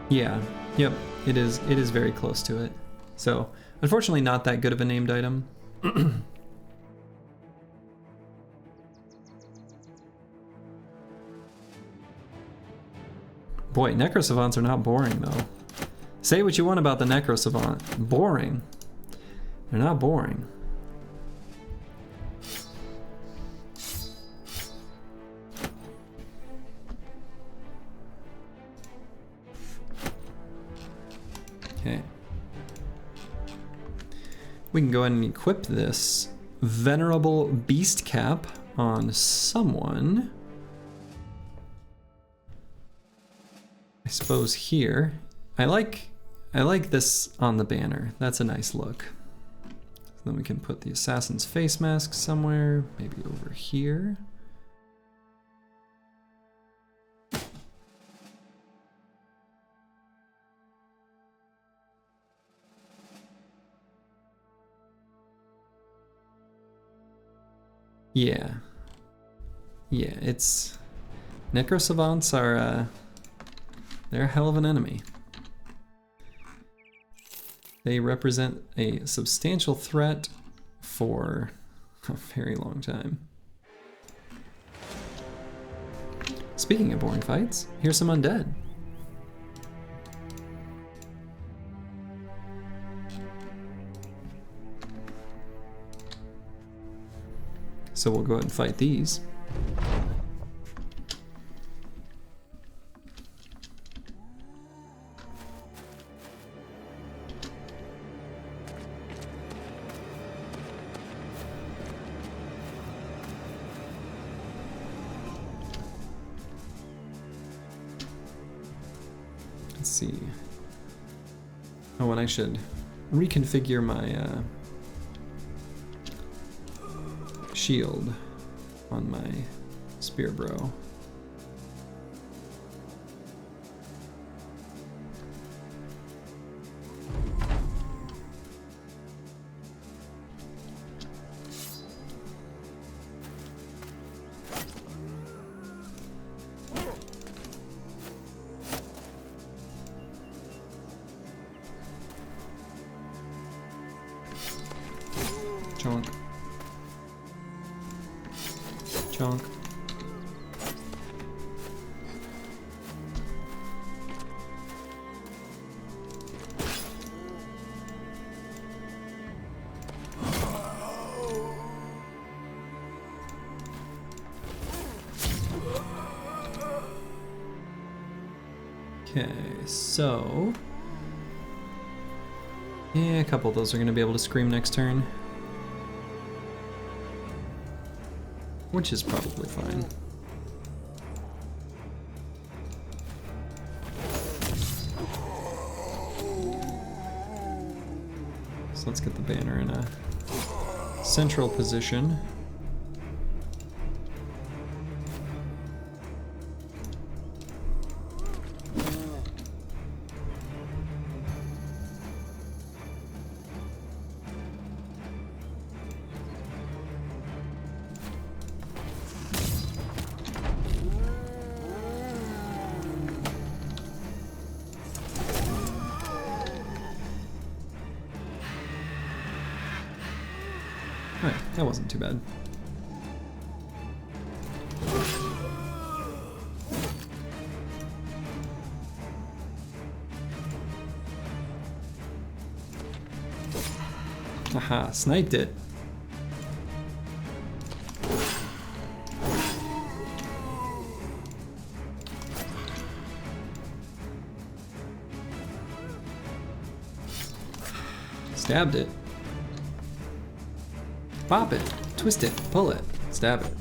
Yeah, yep, it is very close to it. So Unfortunately, not that good of a named item. Boy, Necrosavants are not boring, though. Say what you want about the Necrosavant. Boring. They're not boring. Okay. We can go ahead and equip this Venerable Beast Cap on someone. I suppose here. I like this on the banner. That's a nice look. So then we can put the Assassin's face mask somewhere, maybe over here. Yeah. Yeah, it's... Necrosavants are, they're a hell of an enemy. They represent a substantial threat for a very long time. Speaking of boring fights, here's some undead. So we'll go ahead and fight these. Let's see. Oh, and I should reconfigure my shield on my spear bro. Chonk. Chonk. Okay, so yeah, a couple of those are going to be able to scream next turn. Which is probably fine. So let's get the banner in a central position. That wasn't too bad. Aha, sniped it. Stabbed it. Pop it, twist it, pull it, stab it.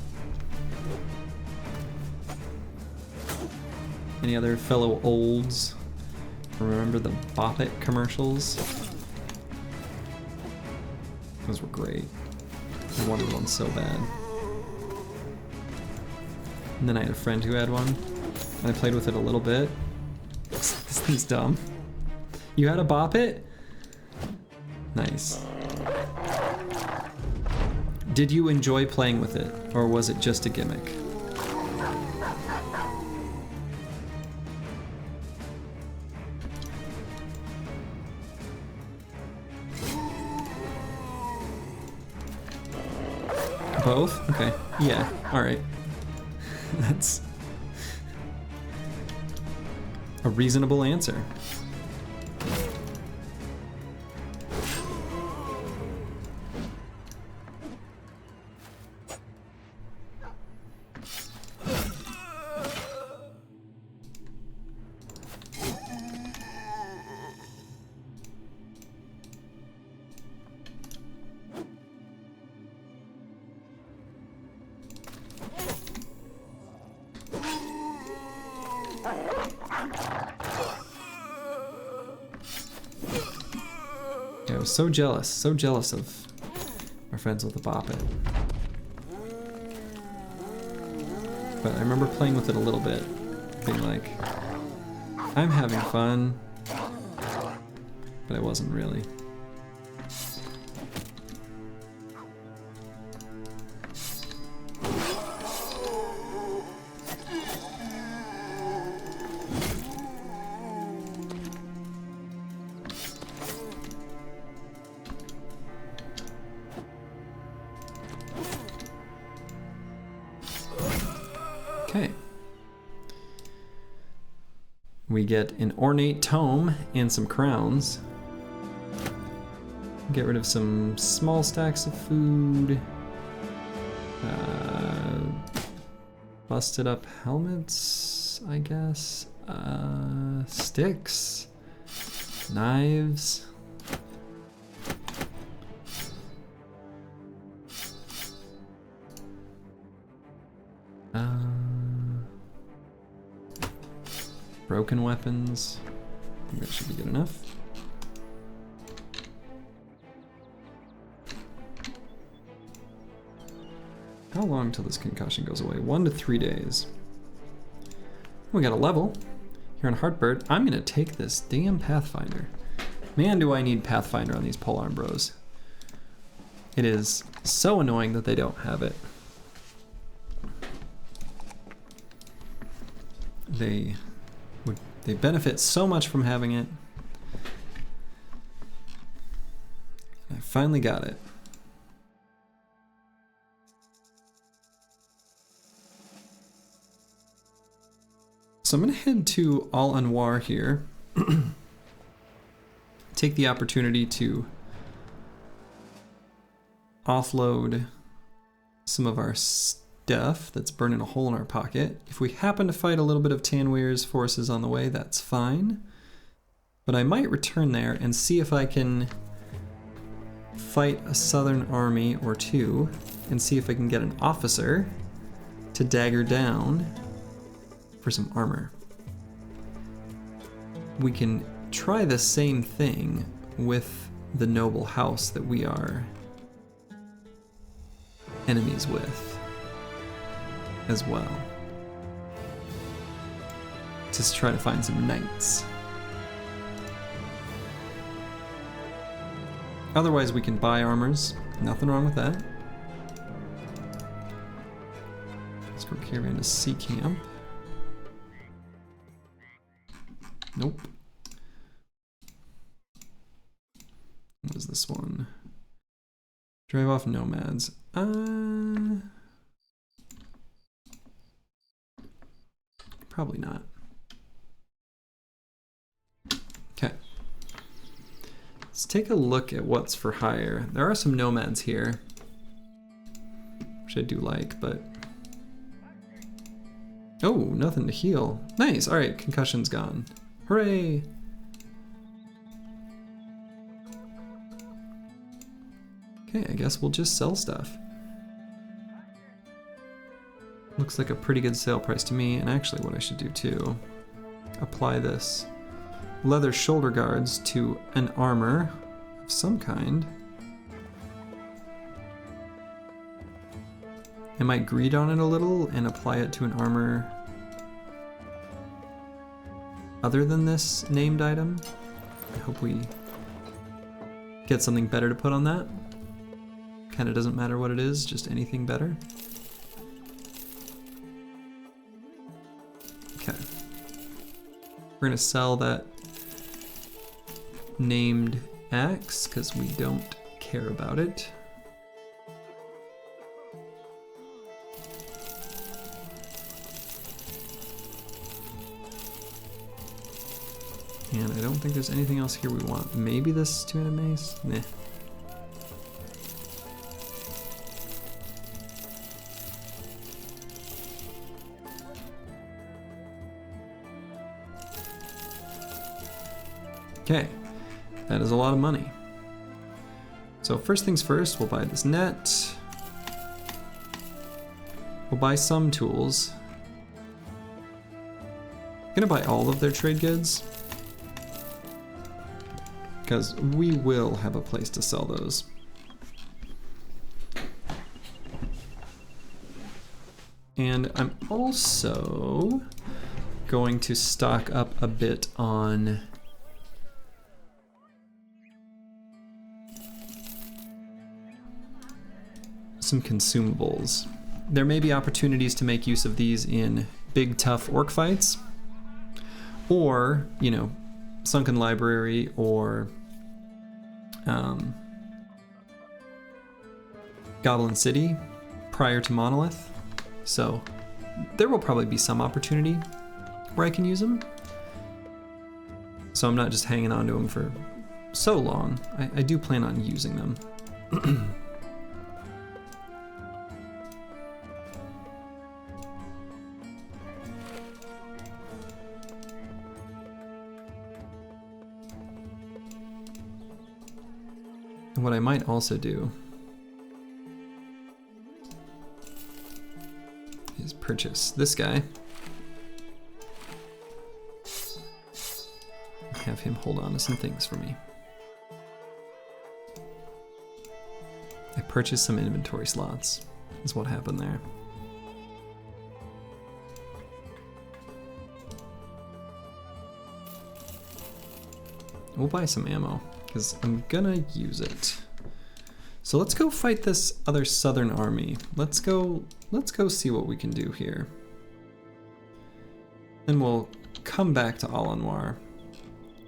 Any other fellow olds remember the Bop It commercials? Those were great. I wanted one so bad. And then I had a friend who had one, and I played with it a little bit. This thing's dumb. You had a Bop It? Nice. Did you enjoy playing with it, or was it just a gimmick? Both? Okay. Yeah. All right. That's a reasonable answer. I was so jealous of my friends with the Bop It. But I remember playing with it a little bit, being like, I'm having fun, but I wasn't really. Okay. We get an ornate tome and some crowns. Get rid of some small stacks of food. Busted up helmets, I guess. Sticks. Knives. Broken weapons. I think that should be good enough. How long till this concussion goes away? 1 to 3 days. We got a level here on Heartbird. I'm gonna take this damn Pathfinder. Man, do I need Pathfinder on these polearm bros. It is so annoying that they don't have it. They benefit so much from having it. I finally got it. So I'm gonna head to Al Anwar here. Take the opportunity to offload some of our stuff that's burning a hole in our pocket. If we happen to fight a little bit of Tanweer's forces on the way, that's fine. But I might return there and see if I can fight a southern army or two and see if I can get an officer to dagger down for some armor. We can try the same thing with the noble house that we are enemies with as well. Just try to find some knights. Otherwise we can buy armors. Nothing wrong with that. Let's go caravan to sea camp. Nope. What is this one? Drive off nomads. Probably not. Okay. Let's take a look at what's for hire. There are some nomads here, which I do like, but... Oh, nothing to heal. Nice, all right, concussion's gone. Hooray! Okay, I guess we'll just sell stuff. Looks like a pretty good sale price to me, and actually what I should do too, apply this leather shoulder guards to an armor of some kind. I might greed on it a little and apply it to an armor other than this named item. I hope we get something better to put on that. Kinda doesn't matter what it is, just anything better. Okay. We're gonna sell that named axe because we don't care about it. And I don't think there's anything else here we want. Maybe this two-handed mace? Nah. Okay, that is a lot of money. So first things first, we'll buy this net. We'll buy some tools. I'm gonna buy all of their trade goods, because we will have a place to sell those. And I'm also going to stock up a bit on some consumables. There may be opportunities to make use of these in big tough orc fights, or, you know, Sunken Library, or Goblin City prior to Monolith. So there will probably be some opportunity where I can use them. So I'm not just hanging on to them for so long. I do plan on using them. What I might also do is purchase this guy. Have him hold on to some things for me. I purchased some inventory slots, is what happened there. We'll buy some ammo, because I'm gonna use it. So let's go fight this other southern army. Let's go see what we can do here. Then we'll come back to Al-Anwar.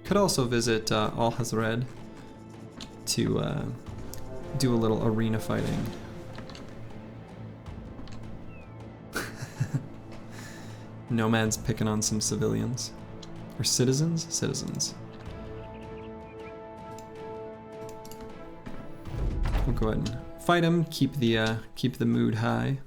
Could also visit Al-Hazred to do a little arena fighting. Nomads picking on some civilians. Or citizens? Citizens. We'll go ahead and fight him, keep the mood high.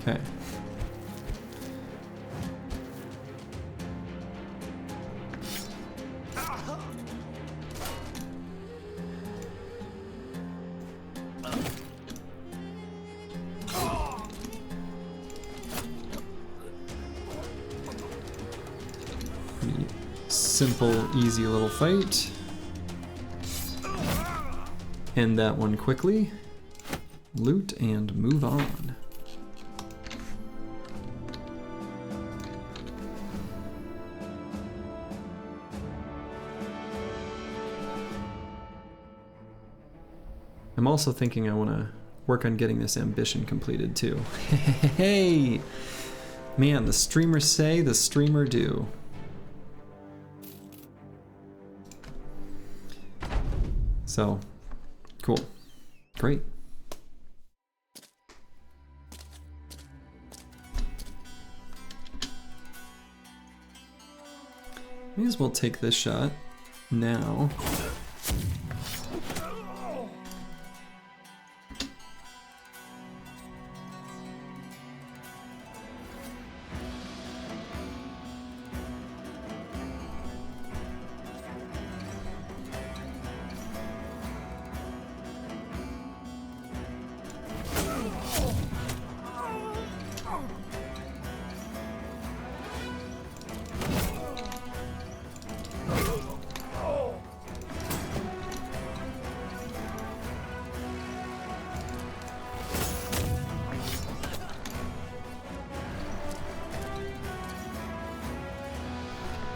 Okay. Pretty simple, easy little fight. End that one quickly. Loot and move on. I'm also thinking I want to work on getting this ambition completed too. Hey! Man, the streamers say, the streamer do. So, cool. Great. May as well take this shot now.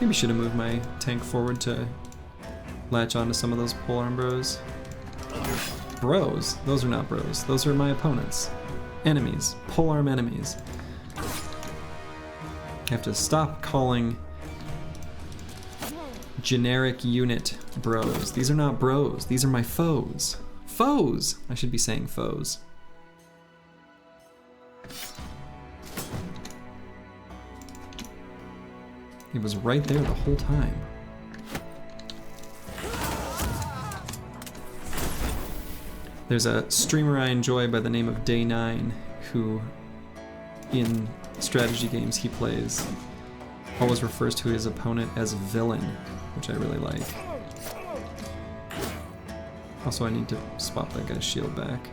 Maybe should have moved my tank forward to latch onto some of those polearm bros. Bros? Those are not bros. Those are my opponents. Enemies. Polearm enemies. I have to stop calling generic unit bros. These are not bros. These are my foes. Foes! I should be saying foes. He was right there the whole time. There's a streamer I enjoy by the name of Day9 who, in strategy games he plays, always refers to his opponent as villain, which I really like. Also, I need to swap that guy's shield back.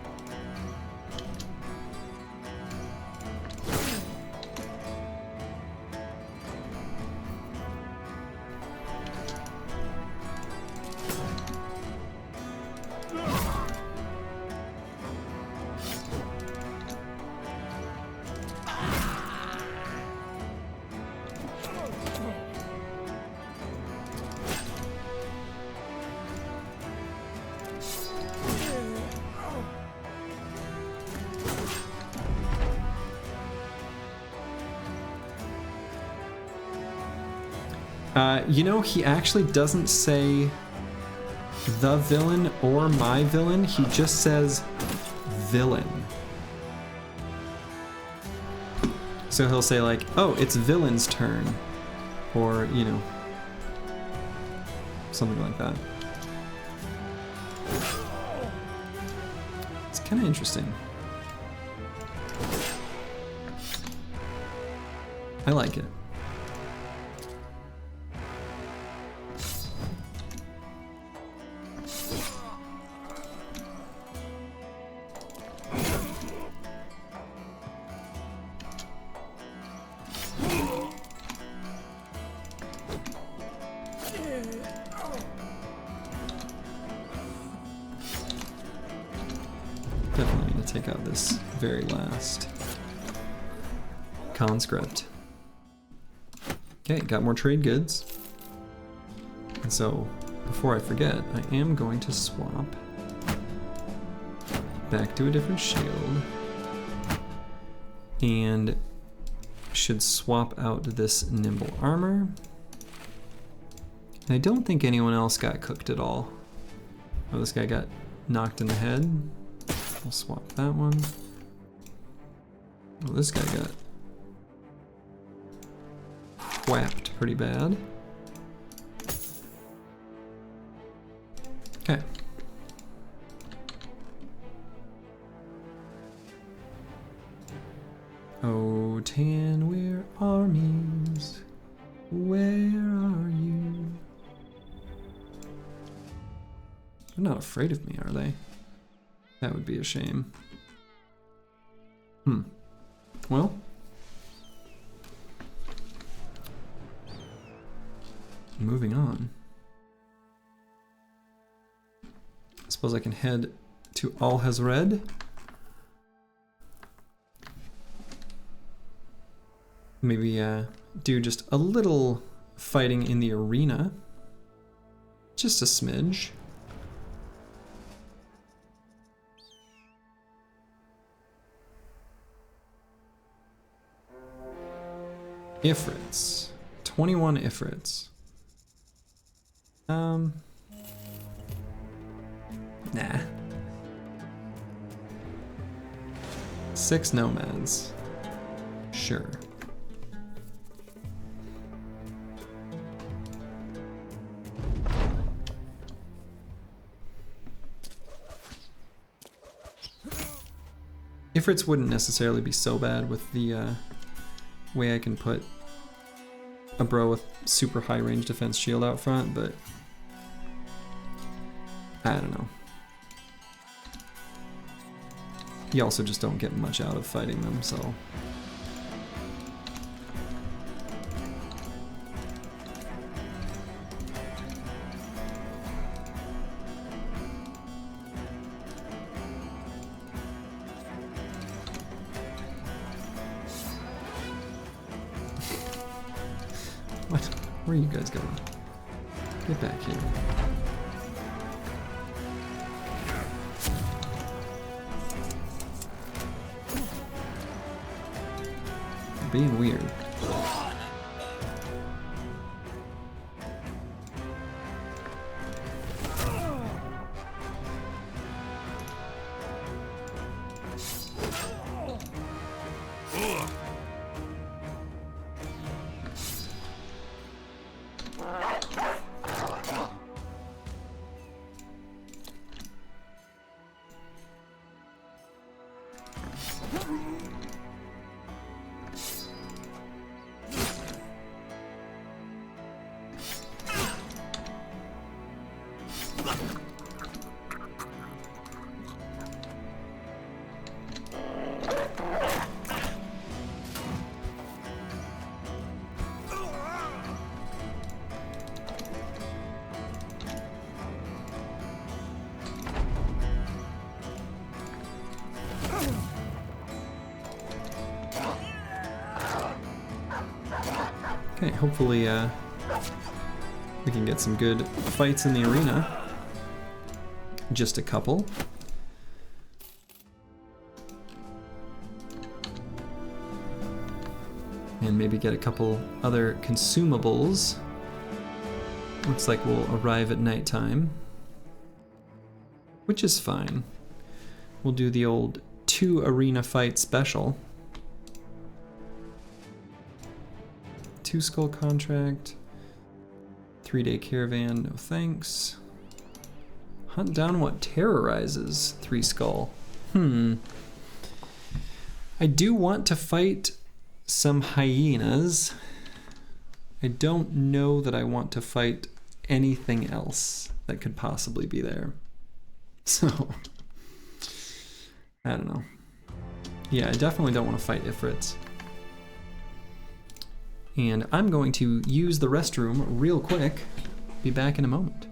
You know, he actually doesn't say the villain or my villain, he just says villain. So he'll say like, oh, it's villain's turn, or, you know, something like that. It's kind of interesting. I like it. Definitely need to take out this very last conscript. Okay, got more trade goods. And so, before I forget, I am going to swap back to a different shield. And should swap out this nimble armor. I don't think anyone else got cooked at all. Oh, this guy got knocked in the head. I'll swap that one. Oh, this guy got whapped pretty bad. Okay. Oh, Tan, where armies? Where are you? They're not afraid of me, are they? That would be a shame. Well. Moving on. I suppose I can head to Al Hazred. Maybe do just a little fighting in the arena. Just a smidge. Ifrits. 21 Ifrits. Nah. 6 nomads. Sure. Ifrits wouldn't necessarily be so bad with the way I can put a bro with super high range defense shield out front, but I don't know. You also just don't get much out of fighting them, so. What? Where are you guys going? Get back here. Being weird. Okay, hopefully we can get some good fights in the arena. Just a couple. And maybe get a couple other consumables. Looks like we'll arrive at nighttime, which is fine. We'll do the old 2 arena fight special. 2 skull contract, 3-day caravan, no thanks. Hunt down what terrorizes 3 skull. I do want to fight some hyenas. I don't know that I want to fight anything else that could possibly be there. So, I don't know. Yeah, I definitely don't want to fight Ifrits. And I'm going to use the restroom real quick. Be back in a moment.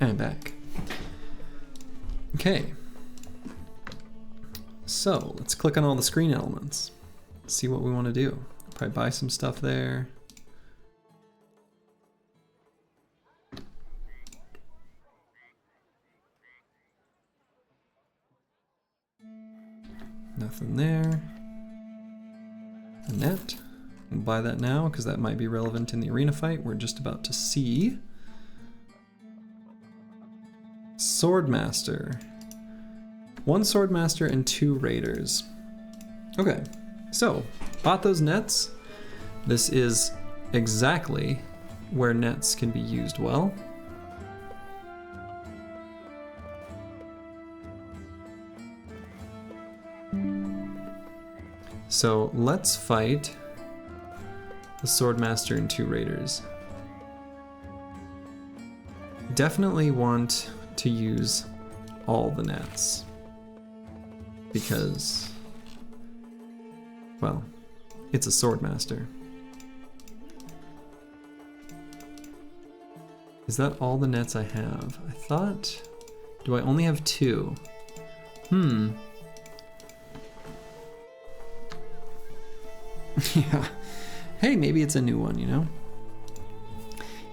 I'm back. Okay. So let's click on all the screen elements. See what we want to do. Probably buy some stuff there. Nothing there. A net. We'll buy that now because that might be relevant in the arena fight we're just about to see. Swordmaster. 1 Swordmaster and 2 Raiders. Okay, so bought those nets. This is exactly where nets can be used well. So let's fight the Swordmaster and 2 raiders. Definitely want to use all the nets because, well, it's a Swordmaster. Is that all the nets I have? I thought, do I only have 2? Yeah. Hey, maybe it's a new one, you know?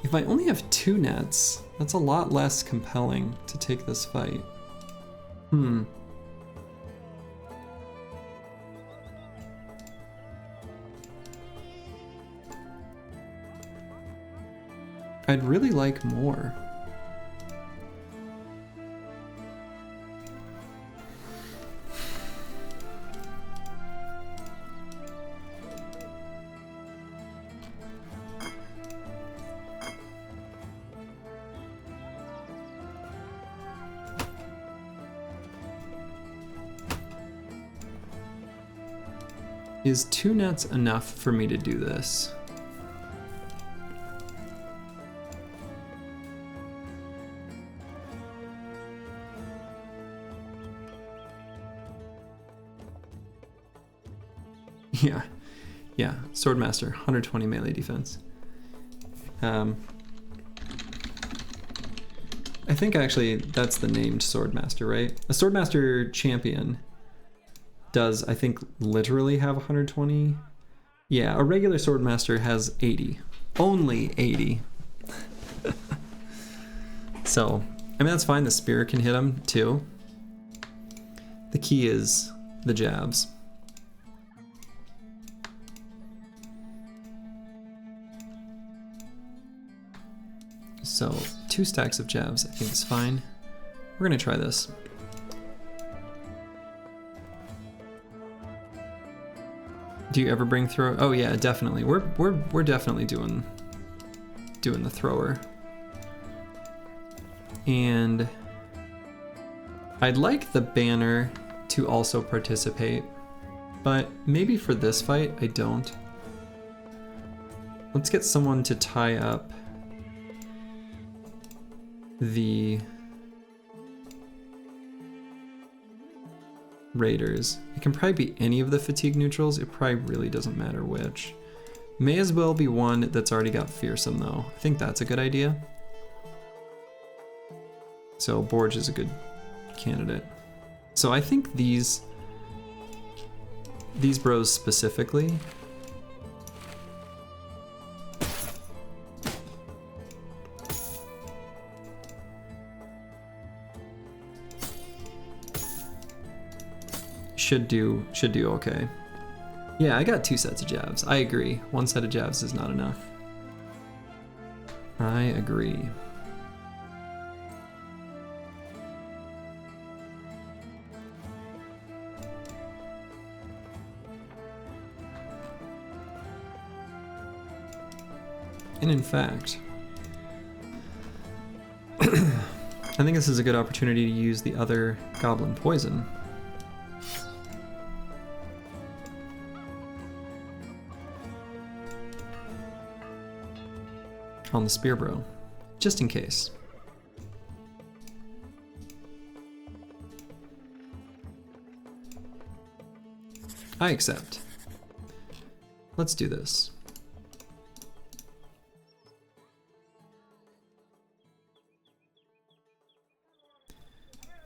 If I only have 2 nets, that's a lot less compelling to take this fight. I'd really like more. Is 2 nets enough for me to do this? Yeah, Swordmaster, 120 melee defense. I think actually that's the named Swordmaster, right? A Swordmaster champion does, I think, literally have 120. Yeah, a regular Swordmaster has 80. Only 80. So, I mean, that's fine. The spear can hit him too. The key is the jabs. So 2 stacks of jabs I think is fine. We're gonna try this. Do you ever bring throw? Oh yeah, definitely. We're definitely doing the thrower. And I'd like the banner to also participate, but maybe for this fight I don't. Let's get someone to tie up the raiders. It can probably be any of the fatigue neutrals. It probably really doesn't matter which. May as well be one that's already got fearsome though. I think that's a good idea. So Borge is a good candidate. So I think these bros specifically should do okay. Yeah, I got 2 sets of jabs. I agree. 1 set of jabs is not enough. I agree. And in fact, I think this is a good opportunity to use the other goblin poison. On the spear bro, just in case. I accept. Let's do this.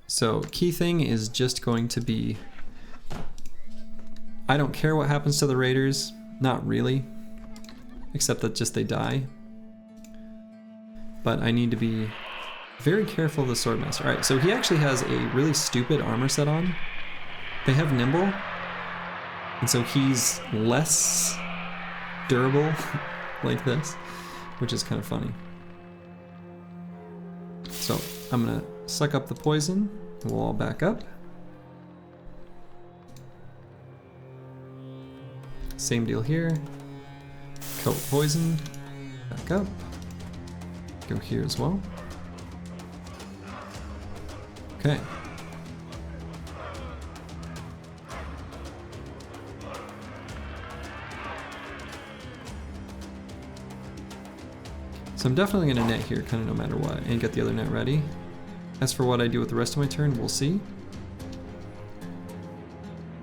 So key thing is just going to be, I don't care what happens to the raiders, not really, except that just they die. But I need to be very careful of the Swordmaster. Alright, so he actually has a really stupid armor set on. They have Nimble, and so he's less durable like this, which is kind of funny. So I'm gonna suck up the poison, and we'll all back up. Same deal here. Coat poison, back up. Go here as well. Okay. So I'm definitely going to net here kind of no matter what and get the other net ready. As for what I do with the rest of my turn, we'll see.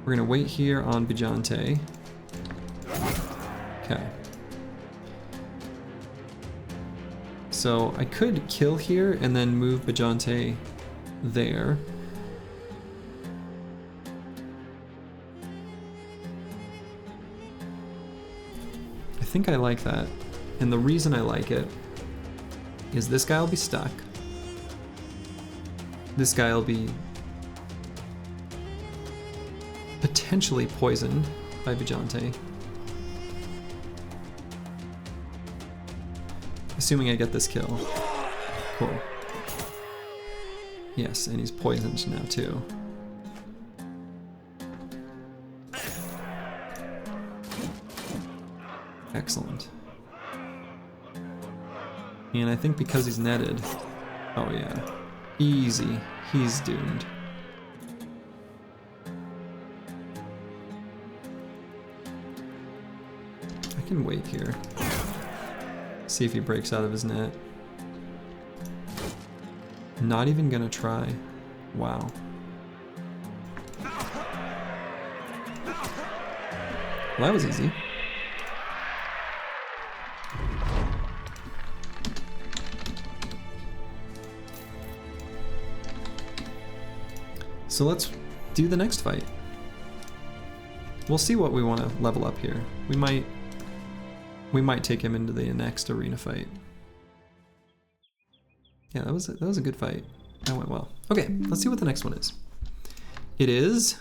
We're going to wait here on Bajante. Okay. So I could kill here and then move Bajante there. I think I like that. And the reason I like it is this guy will be stuck. This guy will be potentially poisoned by Bajante. Assuming I get this kill. Cool. Yes, and he's poisoned now too. Excellent. And I think because he's netted, oh yeah, easy, he's doomed. I can wait here. See if he breaks out of his net. Not even gonna try. Wow. Well, that was easy. So let's do the next fight. We'll see what we want to level up here. We might take him into the next arena fight. Yeah, that was a good fight. That went well. Okay, let's see what the next one is. It is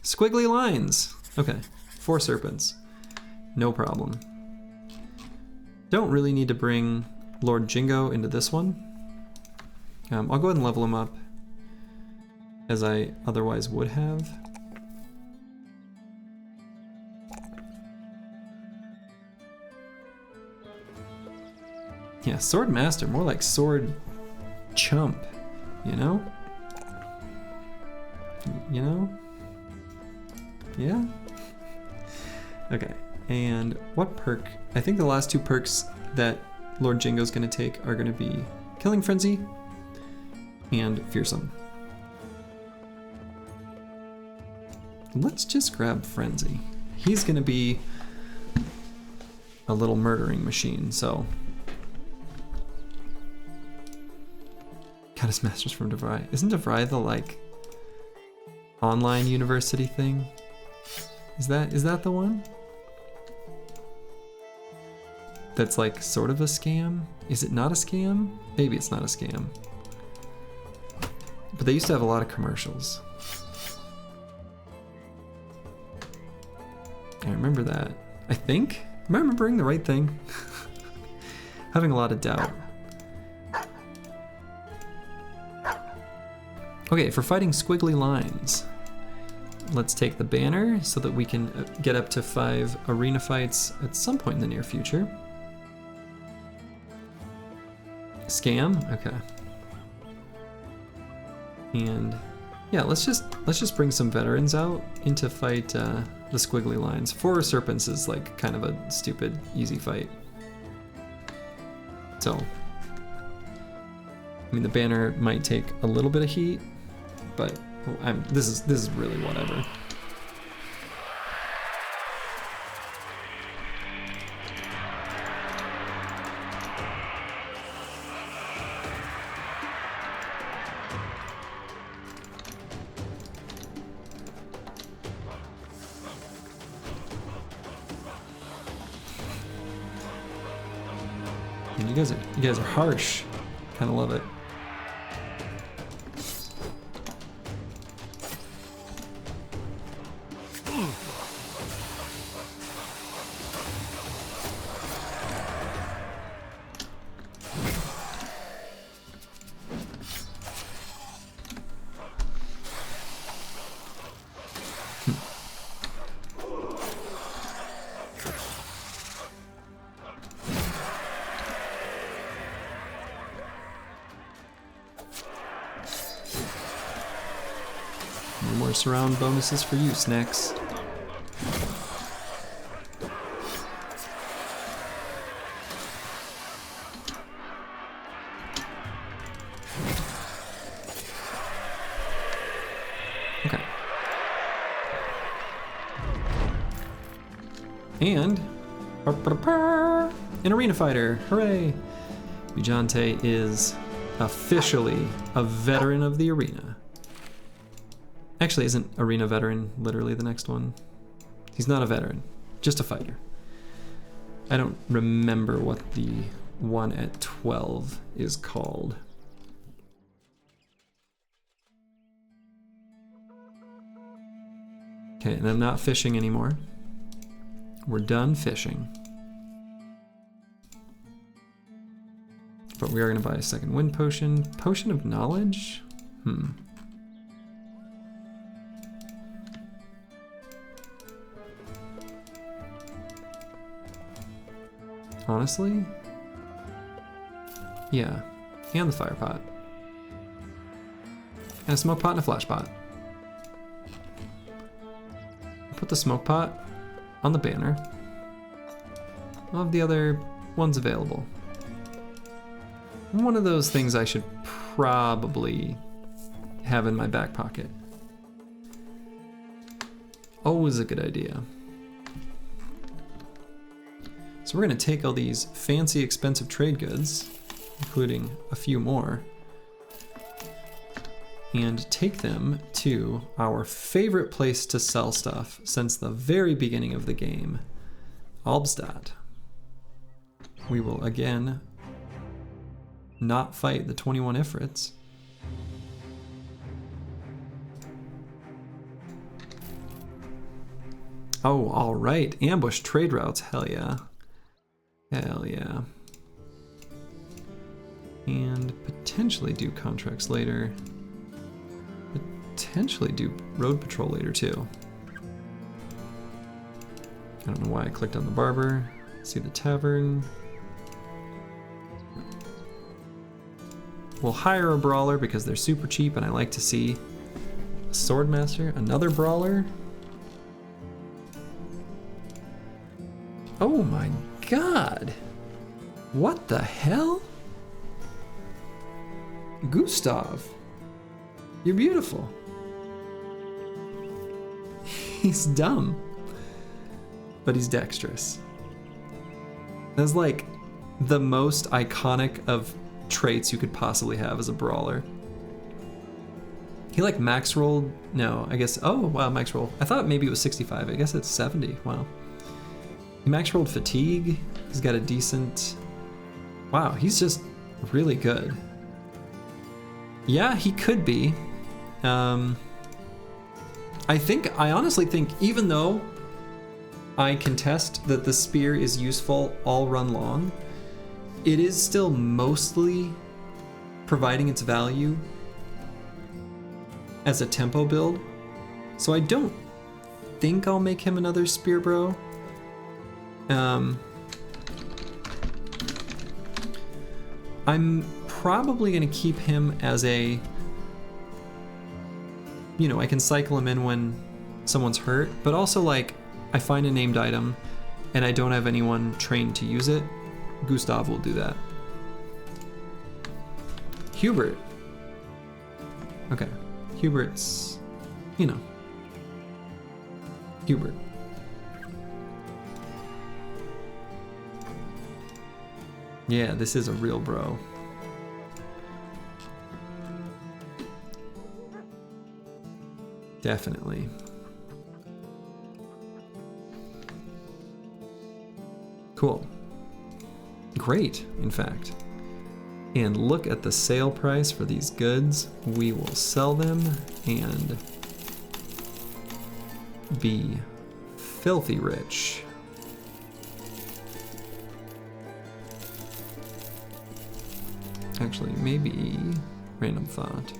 squiggly lines. Okay, 4 serpents. No problem. Don't really need to bring Lord Jingo into this one. I'll go ahead and level him up as I otherwise would have. Yeah, Sword Master, more like Sword Chump, you know? You know? Yeah? Okay, and what perk? I think the last 2 perks that Lord Jingo's gonna take are gonna be Killing Frenzy and Fearsome. Let's just grab Frenzy. He's gonna be a little murdering machine, so. Got his masters from DeVry. Isn't DeVry the like online university thing? Is that the one? That's like sort of a scam? Is it not a scam? Maybe it's not a scam. But they used to have a lot of commercials. I remember that. I think? Am I remembering the right thing? Having a lot of doubt. Okay, for fighting squiggly lines, let's take the banner so that we can get up to 5 arena fights at some point in the near future. Scam? Okay. And yeah, let's just bring some veterans out into fight the squiggly lines. 4 serpents is like kind of a stupid, easy fight. So, I mean, the banner might take a little bit of heat, but this is really whatever. And you guys are harsh. Kind of love it. No more surround bonuses for you, Snacks. Okay. And an arena fighter. Hooray! Ujante is officially a veteran of the arena. Actually, isn't arena veteran literally the next one? He's not a veteran, just a fighter. I don't remember what the one at 12 is called. Okay, and I'm not fishing anymore. We're done fishing. But we are going to buy a second wind potion. Potion of knowledge? Honestly? Yeah. And the fire pot. And a smoke pot and a flash pot. Put the smoke pot on the banner. I'll have the other ones available. One of those things I should probably have in my back pocket. Always a good idea. So we're gonna take all these fancy, expensive trade goods, including a few more, and take them to our favorite place to sell stuff since the very beginning of the game, Albstadt. We will again not fight the 21 Ifrits. Oh, all right. Ambush trade routes. Hell yeah. Hell yeah. And potentially do contracts later. Potentially do road patrol later too. I don't know why I clicked on the barber. See the tavern. We'll hire a brawler because they're super cheap and I like to see a swordmaster, another brawler. Oh my god. What the hell? Gustav, you're beautiful. He's dumb, but he's dexterous. That's like the most iconic of traits you could possibly have as a brawler. He like max rolled, no, I guess, oh wow, max roll. I thought maybe it was 65, I guess it's 70, wow. He max rolled fatigue, he's got a decent, wow, he's just really good. Yeah, he could be. I honestly think even though I contest that the spear is useful all run long, it is still mostly providing its value as a tempo build. So I don't think I'll make him another spear bro. I'm probably gonna keep him as a, you know, I can cycle him in when someone's hurt, but also like I find a named item and I don't have anyone trained to use it, Gustav will do that. Hubert. Okay, Hubert's, you know, Hubert. Yeah, this is a real bro. Definitely. Cool. Great, in fact. And look at the sale price for these goods. We will sell them and be filthy rich. Actually, maybe random thought.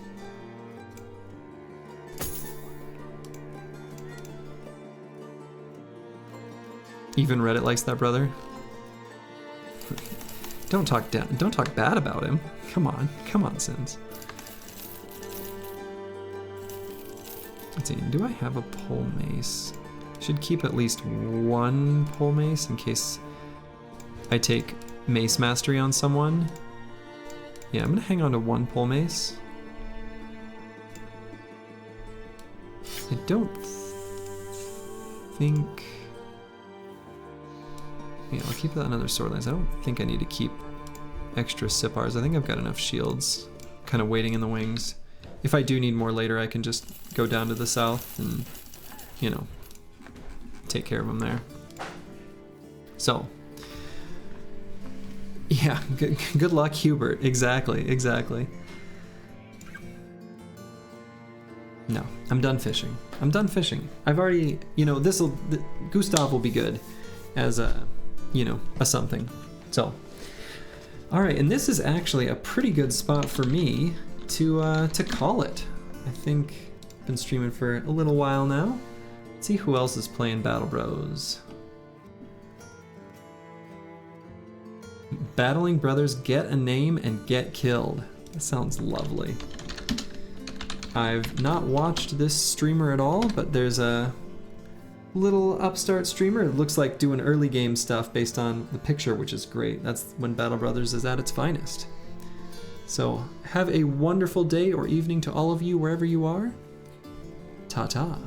Even Reddit likes that brother. Don't talk bad about him. Come on, Sins. Let's see, do I have a pole mace? Should keep at least one pole mace in case I take mace mastery on someone. Yeah, I'm gonna hang on to one pole mace. I don't think... Yeah, I'll keep that another sword lance. I don't think I need to keep extra sipars. I think I've got enough shields kind of waiting in the wings. If I do need more later, I can just go down to the south and, you know, take care of them there. So, yeah, good luck, Hubert. Exactly, exactly. No, I'm done fishing. I'm done fishing. I've already, you know, Gustav will be good as a, you know, a something. So, all right, and this is actually a pretty good spot for me to call it. I think I've been streaming for a little while now. Let's see who else is playing Battle Bros. Battling Brothers Get a Name and Get Killed. That sounds lovely. I've not watched this streamer at all, but there's a little upstart streamer. It looks like doing early game stuff based on the picture, which is great. That's when Battle Brothers is at its finest. So have a wonderful day or evening to all of you wherever you are. Ta-ta.